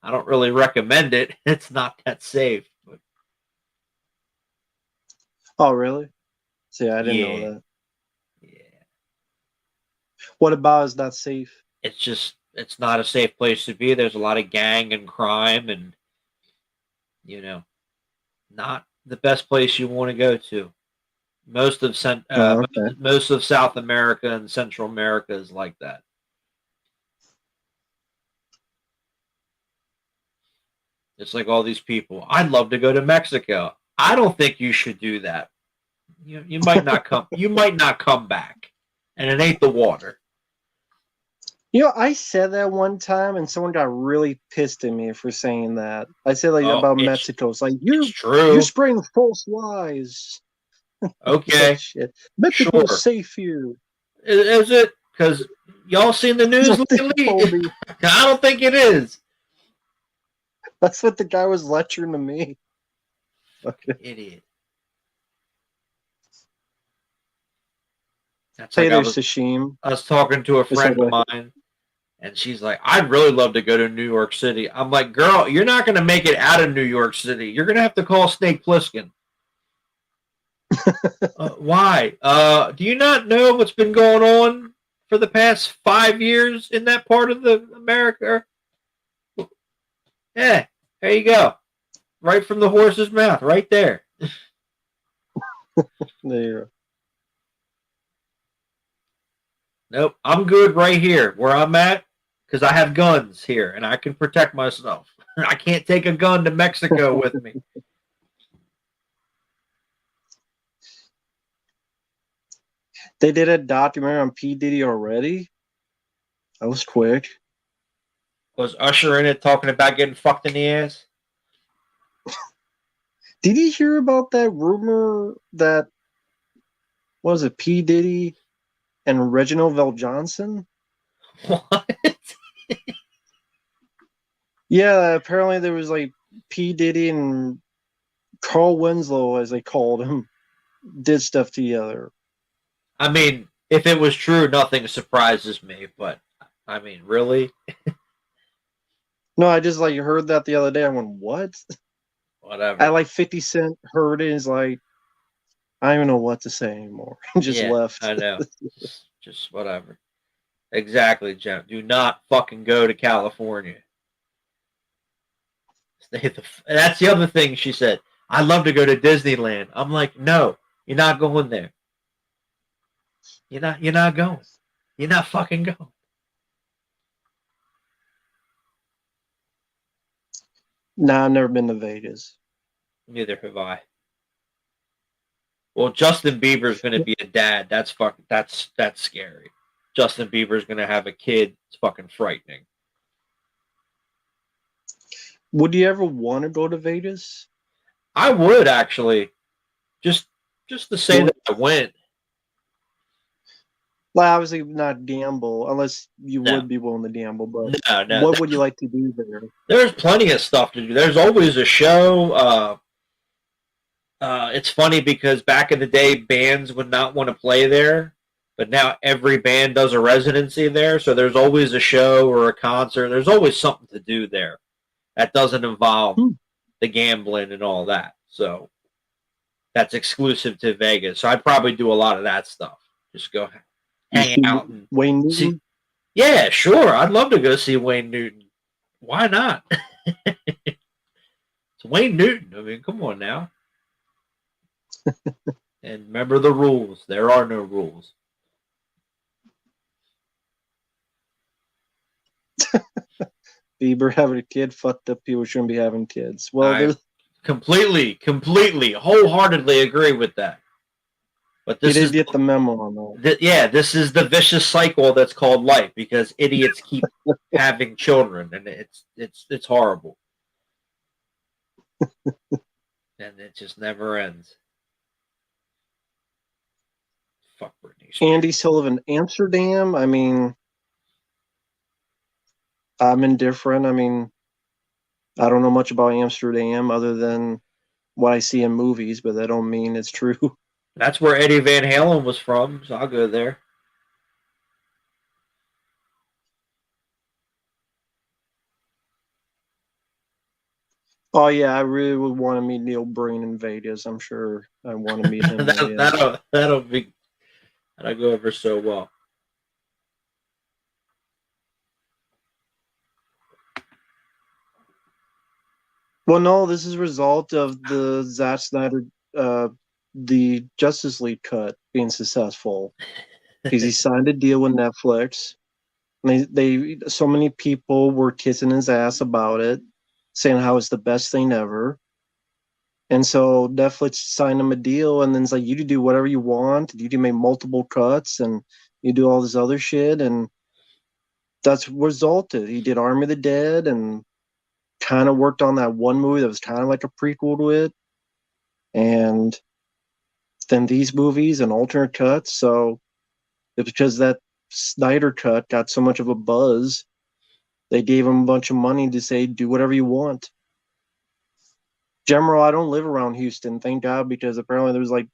I don't really recommend it. It's not that safe. But...
Oh, really? See, I didn't know that.
Yeah.
What about is not safe?
It's not a safe place to be. There's a lot of gang and crime and, not the best place you want to go to. Most of South America and Central America is like that. It's like all these people. I'd love to go to Mexico. I don't think you should do that. You might not come. You might not come back, and it ain't the water.
I said that one time, and someone got really pissed at me for saying that. I said about Mexico. It's like you're spreading false lies.
Okay,
shit. Mexico's safe here.
Is it? Because y'all seen the news lately? I don't think it is.
That's what the guy was lecturing to me.
Okay. Idiot. That's
hey, there's Sashim.
I was talking to a friend of mine, and she's like, I'd really love to go to New York City. I'm like, girl, you're not going to make it out of New York City. You're going to have to call Snake Plissken. Why? Do you not know what's been going on for the past 5 years in that part of the America? Yeah, there you go. Right from the horse's mouth, right there.
There.
Nope, I'm good right here where I'm at because I have guns here and I can protect myself. I can't take a gun to Mexico with me.
They did a documentary on P. Diddy already? That was quick.
Was Usher in it talking about getting fucked in the ass?
Did you hear about that rumor that was it P. Diddy and Reginald VelJohnson?
What?
Yeah, apparently there was like P. Diddy and Carl Winslow, as they called him, did stuff together.
I mean, if it was true, nothing surprises me, but I mean, really?
No, I just heard that the other day. I went, what?
Whatever.
I 50 Cent heard it and is like, I don't even know what to say anymore. Just left.
I know. Just whatever. Exactly, Jim. Do not fucking go to California. That's the other thing she said. I'd love to go to Disneyland. I'm like, no, you're not going there. You're not going. You're not fucking going.
Nah, I've never been to Vegas.
Neither have I. Well, Justin Bieber's going to be a dad. That's scary. Justin Bieber's going to have a kid. It's fucking frightening.
Would you ever want to go to Vegas?
I would actually. Just to say that I went.
Well, obviously not gamble, unless you would be willing to gamble. But
no.
What would you like to do there?
There's plenty of stuff to do. There's always a show. It's funny because back in the day, bands would not want to play there, but now every band does a residency there. So there's always a show or a concert. There's always something to do there that doesn't involve the gambling and all that. So that's exclusive to Vegas. So I'd probably do a lot of that stuff. Just go hang out and
Wayne Newton?
Yeah, sure. I'd love to go see Wayne Newton. Why not? It's Wayne Newton. I mean, come on now. And remember the rules. There are no rules.
Bieber having a kid, fucked up people shouldn't be having kids. Well,
I
there's
completely, wholeheartedly agree with that. But
you
this
didn't
is
get the memo on that.
yeah, this is the vicious cycle that's called life because idiots keep having children, and it's horrible, and it just never ends. Fuck Britney Spears.
Andy Sullivan, Amsterdam. I mean, I'm indifferent. I mean, I don't know much about Amsterdam other than what I see in movies, but that don't mean it's true.
That's where Eddie Van Halen was from, so I'll go there.
Oh yeah, I really would want to meet Neil Breen in Vegas. I'm sure I want to meet him there. Yeah.
That'll go over so well.
Well, no, this is a result of the Zack Snyder, the Justice League cut being successful because he signed a deal with Netflix. And so many people were kissing his ass about it, saying how it's the best thing ever. And so Netflix signed him a deal, and then it's like you can do whatever you want. You can make multiple cuts, and you do all this other shit, and that's resulted. He did Army of the Dead, and kind of worked on that one movie that was kind of like a prequel to it, and then these movies and alternate cuts. So it's because that Snyder cut got so much of a buzz, they gave him a bunch of money to say do whatever you want. General, I don't live around Houston, thank God, because apparently there's like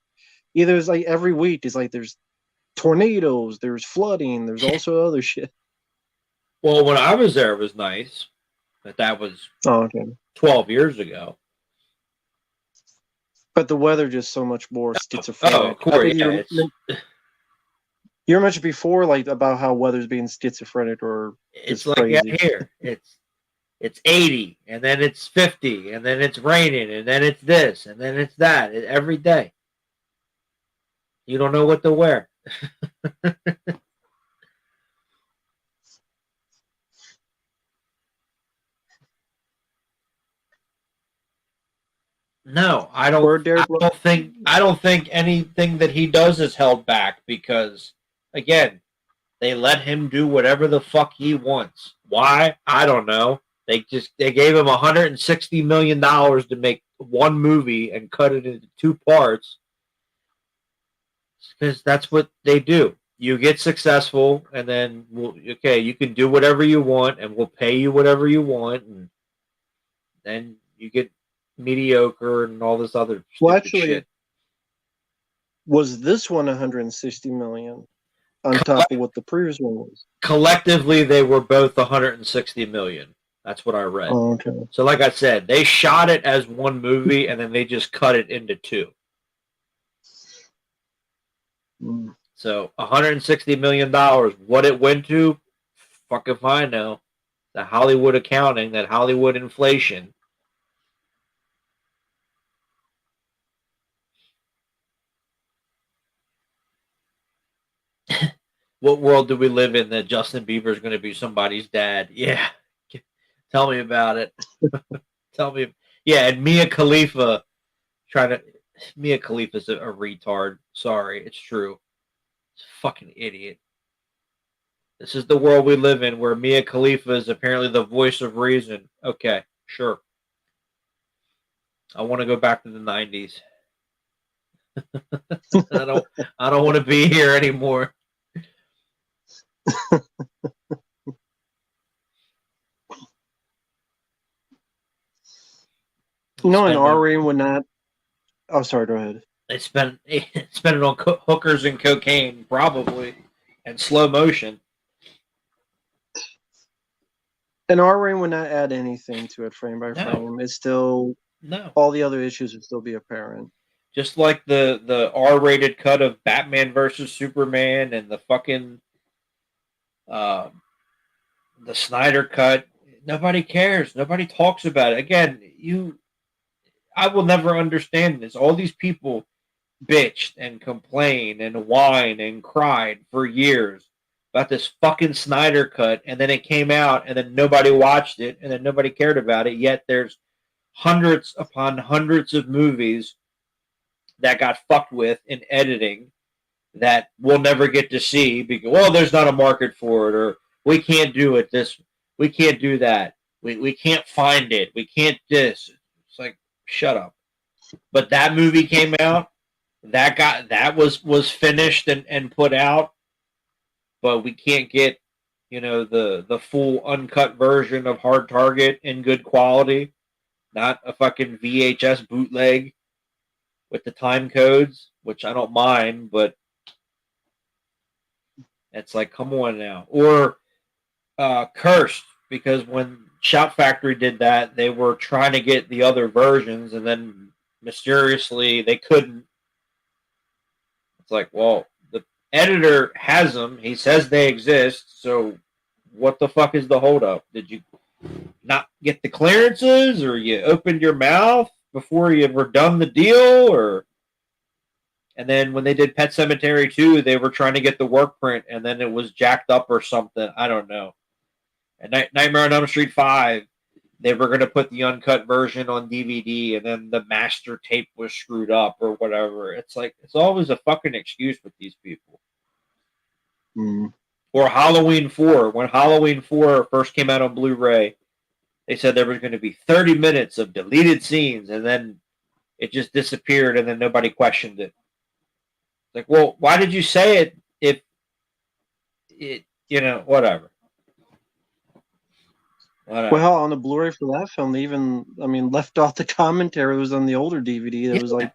either it's like every week it's like there's tornadoes, there's flooding, there's also other shit.
Well, when I was there, it was nice, but that was 12 years ago.
But the weather just so much more schizophrenic.
Oh, Corey, yeah,
you mentioned before, like about how weather's being schizophrenic or
it's like
crazy.
Here. It's 80, and then it's 50, and then it's raining, and then it's this, and then it's that every day. You don't know what to wear. No, I don't think anything that he does is held back because, again, they let him do whatever the fuck he wants. Why? I don't know. They gave him $160 million to make one movie and cut it into two parts because that's what they do. You get successful, and then you can do whatever you want, and we'll pay you whatever you want, and then you get mediocre and all this other stupid shit.
Was this one 160 million on top of what the previous one was?
Collectively, they were both 160 million. That's what I read.
Oh, okay.
So, like I said, they shot it as one movie and then they just cut it into two.
Mm.
So, $160 million. What it went to, fuck if I know. The Hollywood accounting, that Hollywood inflation. What world do we live in that Justin Bieber is going to be somebody's dad? Yeah. Tell me about it. Tell me. Yeah, and Mia Khalifa's a retard. Sorry, it's true. It's a fucking idiot. This is the world we live in where Mia Khalifa is apparently the voice of reason. Okay, sure. I want to go back to the 90s. I don't want to be here anymore.
No, an R-rating would not. Oh, sorry. Go ahead.
They spent it on hookers and cocaine, probably, and slow motion.
An R-rating would not add anything to it frame by frame. It's still all the other issues would still be apparent.
Just like the R-rated cut of Batman versus Superman and the fucking the Snyder cut. Nobody cares. Nobody talks about it. Again, I will never understand this. All these people bitched and complained and whined and cried for years about this fucking Snyder cut, and then it came out, and then nobody watched it, and then nobody cared about it. Yet there's hundreds upon hundreds of movies that got fucked with in editing that we'll never get to see because, well, there's not a market for it, or we can't do it this, we can't do that, we can't find it, we can't this. It's like, shut up. But that movie came out, that was finished and put out, but we can't get, the full uncut version of Hard Target in good quality, not a fucking VHS bootleg with the time codes, which I don't mind, but it's like, come on now. Or Cursed, because when Shout Factory did that, they were trying to get the other versions, and then mysteriously they couldn't. It's like, well, the editor has them. He says they exist, so what the fuck is the holdup? Did you not get the clearances, or you opened your mouth before you were done the deal, or... And then when they did Pet Sematary 2, they were trying to get the work print, and then it was jacked up or something. I don't know. And Nightmare on Elm Street 5, they were going to put the uncut version on DVD, and then the master tape was screwed up or whatever. It's like, it's always a fucking excuse with these people.
Mm.
Or Halloween 4. When Halloween 4 first came out on Blu-ray, they said there was going to be 30 minutes of deleted scenes, and then it just disappeared, and then nobody questioned it. Like, well, why did you say it if it, whatever.
Well, on the Blu-ray for that film, they even, left off the commentary that was on the older DVD. That was like,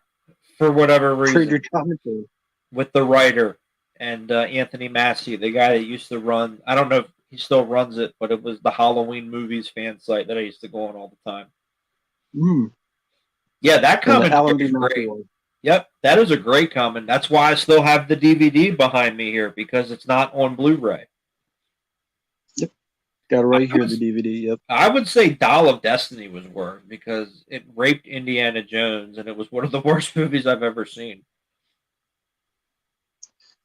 for whatever reason,
triggered commentary
with the writer and Anthony Massey, the guy that used to run. I don't know if he still runs it, but it was the Halloween Movies fan site that I used to go on all the time.
Mm.
Yeah, that commentary is great. Yep, that is a great comment. That's why I still have the DVD behind me here, because it's not on Blu-ray.
Yep, got it right here, the DVD. Yep.
I would say Doll of Destiny was worse because it raped Indiana Jones, and it was one of the worst movies I've ever seen.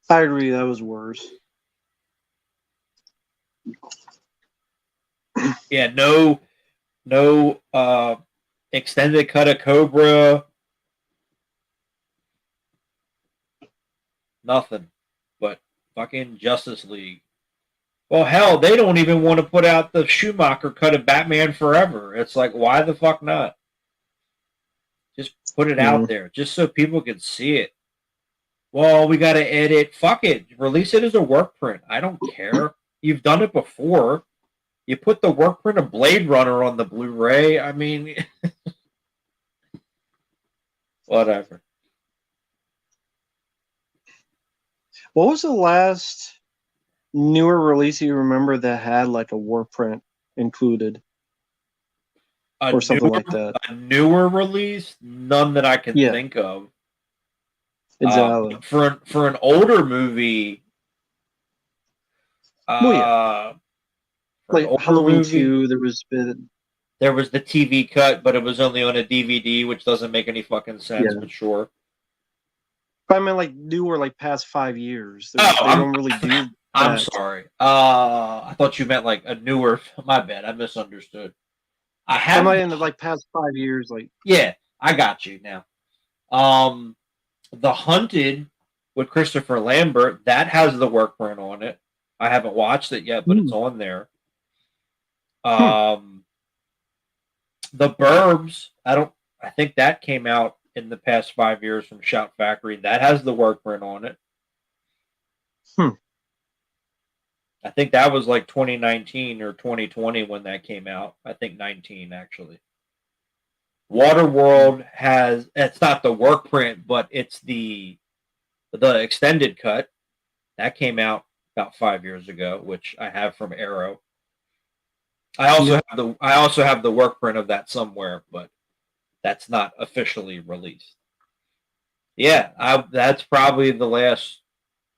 I agree, that was worse.
Yeah, no extended cut of Cobra. Nothing but fucking Justice League. Well, hell, they don't even want to put out the Schumacher cut of Batman Forever. It's like, why the fuck not? Just put it out there, just so people can see it. Well, we got to edit. Fuck it. Release it as a work print. I don't care. You've done it before. You put the work print of Blade Runner on the Blu-ray. I mean, whatever.
What was the last newer release you remember that had like a war print included? Or something like that.
A newer release? None that I can think of.
Exactly.
For an older movie,
like Halloween 2, there was
the TV cut, but it was only on a DVD, which doesn't make any fucking sense, but sure.
But I mean, like, newer, like, past 5 years. They don't really do that.
I'm sorry. I thought you meant, like, a newer... My bad, I misunderstood.
I'm like in the, like, past 5 years, like...
Yeah, I got you now. The Hunted with Christopher Lambert, that has the work print on it. I haven't watched it yet, but it's on there. The Burbs, I think that came out in the past 5 years from Shout Factory. That has the work print on it. I think that was like 2019 or 2020 when that came out. I think 19, actually. Waterworld has, it's not the work print, but it's the extended cut. That came out about 5 years ago, which I have from Arrow. I also have the work print of that somewhere, but that's not officially released. Yeah, that's probably the last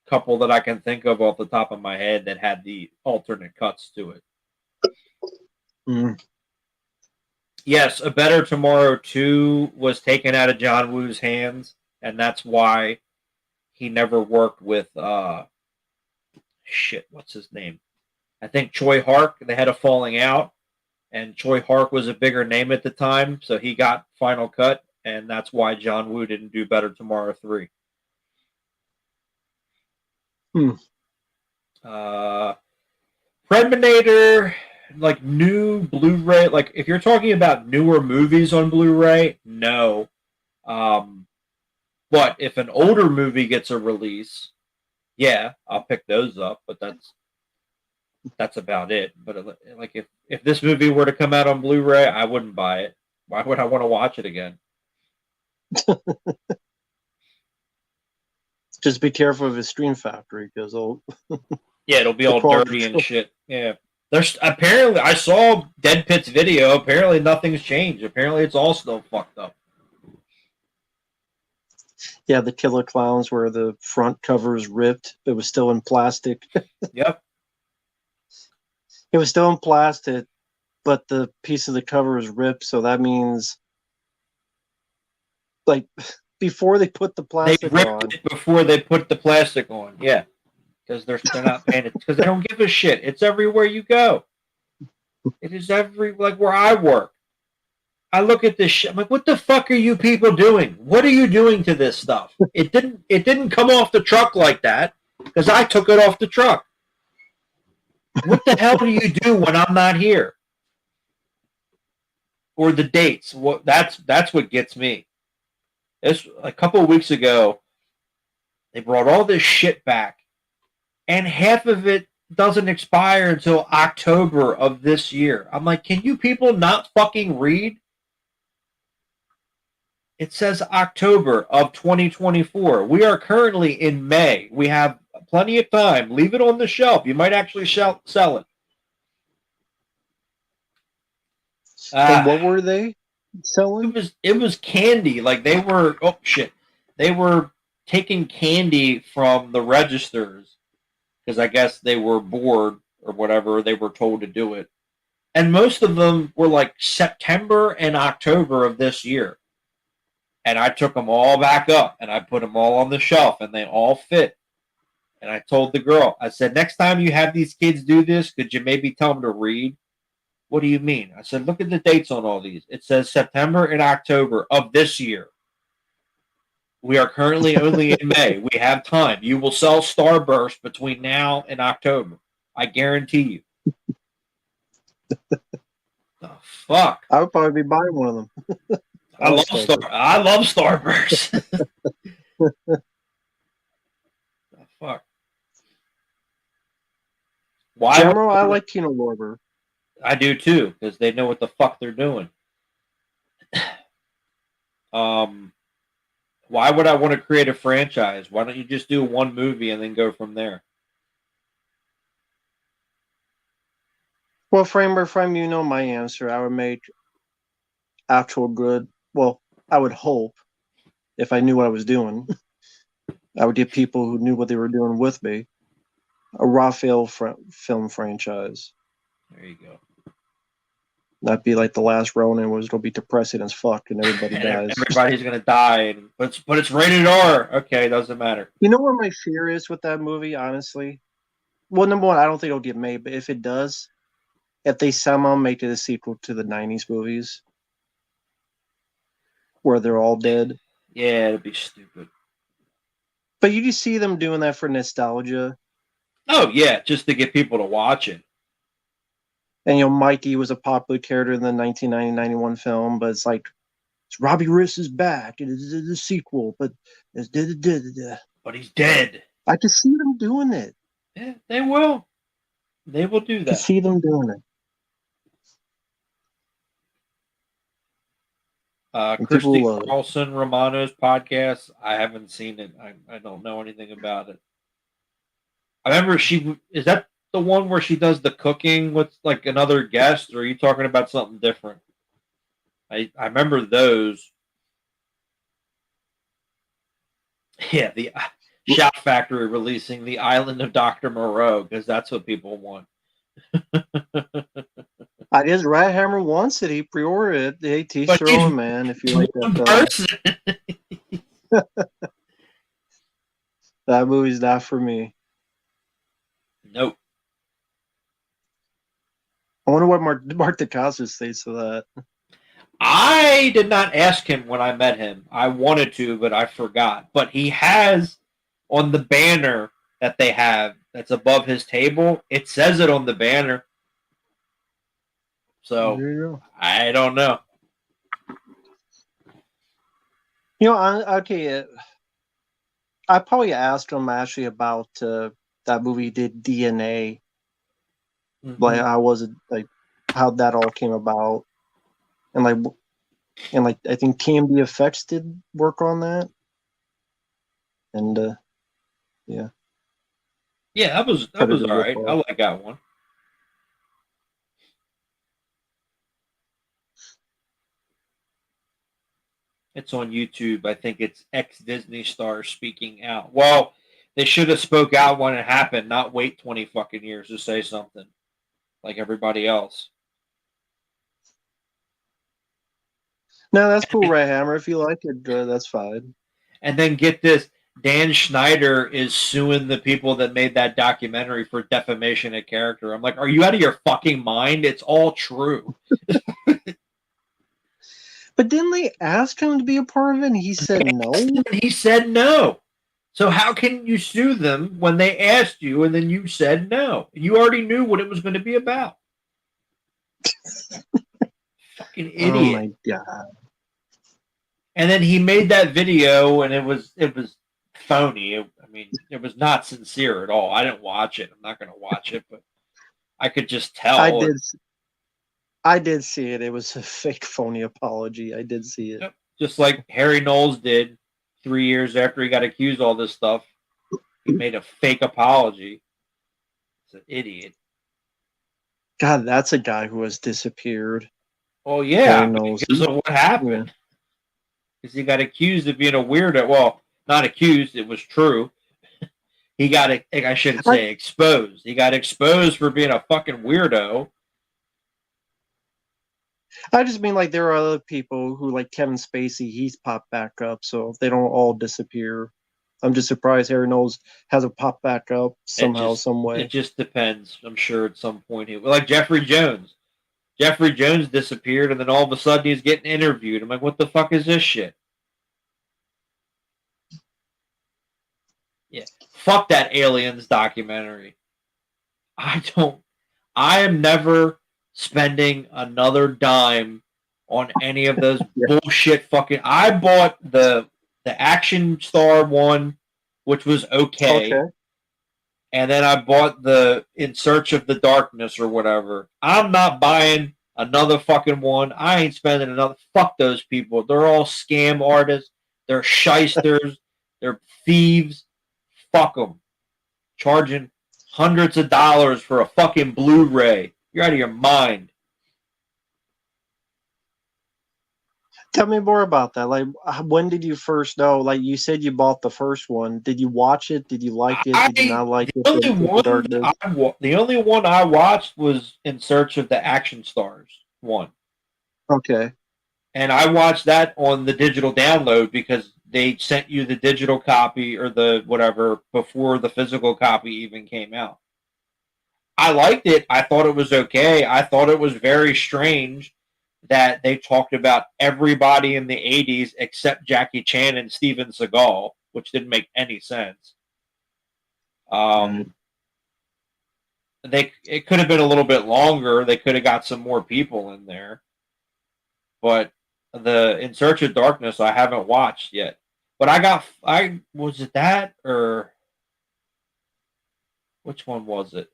couple that I can think of off the top of my head that had the alternate cuts to it.
Mm.
Yes, A Better Tomorrow 2 was taken out of John Woo's hands, and that's why he never worked with what's his name? I think Choi Hark. They had a falling out, and Choi Hark was a bigger name at the time, so he got final cut, and that's why John Woo didn't do Better Tomorrow 3.
Hmm.
Preminator, like new Blu-ray, like if you're talking about newer movies on Blu-ray, no. But if an older movie gets a release, yeah, I'll pick those up. But that's about it. But like if this movie were to come out on Blu-ray, I wouldn't buy it. Why would I want to watch it again?
Just be careful of his Stream Factory because
yeah, it'll be all dirty and shit. Yeah. There's apparently I saw Dead Pit's video. Apparently nothing's changed. Apparently it's all still fucked up.
Yeah, the Killer Clowns where the front cover is ripped. It was still in plastic.
Yep.
It was still in plastic, but the piece of the cover is ripped, so that means like before they put the plastic
they ripped
on.
it before they put the plastic on. Yeah. Because they're not paying it. Because they don't give a shit. It's everywhere you go. It is like where I work. I look at this shit. I'm like, what the fuck are you people doing? What are you doing to this stuff? It didn't come off the truck like that because I took it off the truck. What the hell do you do when I'm not here? Or the dates. That's what gets me. This a couple of weeks ago, they brought all this shit back, and half of it doesn't expire until October of this year. I'm like, can you people not fucking read? It says October of 2024. We are currently in May. We have plenty of time. Leave it on the shelf. You might actually sell it.
And what were they selling?
It was candy. Like they were they were taking candy from the registers because I guess they were bored or whatever. They were told to do it, and most of them were like September and October of this year. And I took them all back up and I put them all on the shelf and they all fit. And I told the girl, I said, next time you have these kids do this, could you maybe tell them to read? What do you mean? I said, look at the dates on all these. It says September and October of this year. We are currently only in May. We have time. You will sell Starburst between now and October. I guarantee you. The fuck?
I would probably be buying one of them.
I love Starburst. The fuck? Why?
General, I like Kino Lorber.
I do too, because they know what the fuck they're doing. Why would I want to create a franchise? Why don't you just do one movie and then go from there?
Well, frame by frame, you know my answer. I would make actual good. Well, I would hope if I knew what I was doing, I would get people who knew what they were doing with me. A Raphael film franchise.
There you go.
Not be like the last Ronin, was it'll be depressing as fuck and everybody dies.
Everybody's gonna die, but it's rated R. Okay, doesn't matter.
You know what my fear is with that movie, honestly? Well, number one, I don't think it'll get made, but if it does, if they somehow make it a sequel to the '90s movies, where they're all dead.
Yeah, it'd be stupid.
But you just see them doing that for nostalgia.
Oh yeah, just to get people to watch it.
And Mikey was a popular character in the 1990-91 film, but it's like Robbie Riss is back. It is the sequel, but it's
but he's dead.
I can see them doing it.
Yeah, they will. They will do that.
I can see them doing it.
Christy Carlson Romano's podcast. I haven't seen it. I don't know anything about it. I remember is that the one where she does the cooking with like another guest, or are you talking about something different? I remember those. Yeah, the Shout Factory releasing The Island of Dr. Moreau because that's what people want.
I guess Rat Hammer wants it. He pre-ordered it. Hey, teach
But
their
he's
own, man. If you like that
one
film,
person.
that movie's not for me.
Nope.
I wonder what Mark Dacascos thinks of that.
I did not ask him when I met him. I wanted to, but I forgot. But he has on the banner that they have that's above his table, it says it on the banner. So
There you go.
I don't know.
You know, okay. I probably asked him actually about that movie did DNA.
Mhm.
Like, I wasn't like how that all came about, and like I think TMB Effects did work on that, and yeah,
Yeah, that was
had a good
all
rip
right. I
off.
like that one. It's on YouTube. I think it's ex Disney star speaking out. Well, they should have spoke out when it happened, not wait 20 fucking years to say something like everybody else.
No, that's cool, Ray Hammer. If you like it, that's fine.
And then get this, Dan Schneider is suing the people that made that documentary for defamation of character. I'm like, are you out of your fucking mind? It's all true.
But didn't they ask him to be a part of it, and he said no?
He said no. So how can you sue them when they asked you and then you said no? You already knew what it was going to be about. Fucking idiot.
Oh my god.
And then he made that video and it was phony. I mean, it was not sincere at all. I didn't watch it. I'm not going to watch it, but I could just tell.
I did see it. It was a fake, phony apology. I did see it.
Just like Harry Knowles did 3 years after he got accused of all this stuff. He made a fake apology. It's an idiot.
God, that's a guy who has disappeared.
Oh, yeah, because of what happened. Because he got accused of being a weirdo. Well, not accused, it was true. He got, I shouldn't say exposed. He got exposed for being a fucking weirdo.
I just mean, like, there are other people who, like Kevin Spacey, he's popped back up, so they don't all disappear. I'm just surprised Harry Knowles hasn't popped back up somehow, some way.
It just depends. I'm sure at some point he, like Jeffrey Jones. Jeffrey Jones disappeared, and then all of a sudden he's getting interviewed. I'm like, what the fuck is this shit? Yeah, fuck that Aliens documentary. I am never spending another dime on any of those bullshit fucking. I bought the Action Star one, which was okay. And then I bought the In Search of the Darkness or whatever. I'm not buying another fucking one. I ain't spending another. Fuck those people. They're all scam artists. They're shysters. They're thieves. Fuck them. Charging hundreds of dollars for a fucking Blu-ray. You're out of your mind.
Tell me more about that. Like, when did you first know? Like, you said you bought the first one. Did you watch it? Did you like it? Did you not like it?
The only one I watched was In Search of the Action Stars one.
Okay.
And I watched that on the digital download because they sent you the digital copy or the whatever before the physical copy even came out. I liked it. I thought it was okay. I thought it was very strange that they talked about everybody in the 80s except Jackie Chan and Steven Seagal, which didn't make any sense. It could have been a little bit longer. They could have got some more people in there. But the In Search of Darkness I haven't watched yet. But was it that or which one was it?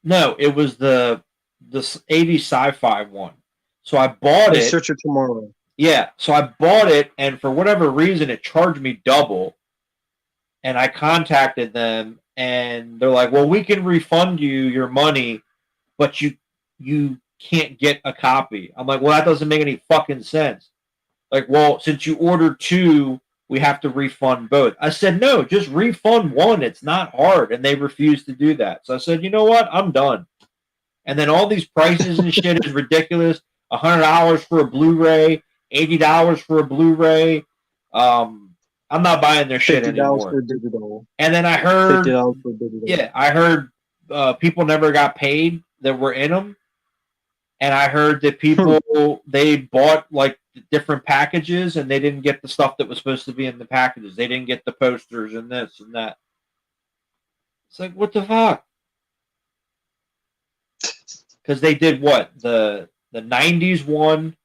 No, it was the 80s sci-fi one. So I bought it.
Search of Tomorrow.
Yeah, so I bought it, and for whatever reason, it charged me double. And I contacted them, and they're like, "Well, we can refund you your money, but you can't get a copy." I'm like, "Well, that doesn't make any fucking sense." Like, well, since you ordered two, we have to refund both. I said, no, just refund one. It's not hard. And they refused to do that. So I said, you know what? I'm done. And then all these prices and shit is ridiculous. $100 for a Blu-ray, $80 for a Blu-ray. I'm not buying their shit
$50
anymore.
for digital.
And then I heard,
$50 for digital.
yeah, I heard people never got paid that were in them. And I heard that people, they bought like different packages and they didn't get the stuff that was supposed to be in the packages. They didn't get the posters and this and that. It's like, what the fuck? Because they did what? The 90s one,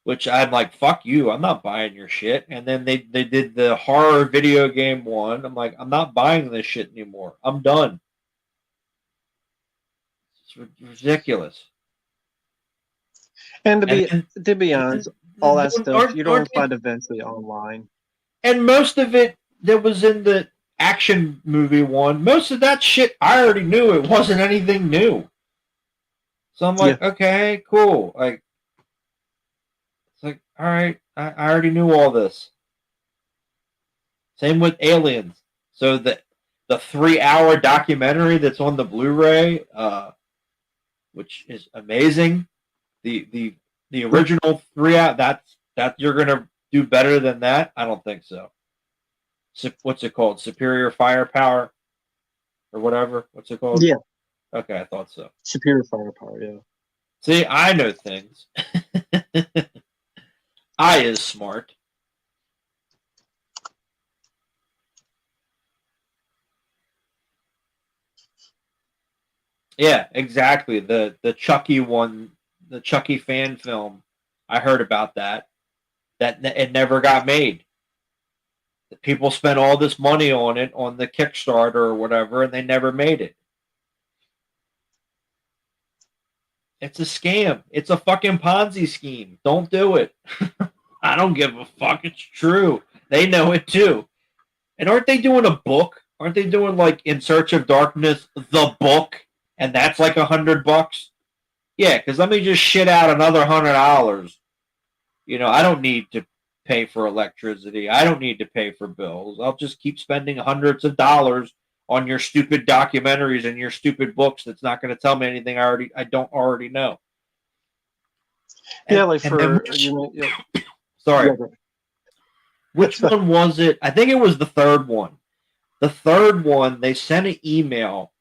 which I'm like, fuck you, I'm not buying your shit. And then they did the horror video game one. I'm like, I'm not buying this shit anymore. I'm done. It's ridiculous.
And to be honest, all that stuff you don't find eventually online.
And most of it that was in the action movie one, most of that shit I already knew. It wasn't anything new. So I'm like, okay, cool. Like, it's like, all right, I already knew all this. Same with Aliens. So the 3-hour documentary that's on the Blu-ray, which is amazing. The original 3-hour, that you're gonna do better than that? I don't think so. What's it called? Superior Firepower or whatever? What's it called?
Yeah.
Okay, I thought so.
Superior Firepower, yeah.
See, I know things. I is smart. Yeah, exactly. The Chucky one, the Chucky fan film. I heard about that. That it never got made. The people spent all this money on it on the Kickstarter or whatever, and they never made it. It's a scam. It's a fucking Ponzi scheme. Don't do it. I don't give a fuck. It's true. They know it too. And aren't they doing a book? Aren't they doing like In Search of Darkness, the book? And that's like $100? Yeah, because let me just shit out another $100. You know, I don't need to pay for electricity. I don't need to pay for bills. I'll just keep spending hundreds of dollars on your stupid documentaries and your stupid books that's not going to tell me anything I don't already know.
Yeah, like
sorry. Which one was it? I think it was the third one. The third one, they sent an email,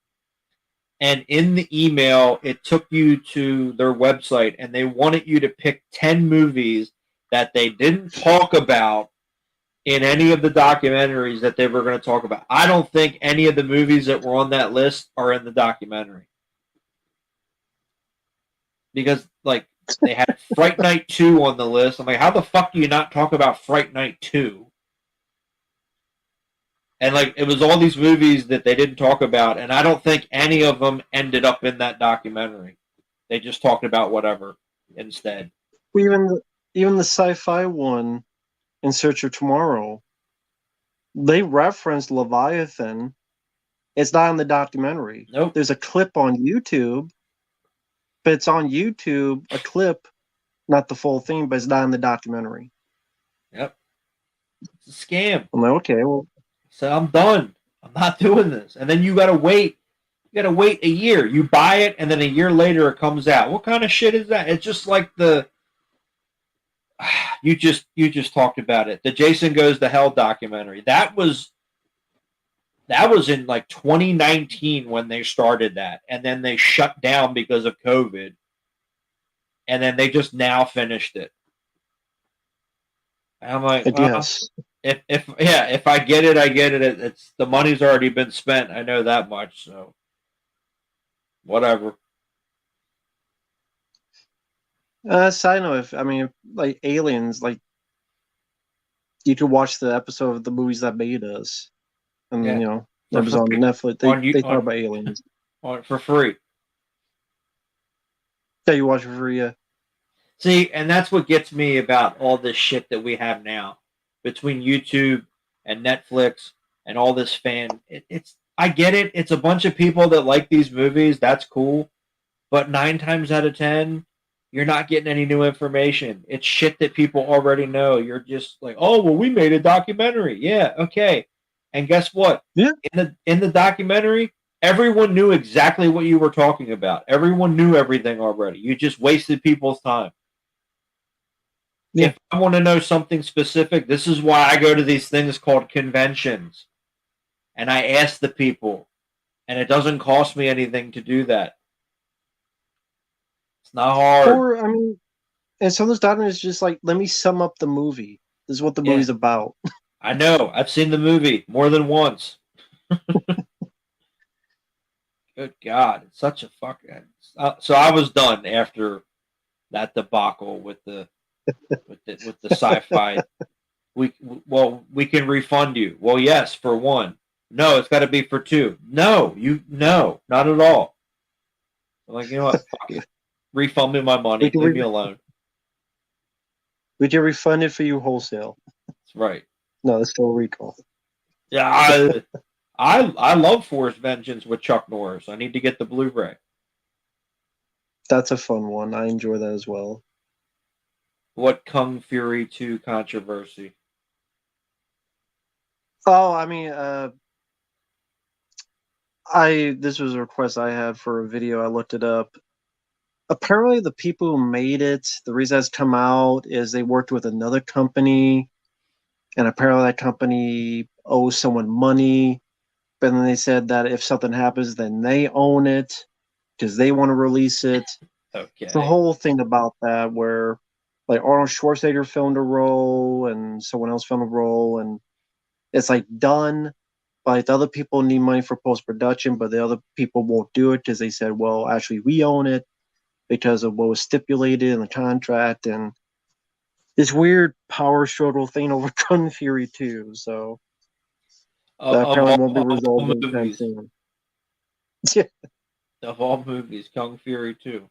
and in the email, it took you to their website, and they wanted you to pick 10 movies that they didn't talk about in any of the documentaries that they were going to talk about. I don't think any of the movies that were on that list are in the documentary. Because, like, they had Fright Night 2 on the list. I'm like, how the fuck do you not talk about Fright Night 2? And, like, it was all these movies that they didn't talk about, and I don't think any of them ended up in that documentary. They just talked about whatever instead.
Even the sci-fi one, In Search of Tomorrow, they referenced Leviathan. It's not in the documentary.
Nope.
There's a clip on YouTube, but it's on YouTube, a clip, not the full thing, but it's not in the documentary.
Yep. It's a scam.
I'm like, okay, well.
So I'm done. I'm not doing this. And then you got to wait. You got to wait a year. You buy it, and then a year later it comes out. What kind of shit is that? It's just like the... You just talked about it. The Jason Goes to Hell documentary. That was in like 2019 when they started that, and then they shut down because of COVID, and then they just now finished it. And I'm like,
yes.
If I get it, I get it. It's the money's already been spent. I know that much. So whatever.
Side note, like Aliens, like you could watch the episode of the movies that made us, and you know that was on Netflix. They talk about aliens
for free.
Yeah, you watch it for free. Yeah.
See, and that's what gets me about all this shit that we have now between YouTube and Netflix and all this fan. I get it. It's a bunch of people that like these movies. That's cool, but 9 times out of 10. You're not getting any new information. It's shit that people already know. You're just like, oh, well, we made a documentary. Yeah, okay. And guess what?
Yeah.
In the documentary, Everyone knew exactly what you were talking about. Everyone knew everything already. You just wasted people's time.
Yeah.
If I want to know something specific, this is why I go to these things called conventions. And I ask the people, and it doesn't cost me anything to do that. It's not hard.
Or I mean, and some of those documents is just like, let me sum up the movie. This is what the
Yeah,
movie's about.
I know. I've seen the movie more than once. Good God, it's such a fucking. So I was done after that debacle with the sci-fi. We can refund you. Well, yes, for one. No, it's got to be for two. No, not at all. I'm like, you know what? Fuck it. Refund me my
We
money.
can
Leave me
re-
alone.
we can refund it for you wholesale.
That's right.
No, it's still a recall.
Yeah, I love Force Vengeance with Chuck Norris. I need to get the Blu-ray.
That's a fun one. I enjoy that as well.
What Kung Fury 2 controversy?
Oh, I mean, I this was a request I had for a video. I looked it up. Apparently, the people who made it, the reason it's come out is they worked with another company, and apparently that company owes someone money. But then they said that if something happens, then they own it because they want to release it. It's the
Okay.
whole thing about that where like Arnold Schwarzenegger filmed a role and someone else filmed a role, and it's like done. But the other people need money for post production, but the other people won't do it because they said, well, actually, we own it because of what was stipulated in the contract, and this weird power struggle thing over Gun Fury too. So that apparently won't be
Of all
resolved anytime
movies,
soon. Yeah.
Kung Fury 2.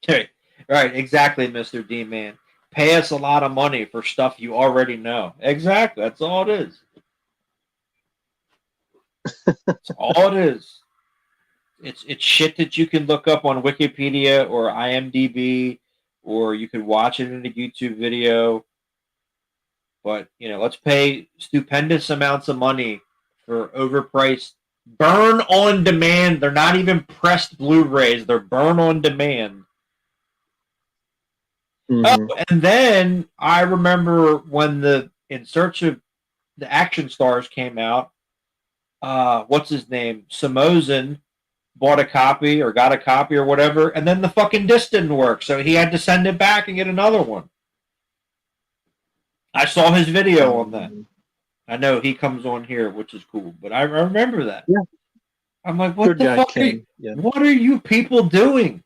Okay. Right, exactly, Mr. D Man. Pay us a lot of money for stuff you already know. Exactly. That's all it is. That's all it is. It's shit that you can look up on Wikipedia or IMDb, or you could watch it in a YouTube video. But let's pay stupendous amounts of money for overpriced burn on demand. They're not even pressed Blu-rays. They're burn on demand. Oh,
Mm-hmm.
and then I remember when the In Search of the Action Stars came out. What's his name? Samozin bought a copy or got a copy or whatever, and then the fucking disc didn't work, so he had to send it back and get another one. I saw his video on that. I know he comes on here, which is cool, but I remember that.
Yeah.
I'm like, what
Good
the
guy,
fuck?
Ken. Yeah.
What are you people doing?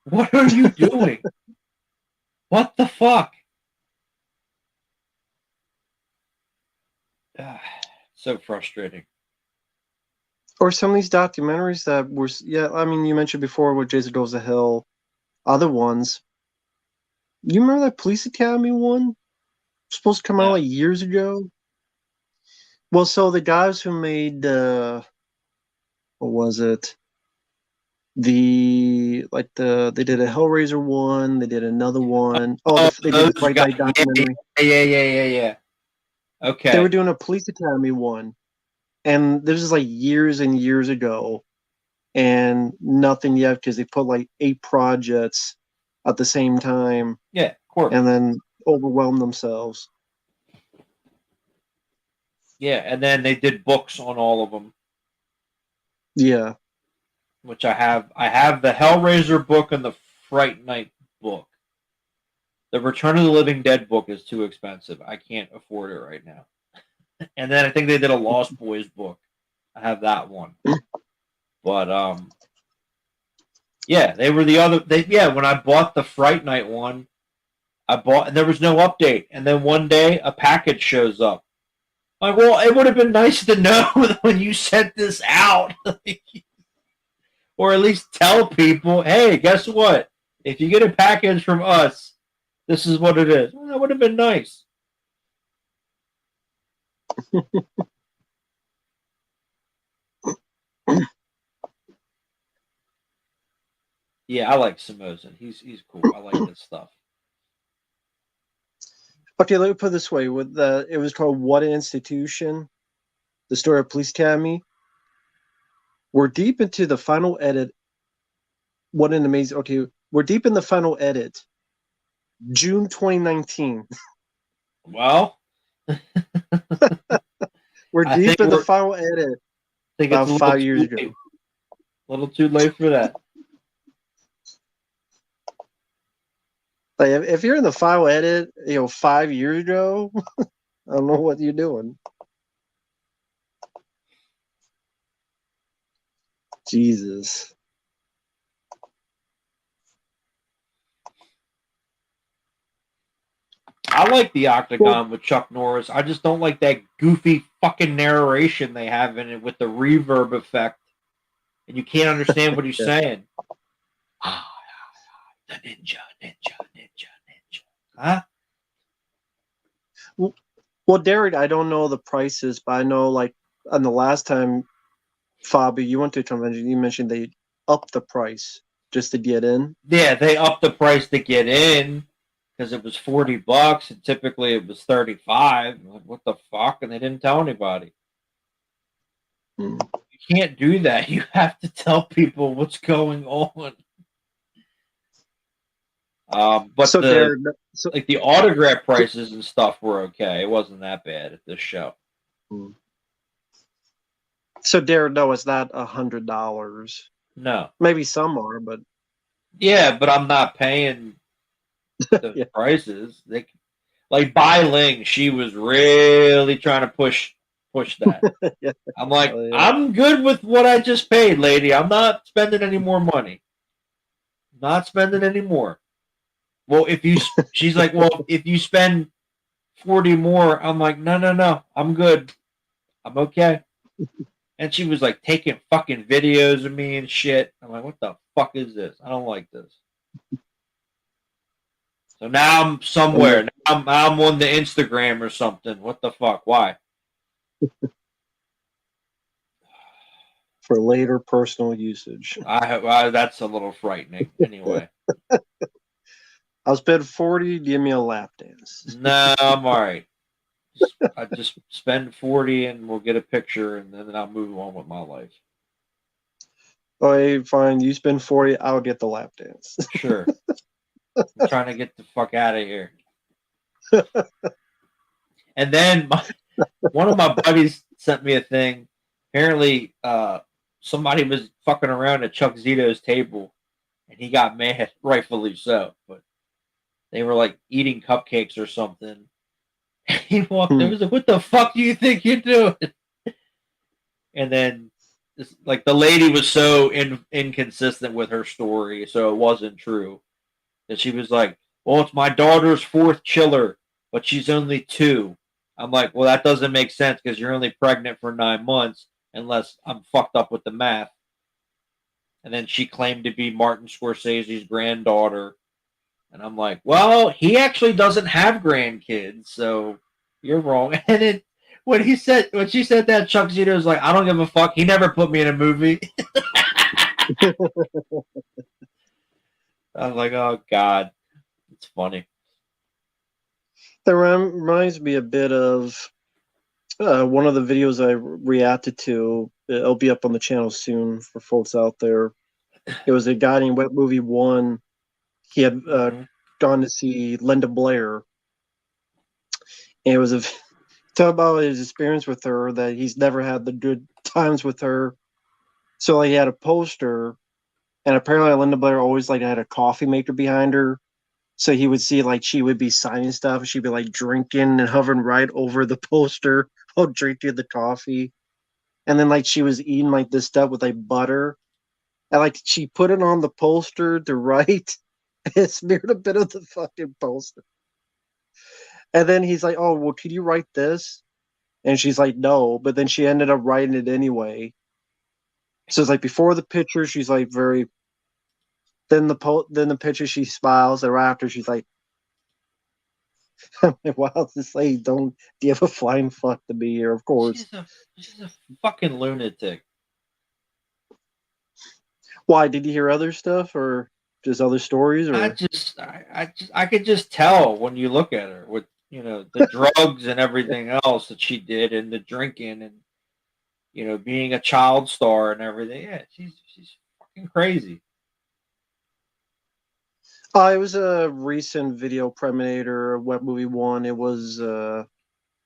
What are you doing? What the fuck? So frustrating.
Or some of these documentaries that were, yeah, I mean, you mentioned before with Jason Goes to Hell, other ones. You remember that Police Academy one? Supposed to come out
No.
like years ago. Well, so the guys who made what was it? They did a Hellraiser one. They did another one. Oh,
Oh,
they did
those
the Fright
guys.
Night documentary.
Yeah.
They were
Okay.
doing a Police Academy one, and this was like years and years ago, and nothing yet because they put like 8 projects at the same time,
Yeah, of course.
and then overwhelmed themselves.
Yeah, and then they did books on all of them,
Yeah.
which I have. I have the Hellraiser book and the Fright Night book. The Return of the Living Dead book is too expensive. I can't afford it right now. And then I think they did a Lost Boys book. I have that one. But yeah, they were the other. When I bought the Fright Night one, I bought and there was no update. And then one day a package shows up. I'm like, well, it would have been nice to know when you sent this out, or at least tell people, hey, guess what? If you get a package from us, this is what it is. Well, that would have been nice. Yeah, I like Samozin. He's cool. I like his stuff.
Okay, let me put it this way: it was called "What an Institution," the story of Police Academy. We're deep into the final edit. What an amazing! Okay, we're deep in the final edit. June 2019.
Well,
We're
I think
deep in the final edit
it's
about
a little
5 years
too
ago.
late. A little too late for that.
Like if you're in the final edit, 5 years ago, I don't know what you're doing. Jesus.
I like the
Well,
Octagon with Chuck Norris. I just don't like that goofy fucking narration they have in it with the reverb effect, and you can't understand what he's
yeah.
saying. Ah, the ninja, ninja, ninja, ninja. Huh?
Well, Derek, I don't know the prices, but I know like on the last time, Fabi, you went to a convention, you mentioned they upped the price just to get in.
Yeah, they upped the price to get in because it was $40 and typically it was 35. Like, what the fuck? And they didn't tell anybody.
Hmm.
You can't do that. You have to tell people what's going on. But
So Derek, so
the autograph prices and stuff were okay. It wasn't that bad at this show.
hmm. So Derek, no, it's not $100.
No.
Maybe some are, but
Yeah, but I'm not paying those
yeah,
prices. Like Bai Ling, she was really trying to push that.
yeah,
I'm like,
yeah.
I'm good with what I just paid, lady. I'm not spending any more money. Not spending any more. Well, she's like, well, if you spend 40 more, I'm like, no, no, no, I'm good. I'm okay. And she was like taking fucking videos of me and shit. I'm like, what the fuck is this? I don't like this. So now I'm
And
somewhere. Now I'm on the Instagram or something. What the fuck? Why?
for later personal usage.
That's a little frightening. Anyway,
I'll spend 40, give me a lap dance.
no, I'm all right. I just spend 40 and we'll get a picture and then I'll move on with my life.
Okay, fine, you spend 40, I'll get the lap dance.
Sure. I'm trying to get the fuck out of here. And then one of my buddies sent me a thing. Apparently, somebody was fucking around at Chuck Zito's table and he got mad, rightfully so. But they were like eating cupcakes or something. He walked over,
Hmm.
was like, "What the fuck do you think you're doing?" And then, like, the lady was so inconsistent with her story, so it wasn't true. That she was like, "Well, it's my daughter's fourth chiller, but she's only 2." I'm like, "Well, that doesn't make sense because you're only pregnant for 9 months, unless I'm fucked up with the math." And then she claimed to be Martin Scorsese's granddaughter. And I'm like, well, he actually doesn't have grandkids, so you're wrong. And it when she said that, Chuck Zito was like, I don't give a fuck. He never put me in a movie. I was like, oh god, it's funny.
That reminds me a bit of one of the videos I reacted to. It'll be up on the channel soon for folks out there. It was a guy named Wet Movie One. He had
Mm-hmm.
gone to see Linda Blair, and it was a talk about his experience with her, that he's never had the good times with her. So he had a poster, and apparently Linda Blair always like had a coffee maker behind her. So he would see like she would be signing stuff, and she'd be like drinking and hovering right over the poster while drinking the coffee. And then like she was eating like this stuff with like butter, and like she put it on the poster to write. It smeared a bit of the fucking poster. And then he's like, "Oh, well, could you write this?" And she's like, "No," but then she ended up writing it anyway. So it's like before the picture, she's like very. Then the picture, she smiles, and right after, she's like, "Wow, this lady don't give a flying fuck to be here." Of course.
She's a fucking lunatic.
Why did you hear other stuff or just other stories
I
or?
just I could just tell when you look at her with the drugs and everything else that she did, and the drinking, and being a child star and everything. Yeah, she's fucking crazy.
It was a recent video premiere. What movie won? It was.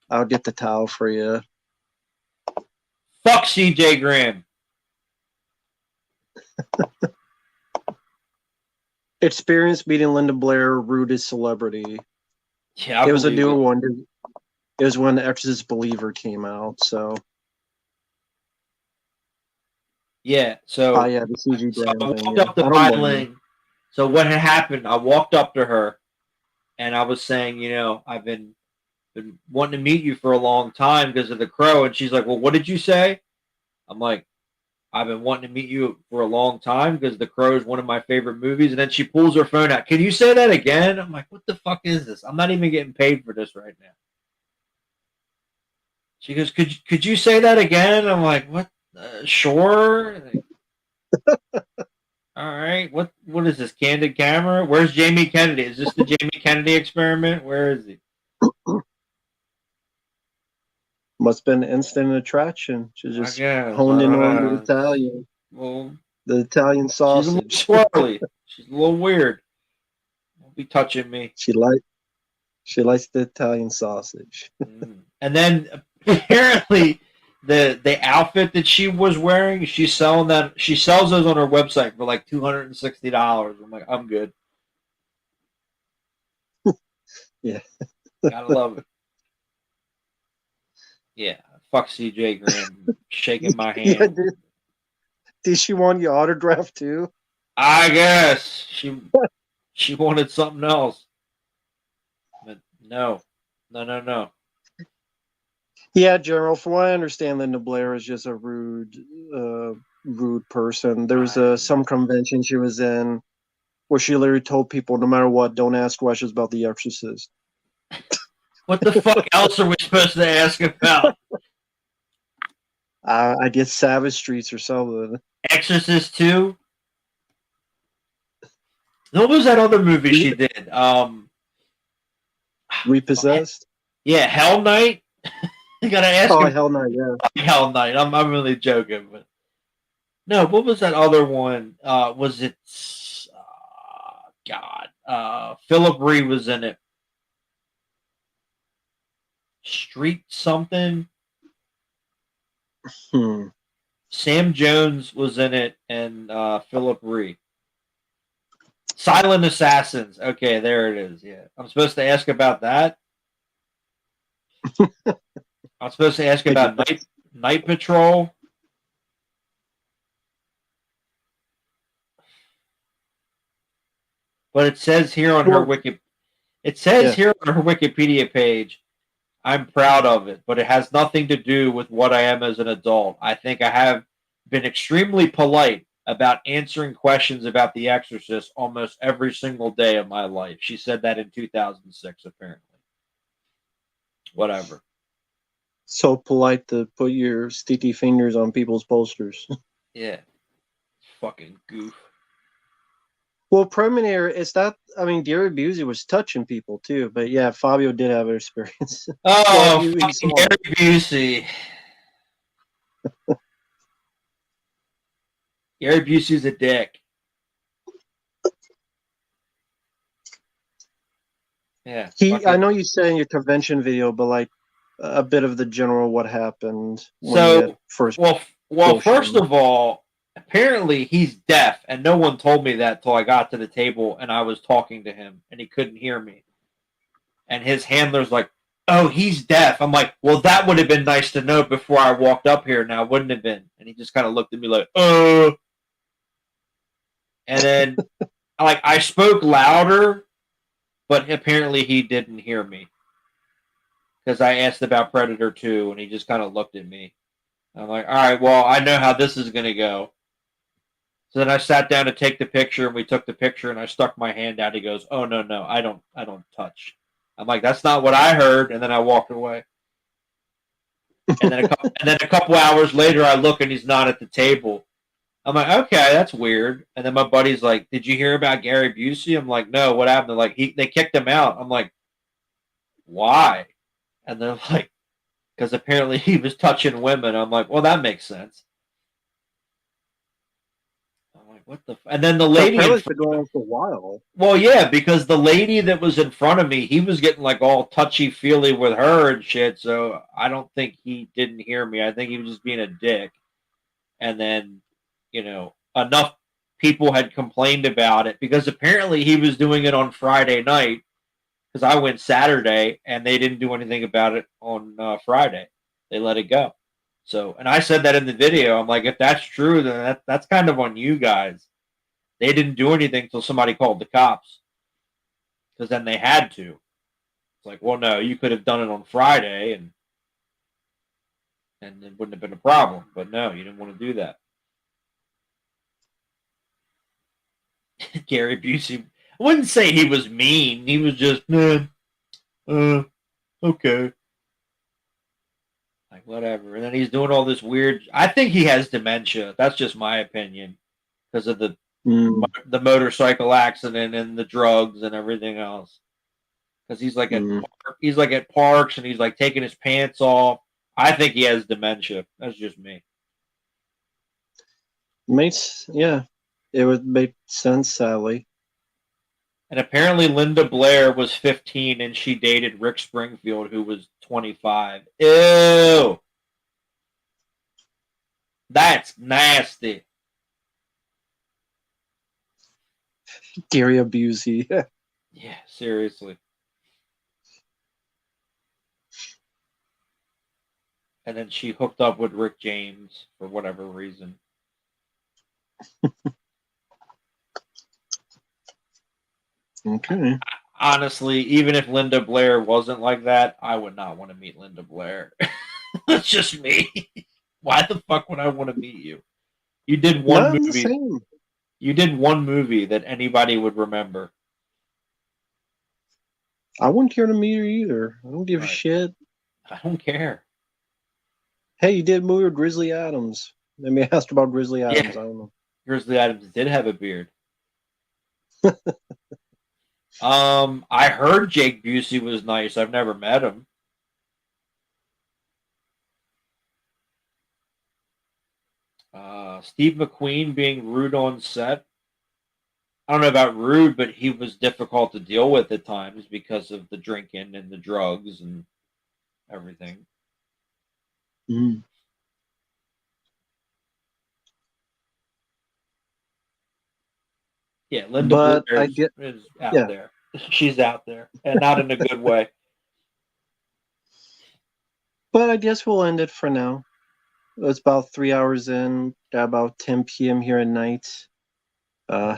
I'll get the towel for you.
Fuck CJ Graham.
Experience meeting Linda Blair, rudest celebrity.
Yeah,
it was a newer one. It was when The Exorcist Believer came out. So.
Yeah. So.
Yeah, the CG
So
Graham
I
thing.
walked
Yeah.
up to Eileen. So what had happened? I walked up to her, and I was saying, I've been wanting to meet you for a long time because of The Crow. And she's like, well, what did you say? I'm like, I've been wanting to meet you for a long time because The Crow is one of my favorite movies. And then she pulls her phone out. Can you say that again? I'm like, what the fuck is this? I'm not even getting paid for this right now. She goes, could you say that again? I'm like, what? Sure. All right. What is this? Candid camera? Where's Jamie Kennedy? Is this the Jamie Kennedy experiment? Where is he?
Must have been instant attraction. She just honed in on the Italian.
Well,
the Italian sausage.
She's a little swirly. She's a little weird. Don't be touching me.
She likes the Italian sausage.
And then apparently the outfit that she was wearing, she sells those on her website for like $260. I'm like, I'm good.
Yeah.
Gotta love it. Yeah. Fuck CJ Graham shaking my hand.
Yeah, did she want your autograph too?
I guess she wanted something else. But no.
Yeah, General, from what I understand, Linda Blair is just a rude person. There was some convention she was in where she literally told people, no matter what, don't ask questions about The Exorcist.
What the fuck else are we supposed to ask about?
I guess Savage Streets or something.
Exorcist 2? What was that other movie she did?
Repossessed?
Yeah, Hell Night? You gotta ask him.
Hell Night, yeah.
Hell Night. I'm really joking, but no, what was that other one? Was it Philip Ree was in it. Street something. Sam Jones was in it, and Philip Ree. Silent Assassins. Okay, there it is. Yeah, I'm supposed to ask about that. I'm supposed to ask about Night Patrol. But it says here on her Wikipedia page, I'm proud of it, but it has nothing to do with what I am as an adult. I think I have been extremely polite about answering questions about The Exorcist almost every single day of my life. She said that in 2006, apparently. Whatever.
So polite to put your sticky fingers on people's posters.
Yeah. Fucking goof.
Well, Preliminary, it's that. I mean, Gary Busey was touching people too, but yeah, Fabio did have an experience.
Oh, fucking Gary Busey. Gary Busey's a dick. Yeah.
I know you said in your convention video, but like a bit of the general what happened when you first.
Well, first of all, apparently he's deaf, and no one told me that till I got to the table and I was talking to him, and he couldn't hear me. And his handler's like, "Oh, he's deaf." I'm like, "Well, that would have been nice to know before I walked up here. Now, wouldn't it have been?" And he just kind of looked at me like, "Oh." And then, I spoke louder, but apparently he didn't hear me because I asked about Predator 2, and he just kind of looked at me. I'm like, all right, well, I know how this is going to go. So then I sat down to take the picture, and we took the picture, and I stuck my hand out. He goes, "Oh, no, I don't touch." I'm like, "That's not what I heard," and then I walked away. And then a couple hours later, I look, and he's not at the table. I'm like, okay, that's weird. And then my buddy's like, "Did you hear about Gary Busey?" I'm like, "No, what happened?" They're like, they kicked him out. I'm like, why? And they're like, because apparently he was touching women. I'm like, well, that makes sense. I'm like, what the? And then the lady
Apparently, it's been going on for a while.
well, yeah, because the lady that was in front of me, he was getting like all touchy feely with her and shit. So I don't think he didn't hear me. I think he was just being a dick. And then, enough people had complained about it because apparently he was doing it on Friday night. Because I went Saturday and they didn't do anything about it on Friday. They let it go. So, and I said that in the video. I'm like, if that's true, then that's kind of on you guys. They didn't do anything until somebody called the cops. Because then they had to. It's like, well, no, you could have done it on Friday and it wouldn't have been a problem. But no, you didn't want to do that. Gary Busey, I wouldn't say he was mean. He was just, okay. Like, whatever. And then he's doing all this weird. I think he has dementia. That's just my opinion. Because of the motorcycle accident and the drugs and everything else. Because he's like at parks and he's like taking his pants off. I think he has dementia. That's just me.
Yeah, it would make sense, Sally.
And apparently Linda Blair was 15 and she dated Rick Springfield, who was 25. Ew. That's nasty.
Gary Busey.
Yeah, seriously. And then she hooked up with Rick James for whatever reason.
Okay.
Honestly, even if Linda Blair wasn't like that, I would not want to meet Linda Blair. That's just me. Why the fuck would I want to meet you? You did one movie.
The same.
You did one movie that anybody would remember.
I wouldn't care to meet her either. I don't give a shit.
I don't care.
Hey, you did a movie with Grizzly Adams. Let me ask about Grizzly Adams.
Yeah.
I don't know.
Grizzly Adams did have a beard. I heard Jake Busey was nice. I've never met him. Steve McQueen being rude on set. I don't know about rude, but he was difficult to deal with at times because of the drinking and the drugs and everything.
Mm.
Yeah, Linda Blair is out
yeah.
there. She's out there, and not in a good way.
But I guess we'll end it for now. It's about 3 hours in, about 10 p.m. here at night.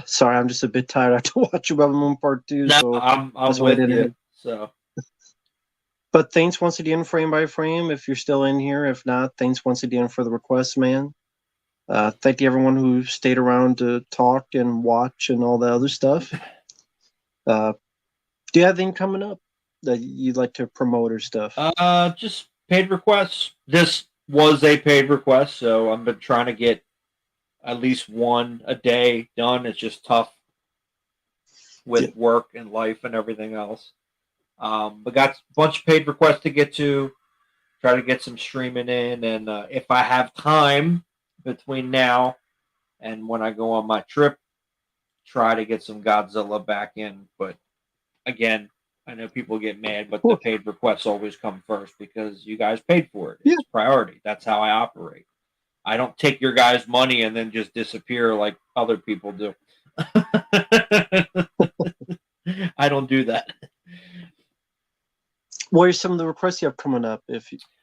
Sorry, I'm just a bit tired. I have to watch Rebel Moon Part 2.
No,
so
I'm with you. So.
But thanks once again, Frame by Frame, if you're still in here. If not, thanks once again for the request, man. Thank you everyone who stayed around to talk and watch and all the other stuff. Do you have anything coming up that you'd like to promote or stuff?
Just paid requests. This was a paid request, so I've been trying to get at least one a day done. It's just tough with work and life and everything else. But got a bunch of paid requests to get to. Try to get some streaming in, and if I have time between now and when I go on my trip, try to get some Godzilla back in. But again, I know people get mad, but the paid requests always come first because you guys paid for it. It's priority. That's how I operate. I don't take your guys' money and then just disappear like other people do. I don't do that.
What are some of the requests you have coming up?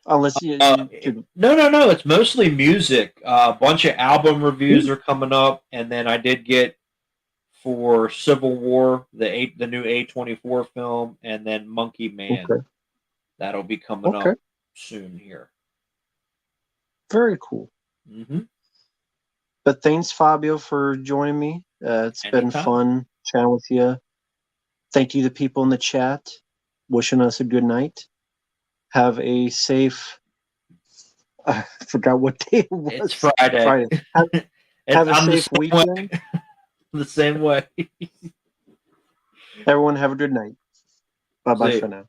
Unless you could...
No. It's mostly music. A bunch of album reviews are coming up, and then I did get for Civil War the new A24 film, and then Monkey Man. Okay. That'll be coming up soon here.
Very cool.
Mm-hmm.
But thanks, Fabio, for joining me. It's been fun chatting with you. Thank you to people in the chat. Wishing us a good night. Have a safe... I forgot what day it was.
It's Friday.
Have a safe weekend.
The same way.
Everyone have a good night. Bye-bye for now.